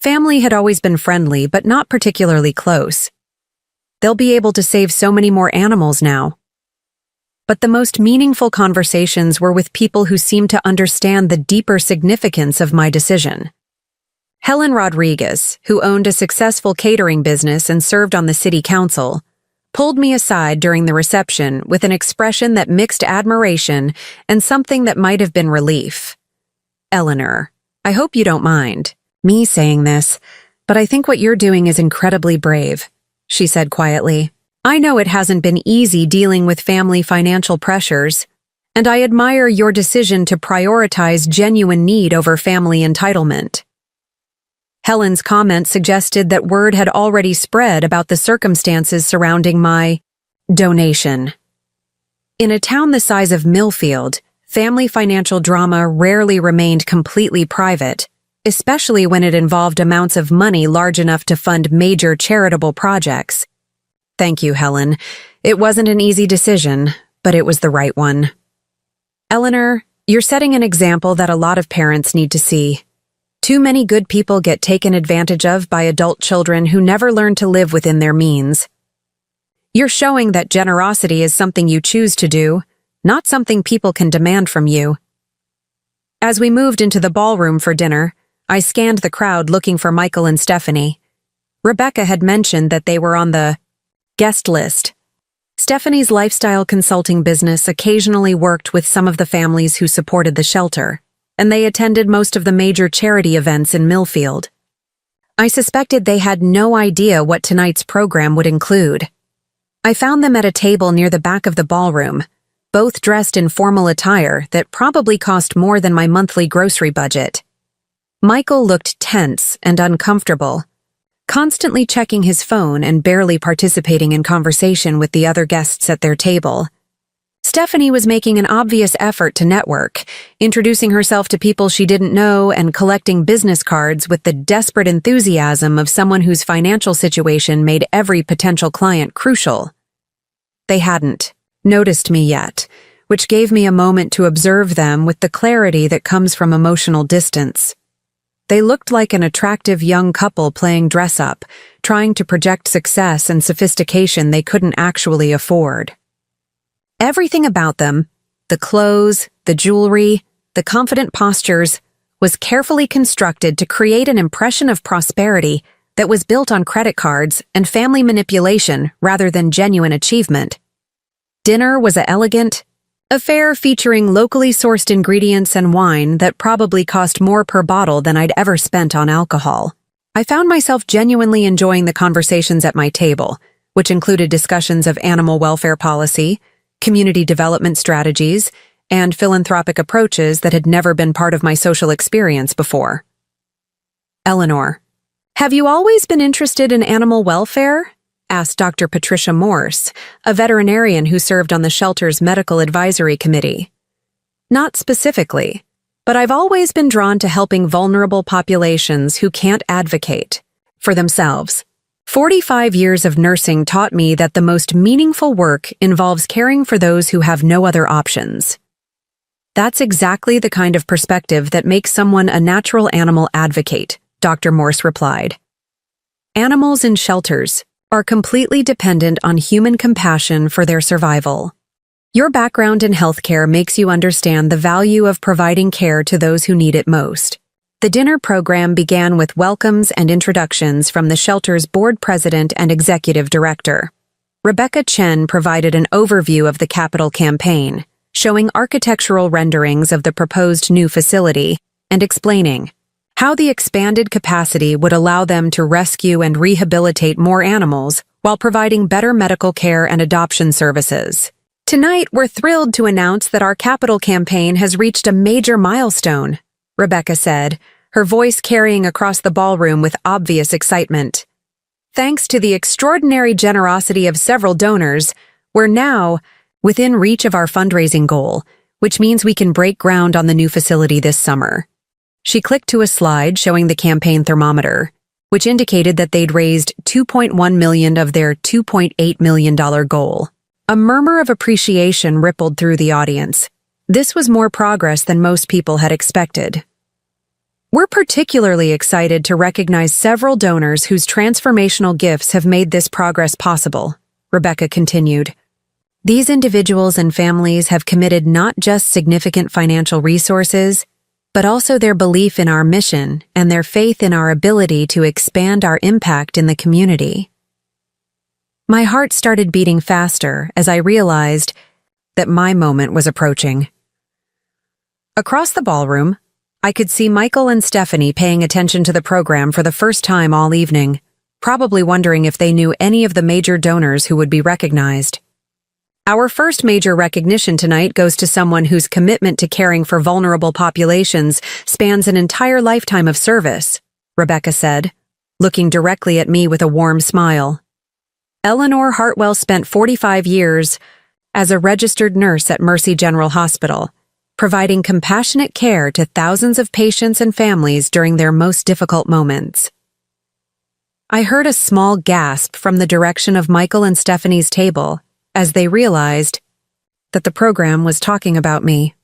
family had always been friendly but not particularly close. "They'll be able to save so many more animals now." But the most meaningful conversations were with people who seemed to understand the deeper significance of my decision. Helen Rodriguez, who owned a successful catering business and served on the city council, pulled me aside during the reception with an expression that mixed admiration and something that might have been relief. "Eleanor, I hope you don't mind me saying this, but I think what you're doing is incredibly brave," she said quietly. "I know it hasn't been easy dealing with family financial pressures, and I admire your decision to prioritize genuine need over family entitlement." Helen's comment suggested that word had already spread about the circumstances surrounding my donation. In a town the size of Millfield, family financial drama rarely remained completely private, especially when it involved amounts of money large enough to fund major charitable projects. "Thank you, Helen. It wasn't an easy decision, but it was the right one." "Eleanor, you're setting an example that a lot of parents need to see. Too many good people get taken advantage of by adult children who never learn to live within their means. You're showing that generosity is something you choose to do, not something people can demand from you." As we moved into the ballroom for dinner, I scanned the crowd looking for Michael and Stephanie. Rebecca had mentioned that they were on the guest list. Stephanie's lifestyle consulting business occasionally worked with some of the families who supported the shelter, and they attended most of the major charity events in Millfield. I suspected they had no idea what tonight's program would include. I found them at a table near the back of the ballroom, both dressed in formal attire that probably cost more than my monthly grocery budget. Michael looked tense and uncomfortable, constantly checking his phone and barely participating in conversation with the other guests at their table. Stephanie was making an obvious effort to network, introducing herself to people she didn't know and collecting business cards with the desperate enthusiasm of someone whose financial situation made every potential client crucial. They hadn't noticed me yet, which gave me a moment to observe them with the clarity that comes from emotional distance. They looked like an attractive young couple playing dress-up, trying to project success and sophistication they couldn't actually afford. Everything about them, the clothes, the jewelry, the confident postures, was carefully constructed to create an impression of prosperity that was built on credit cards and family manipulation rather than genuine achievement. Dinner was an elegant affair featuring locally sourced ingredients and wine that probably cost more per bottle than I'd ever spent on alcohol. I found myself genuinely enjoying the conversations at my table, which included discussions of animal welfare policy, community development strategies, and philanthropic approaches that had never been part of my social experience before. Eleanor, have you always been interested in animal welfare? Asked Dr. Patricia Morse, a veterinarian who served on the shelter's medical advisory committee. Not specifically, but I've always been drawn to helping vulnerable populations who can't advocate for themselves. 45 years of nursing taught me that the most meaningful work involves caring for those who have no other options. That's exactly the kind of perspective that makes someone a natural animal advocate, Dr. Morse replied. Animals in shelters are completely dependent on human compassion for their survival. Your background in healthcare makes you understand the value of providing care to those who need it most. The dinner program began with welcomes and introductions from the shelter's board president and executive director. Rebecca Chen provided an overview of the capital campaign, showing architectural renderings of the proposed new facility and explaining how the expanded capacity would allow them to rescue and rehabilitate more animals while providing better medical care and adoption services. Tonight, we're thrilled to announce that our capital campaign has reached a major milestone, Rebecca said, her voice carrying across the ballroom with obvious excitement. Thanks to the extraordinary generosity of several donors, we're now within reach of our fundraising goal, which means we can break ground on the new facility this summer. She clicked to a slide showing the campaign thermometer, which indicated that they'd raised $2.1 million of their $2.8 million goal. A murmur of appreciation rippled through the audience. This was more progress than most people had expected. We're particularly excited to recognize several donors whose transformational gifts have made this progress possible, Rebecca continued. These individuals and families have committed not just significant financial resources, but also their belief in our mission and their faith in our ability to expand our impact in the community. My heart started beating faster as I realized that my moment was approaching. Across the ballroom, I could see Michael and Stephanie paying attention to the program for the first time all evening, probably wondering if they knew any of the major donors who would be recognized. Our first major recognition tonight goes to someone whose commitment to caring for vulnerable populations spans an entire lifetime of service, Rebecca said, looking directly at me with a warm smile. Eleanor Hartwell spent 45 years as a registered nurse at Mercy General Hospital, providing compassionate care to thousands of patients and families during their most difficult moments. I heard a small gasp from the direction of Michael and Stephanie's table as they realized that the program was talking about me.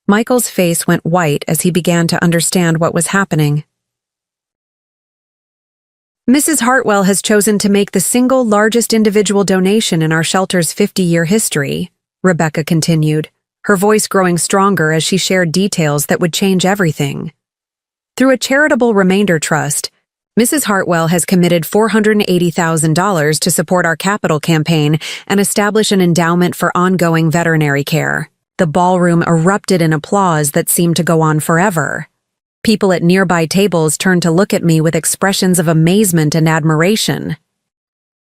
Michael's face went white as he began to understand what was happening. Mrs. Hartwell has chosen to make the single largest individual donation in our shelter's 50-year history, Rebecca continued, her voice growing stronger as she shared details that would change everything. Through a charitable remainder trust, Mrs. Hartwell has committed $480,000 to support our capital campaign and establish an endowment for ongoing veterinary care. The ballroom erupted in applause that seemed to go on forever. People at nearby tables turned to look at me with expressions of amazement and admiration.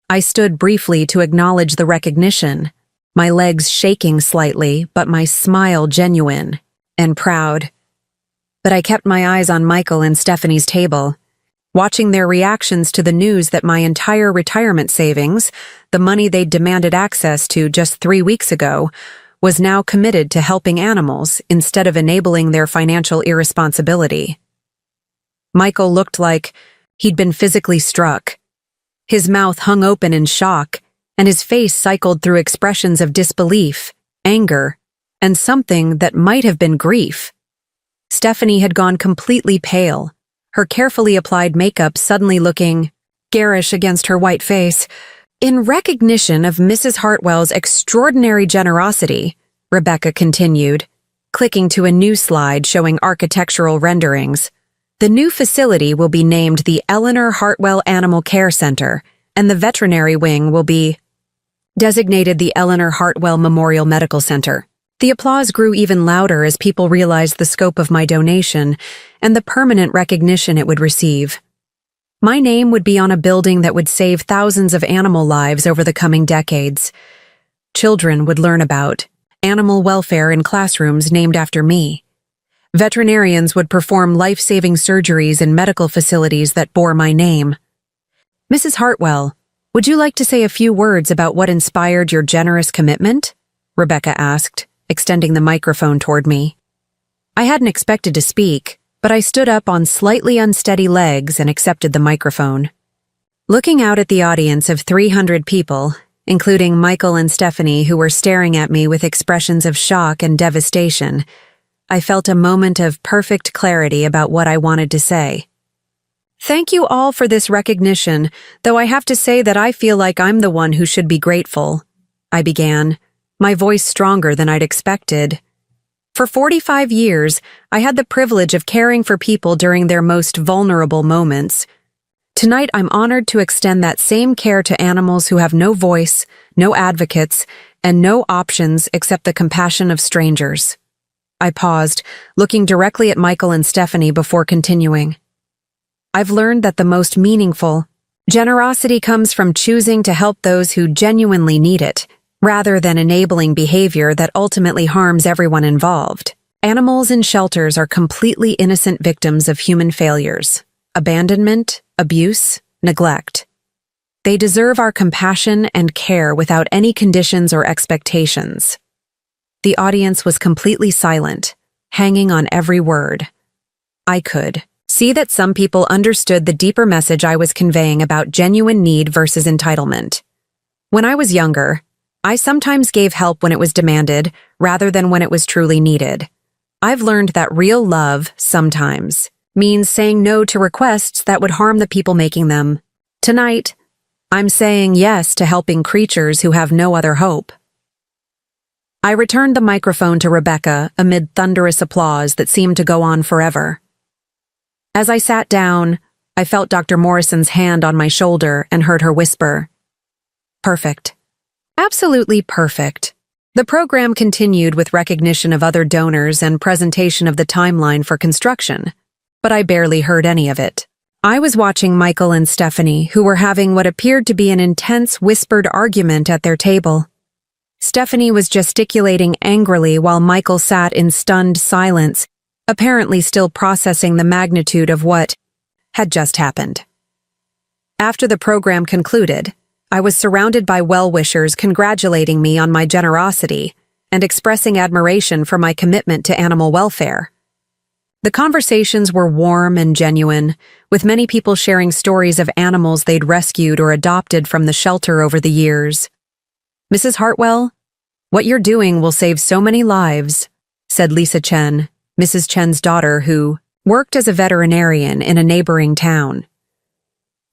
I stood briefly to acknowledge the recognition, my legs shaking slightly, but my smile genuine and proud. But I kept my eyes on Michael and Stephanie's table, watching their reactions to the news that my entire retirement savings, the money they'd demanded access to just 3 weeks ago, was now committed to helping animals instead of enabling their financial irresponsibility. Michael looked like he'd been physically struck. His mouth hung open in shock, and his face cycled through expressions of disbelief, anger, and something that might have been grief. Stephanie had gone completely pale, her carefully applied makeup suddenly looking garish against her white face. In recognition of Mrs. Hartwell's extraordinary generosity, Rebecca continued, clicking to a new slide showing architectural renderings. The new facility will be named the Eleanor Hartwell Animal Care Center, and the veterinary wing will be designated the Eleanor Hartwell Memorial Medical Center. The applause grew even louder as people realized the scope of my donation and the permanent recognition it would receive. My name would be on a building that would save thousands of animal lives over the coming decades. Children would learn about animal welfare in classrooms named after me. Veterinarians would perform life-saving surgeries in medical facilities that bore my name. Mrs. Hartwell, would you like to say a few words about what inspired your generous commitment? Rebecca asked, extending the microphone toward me. I hadn't expected to speak, but I stood up on slightly unsteady legs and accepted the microphone. Looking out at the audience of 300 people, including Michael and Stephanie, who were staring at me with expressions of shock and devastation, I felt a moment of perfect clarity about what I wanted to say. Thank you all for this recognition, though I have to say that I feel like I'm the one who should be grateful, I began, my voice stronger than I'd expected. For 45 years, I had the privilege of caring for people during their most vulnerable moments. Tonight, I'm honored to extend that same care to animals who have no voice, no advocates, and no options except the compassion of strangers. I paused, looking directly at Michael and Stephanie before continuing. I've learned that the most meaningful generosity comes from choosing to help those who genuinely need it, rather than enabling behavior that ultimately harms everyone involved. Animals in shelters are completely innocent victims of human failures, abandonment, abuse, neglect. They deserve our compassion and care without any conditions or expectations. The audience was completely silent, hanging on every word. I could see that some people understood the deeper message I was conveying about genuine need versus entitlement. When I was younger, I sometimes gave help when it was demanded, rather than when it was truly needed. I've learned that real love, sometimes, means saying no to requests that would harm the people making them. Tonight, I'm saying yes to helping creatures who have no other hope. I returned the microphone to Rebecca amid thunderous applause that seemed to go on forever. As I sat down, I felt Dr. Morrison's hand on my shoulder and heard her whisper, "Perfect. Absolutely perfect." The program continued with recognition of other donors and presentation of the timeline for construction, but I barely heard any of it. I was watching Michael and Stephanie, who were having what appeared to be an intense whispered argument at their table. Stephanie was gesticulating angrily while Michael sat in stunned silence, apparently still processing the magnitude of what had just happened. After the program concluded, I was surrounded by well-wishers congratulating me on my generosity and expressing admiration for my commitment to animal welfare. The conversations were warm and genuine, with many people sharing stories of animals they'd rescued or adopted from the shelter over the years. "Mrs. Hartwell, what you're doing will save so many lives," said Lisa Chen, Mrs. Chen's daughter who worked as a veterinarian in a neighboring town.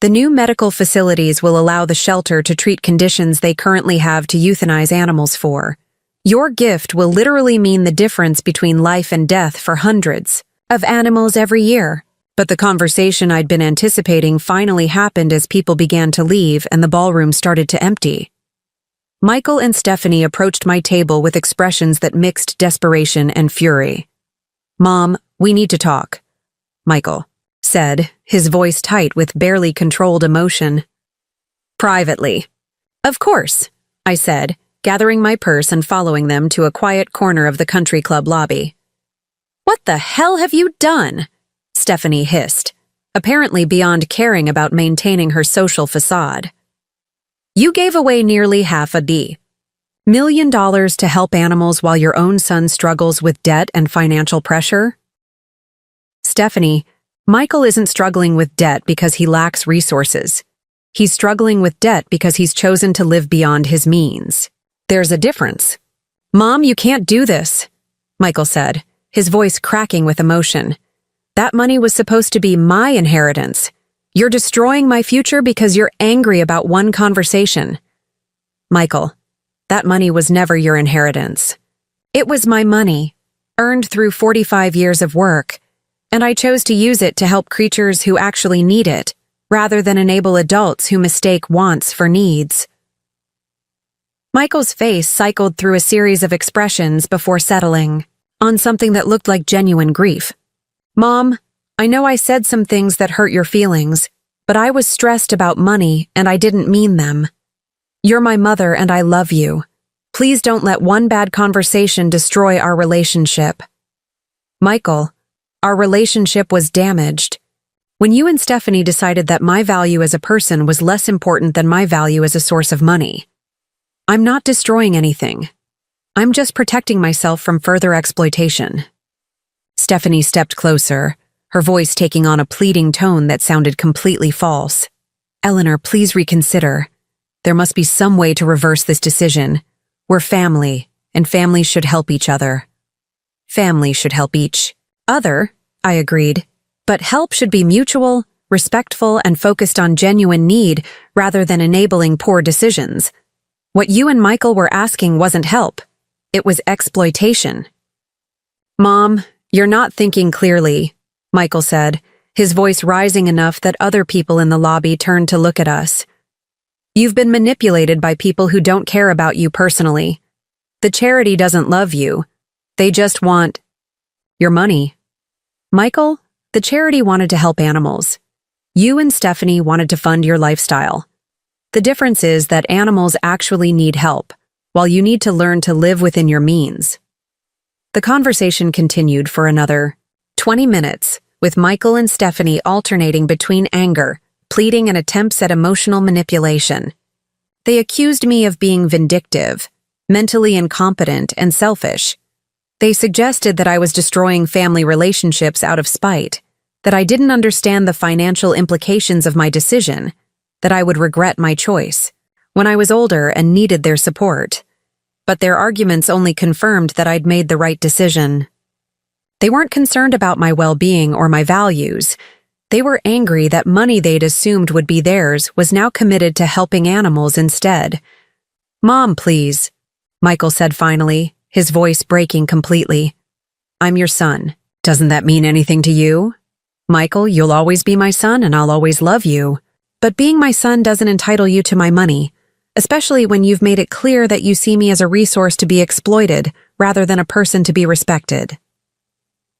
"The new medical facilities will allow the shelter to treat conditions they currently have to euthanize animals for. Your gift will literally mean the difference between life and death for hundreds of animals every year." But the conversation I'd been anticipating finally happened as people began to leave and the ballroom started to empty. Michael and Stephanie approached my table with expressions that mixed desperation and fury. "Mom, we need to talk," Michael said, his voice tight with barely controlled emotion. "Privately." "Of course," I said, gathering my purse and following them to a quiet corner of the country club lobby. "What the hell have you done?" Stephanie hissed, apparently beyond caring about maintaining her social facade. You gave away nearly half a million dollars to help animals while your own son struggles with debt and financial pressure? Stephanie, Michael isn't struggling with debt because he lacks resources. He's struggling with debt because he's chosen to live beyond his means. There's a difference. Mom, you can't do this, Michael said, his voice cracking with emotion. That money was supposed to be my inheritance. You're destroying my future because you're angry about one conversation. Michael, that money was never your inheritance. It was my money, earned through 45 years of work, and I chose to use it to help creatures who actually need it, rather than enable adults who mistake wants for needs. Michael's face cycled through a series of expressions before settling on something that looked like genuine grief. Mom, I know I said some things that hurt your feelings, but I was stressed about money and I didn't mean them. You're my mother and I love you. Please don't let one bad conversation destroy our relationship. Michael, our relationship was damaged. When you and Stephanie decided that my value as a person was less important than my value as a source of money. I'm not destroying anything. I'm just protecting myself from further exploitation. Stephanie stepped closer, her voice taking on a pleading tone that sounded completely false. Eleanor, please reconsider. There must be some way to reverse this decision. We're family, and families should help each other. Family should help each other, I agreed. But help should be mutual, respectful, and focused on genuine need rather than enabling poor decisions. What you and Michael were asking wasn't help. It was exploitation. Mom, you're not thinking clearly, Michael said, his voice rising enough that other people in the lobby turned to look at us. You've been manipulated by people who don't care about you personally. The charity doesn't love you. They just want your money. Michael, the charity wanted to help animals. You and Stephanie wanted to fund your lifestyle. The difference is that animals actually need help, while you need to learn to live within your means. The conversation continued for another 20 minutes, with Michael and Stephanie alternating between anger, pleading, and attempts at emotional manipulation. They accused me of being vindictive, mentally incompetent, and selfish. They suggested that I was destroying family relationships out of spite, that I didn't understand the financial implications of my decision, that I would regret my choice when I was older and needed their support. But their arguments only confirmed that I'd made the right decision. They weren't concerned about my well-being or my values. They were angry that money they'd assumed would be theirs was now committed to helping animals instead. Mom, please, Michael said finally, his voice breaking completely. I'm your son. Doesn't that mean anything to you? Michael, you'll always be my son and I'll always love you. But being my son doesn't entitle you to my money, especially when you've made it clear that you see me as a resource to be exploited rather than a person to be respected.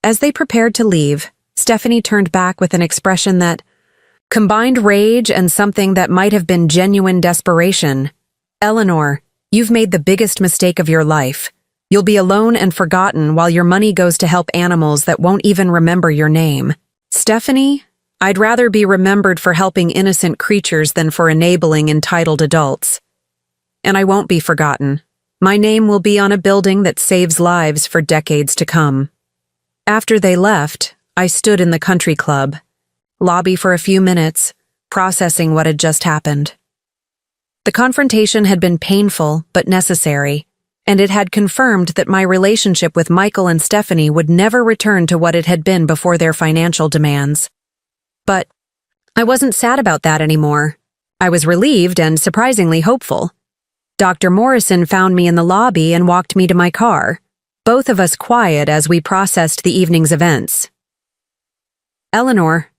As they prepared to leave, Stephanie turned back with an expression that combined rage and something that might have been genuine desperation. Eleanor, you've made the biggest mistake of your life. You'll be alone and forgotten while your money goes to help animals that won't even remember your name. Stephanie, I'd rather be remembered for helping innocent creatures than for enabling entitled adults. And I won't be forgotten. My name will be on a building that saves lives for decades to come. After they left, I stood in the country club lobby for a few minutes, processing what had just happened. The confrontation had been painful but necessary, and it had confirmed that my relationship with Michael and Stephanie would never return to what it had been before their financial demands. But I wasn't sad about that anymore. I was relieved and surprisingly hopeful. Dr. Morrison found me in the lobby and walked me to my car, both of us quiet as we processed the evening's events. Eleanor,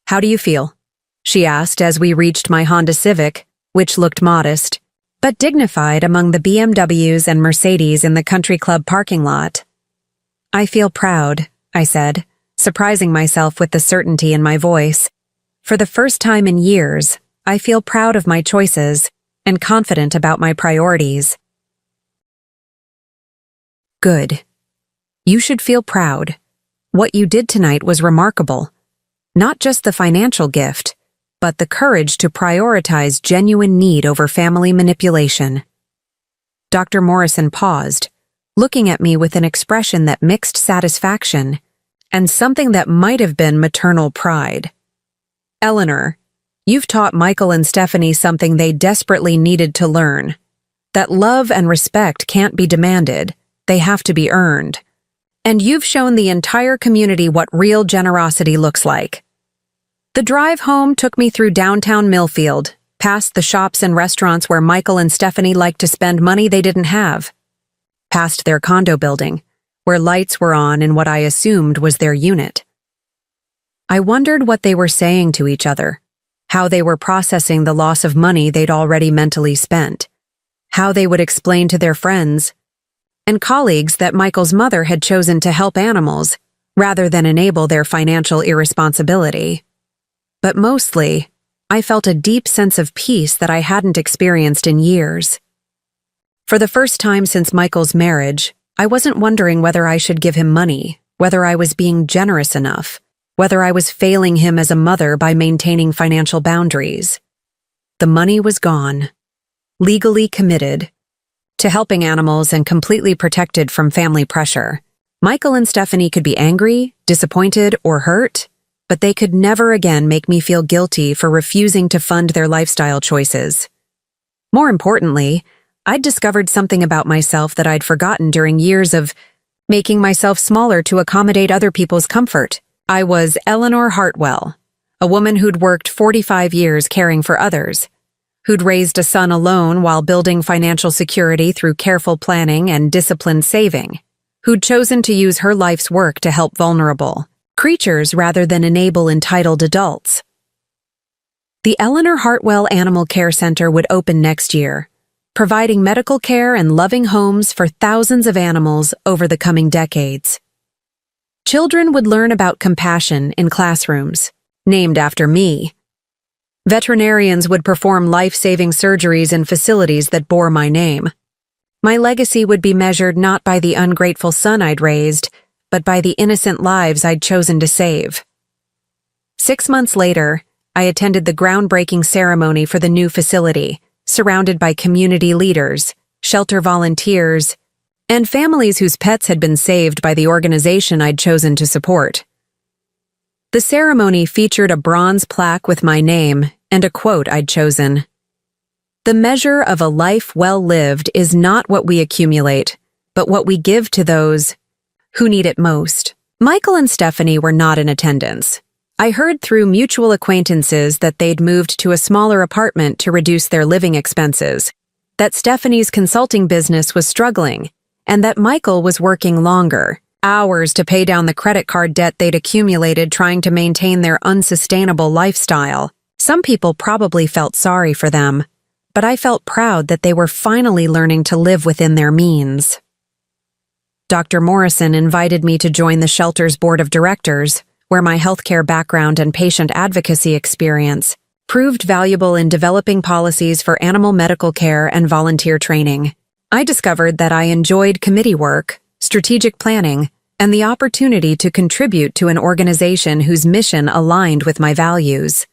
how do you feel? She asked as we reached my Honda Civic, which looked modest, but dignified among the BMWs and Mercedes in the country club parking lot. I feel proud, I said, surprising myself with the certainty in my voice. For the first time in years, I feel proud of my choices and confident about my priorities. Good. You should feel proud. What you did tonight was remarkable. Not just the financial gift, but the courage to prioritize genuine need over family manipulation. Dr. Morrison paused, looking at me with an expression that mixed satisfaction and something that might have been maternal pride. Eleanor, you've taught Michael and Stephanie something they desperately needed to learn. That love and respect can't be demanded, they have to be earned. And you've shown the entire community what real generosity looks like. The drive home took me through downtown Millfield, past the shops and restaurants where Michael and Stephanie liked to spend money they didn't have, past their condo building, where lights were on in what I assumed was their unit. I wondered what they were saying to each other, how they were processing the loss of money they'd already mentally spent, how they would explain to their friends and colleagues that Michael's mother had chosen to help animals rather than enable their financial irresponsibility. But mostly, I felt a deep sense of peace that I hadn't experienced in years. For the first time since Michael's marriage, I wasn't wondering whether I should give him money, whether I was being generous enough, whether I was failing him as a mother by maintaining financial boundaries. The money was gone, legally committed, to helping animals and completely protected from family pressure. Michael and Stephanie could be angry, disappointed, or hurt, but they could never again make me feel guilty for refusing to fund their lifestyle choices. More importantly, I'd discovered something about myself that I'd forgotten during years of making myself smaller to accommodate other people's comfort. I was Eleanor Hartwell, a woman who'd worked 45 years caring for others, who'd raised a son alone while building financial security through careful planning and disciplined saving, who'd chosen to use her life's work to help vulnerable creatures rather than enable entitled adults. The Eleanor Hartwell Animal Care Center would open next year, providing medical care and loving homes for thousands of animals over the coming decades. Children would learn about compassion in classrooms, named after me. Veterinarians would perform life-saving surgeries in facilities that bore my name. My legacy would be measured not by the ungrateful son I'd raised, but by the innocent lives I'd chosen to save. 6 months later, I attended the groundbreaking ceremony for the new facility, surrounded by community leaders, shelter volunteers, and families whose pets had been saved by the organization I'd chosen to support. The ceremony featured a bronze plaque with my name and a quote I'd chosen. "The measure of a life well lived is not what we accumulate, but what we give to those who need it most." Michael and Stephanie were not in attendance. I heard through mutual acquaintances that they'd moved to a smaller apartment to reduce their living expenses, that Stephanie's consulting business was struggling, and that Michael was working longer, hours to pay down the credit card debt they'd accumulated trying to maintain their unsustainable lifestyle. Some people probably felt sorry for them, but I felt proud that they were finally learning to live within their means. Dr. Morrison invited me to join the shelter's board of directors, where my healthcare background and patient advocacy experience proved valuable in developing policies for animal medical care and volunteer training. I discovered that I enjoyed committee work, strategic planning, and the opportunity to contribute to an organization whose mission aligned with my values.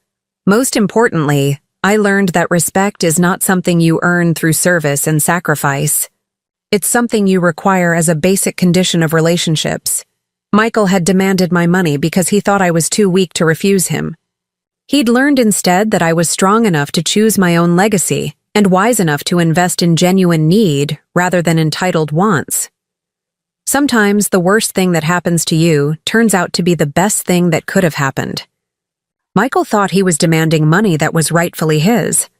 Most importantly, I learned that respect is not something you earn through service and sacrifice. It's something you require as a basic condition of relationships. Michael had demanded my money because he thought I was too weak to refuse him. He'd learned instead that I was strong enough to choose my own legacy and wise enough to invest in genuine need rather than entitled wants. Sometimes the worst thing that happens to you turns out to be the best thing that could have happened. Michael thought he was demanding money that was rightfully his.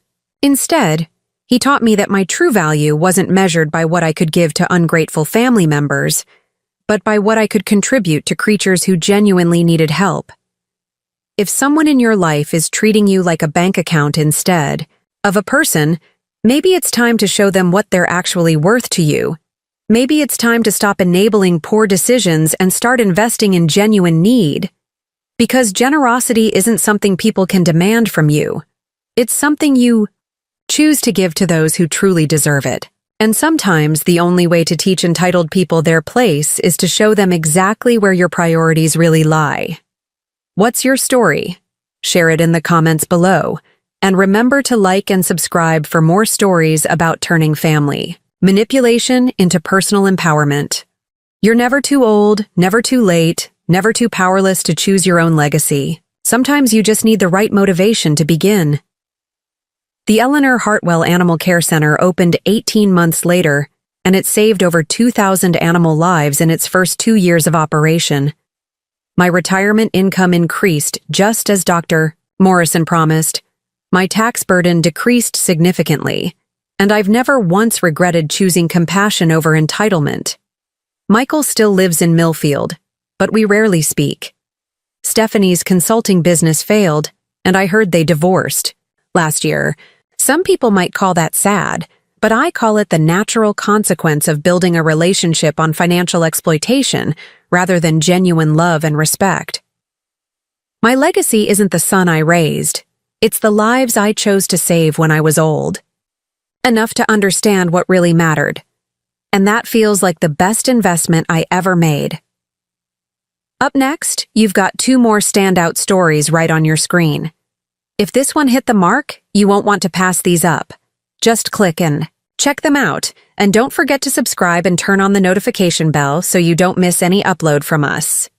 Instead, he taught me that my true value wasn't measured by what I could give to ungrateful family members, but by what I could contribute to creatures who genuinely needed help. If someone in your life is treating you like a bank account instead of a person, maybe it's time to show them what they're actually worth to you. Maybe it's time to stop enabling poor decisions and start investing in genuine need. Because generosity isn't something people can demand from you. It's something you choose to give to those who truly deserve it. And sometimes the only way to teach entitled people their place is to show them exactly where your priorities really lie. What's your story? Share it in the comments below. And remember to like and subscribe for more stories about turning family manipulation into personal empowerment. You're never too old, never too late, never too powerless to choose your own legacy. Sometimes you just need the right motivation to begin. The Eleanor Hartwell Animal Care Center opened 18 months later, and it saved over 2,000 animal lives in its first 2 years of operation. My retirement income increased just as Dr. Morrison promised. My tax burden decreased significantly, and I've never once regretted choosing compassion over entitlement. Michael still lives in Millfield, but we rarely speak. Stephanie's consulting business failed, and I heard they divorced last year. Some people might call that sad, but I call it the natural consequence of building a relationship on financial exploitation rather than genuine love and respect. My legacy isn't the son I raised. It's the lives I chose to save when I was old. Enough to understand what really mattered. And that feels like the best investment I ever made. Up next, you've got 2 more standout stories right on your screen. If this one hit the mark, you won't want to pass these up. Just click and check them out, and don't forget to subscribe and turn on the notification bell so you don't miss any upload from us.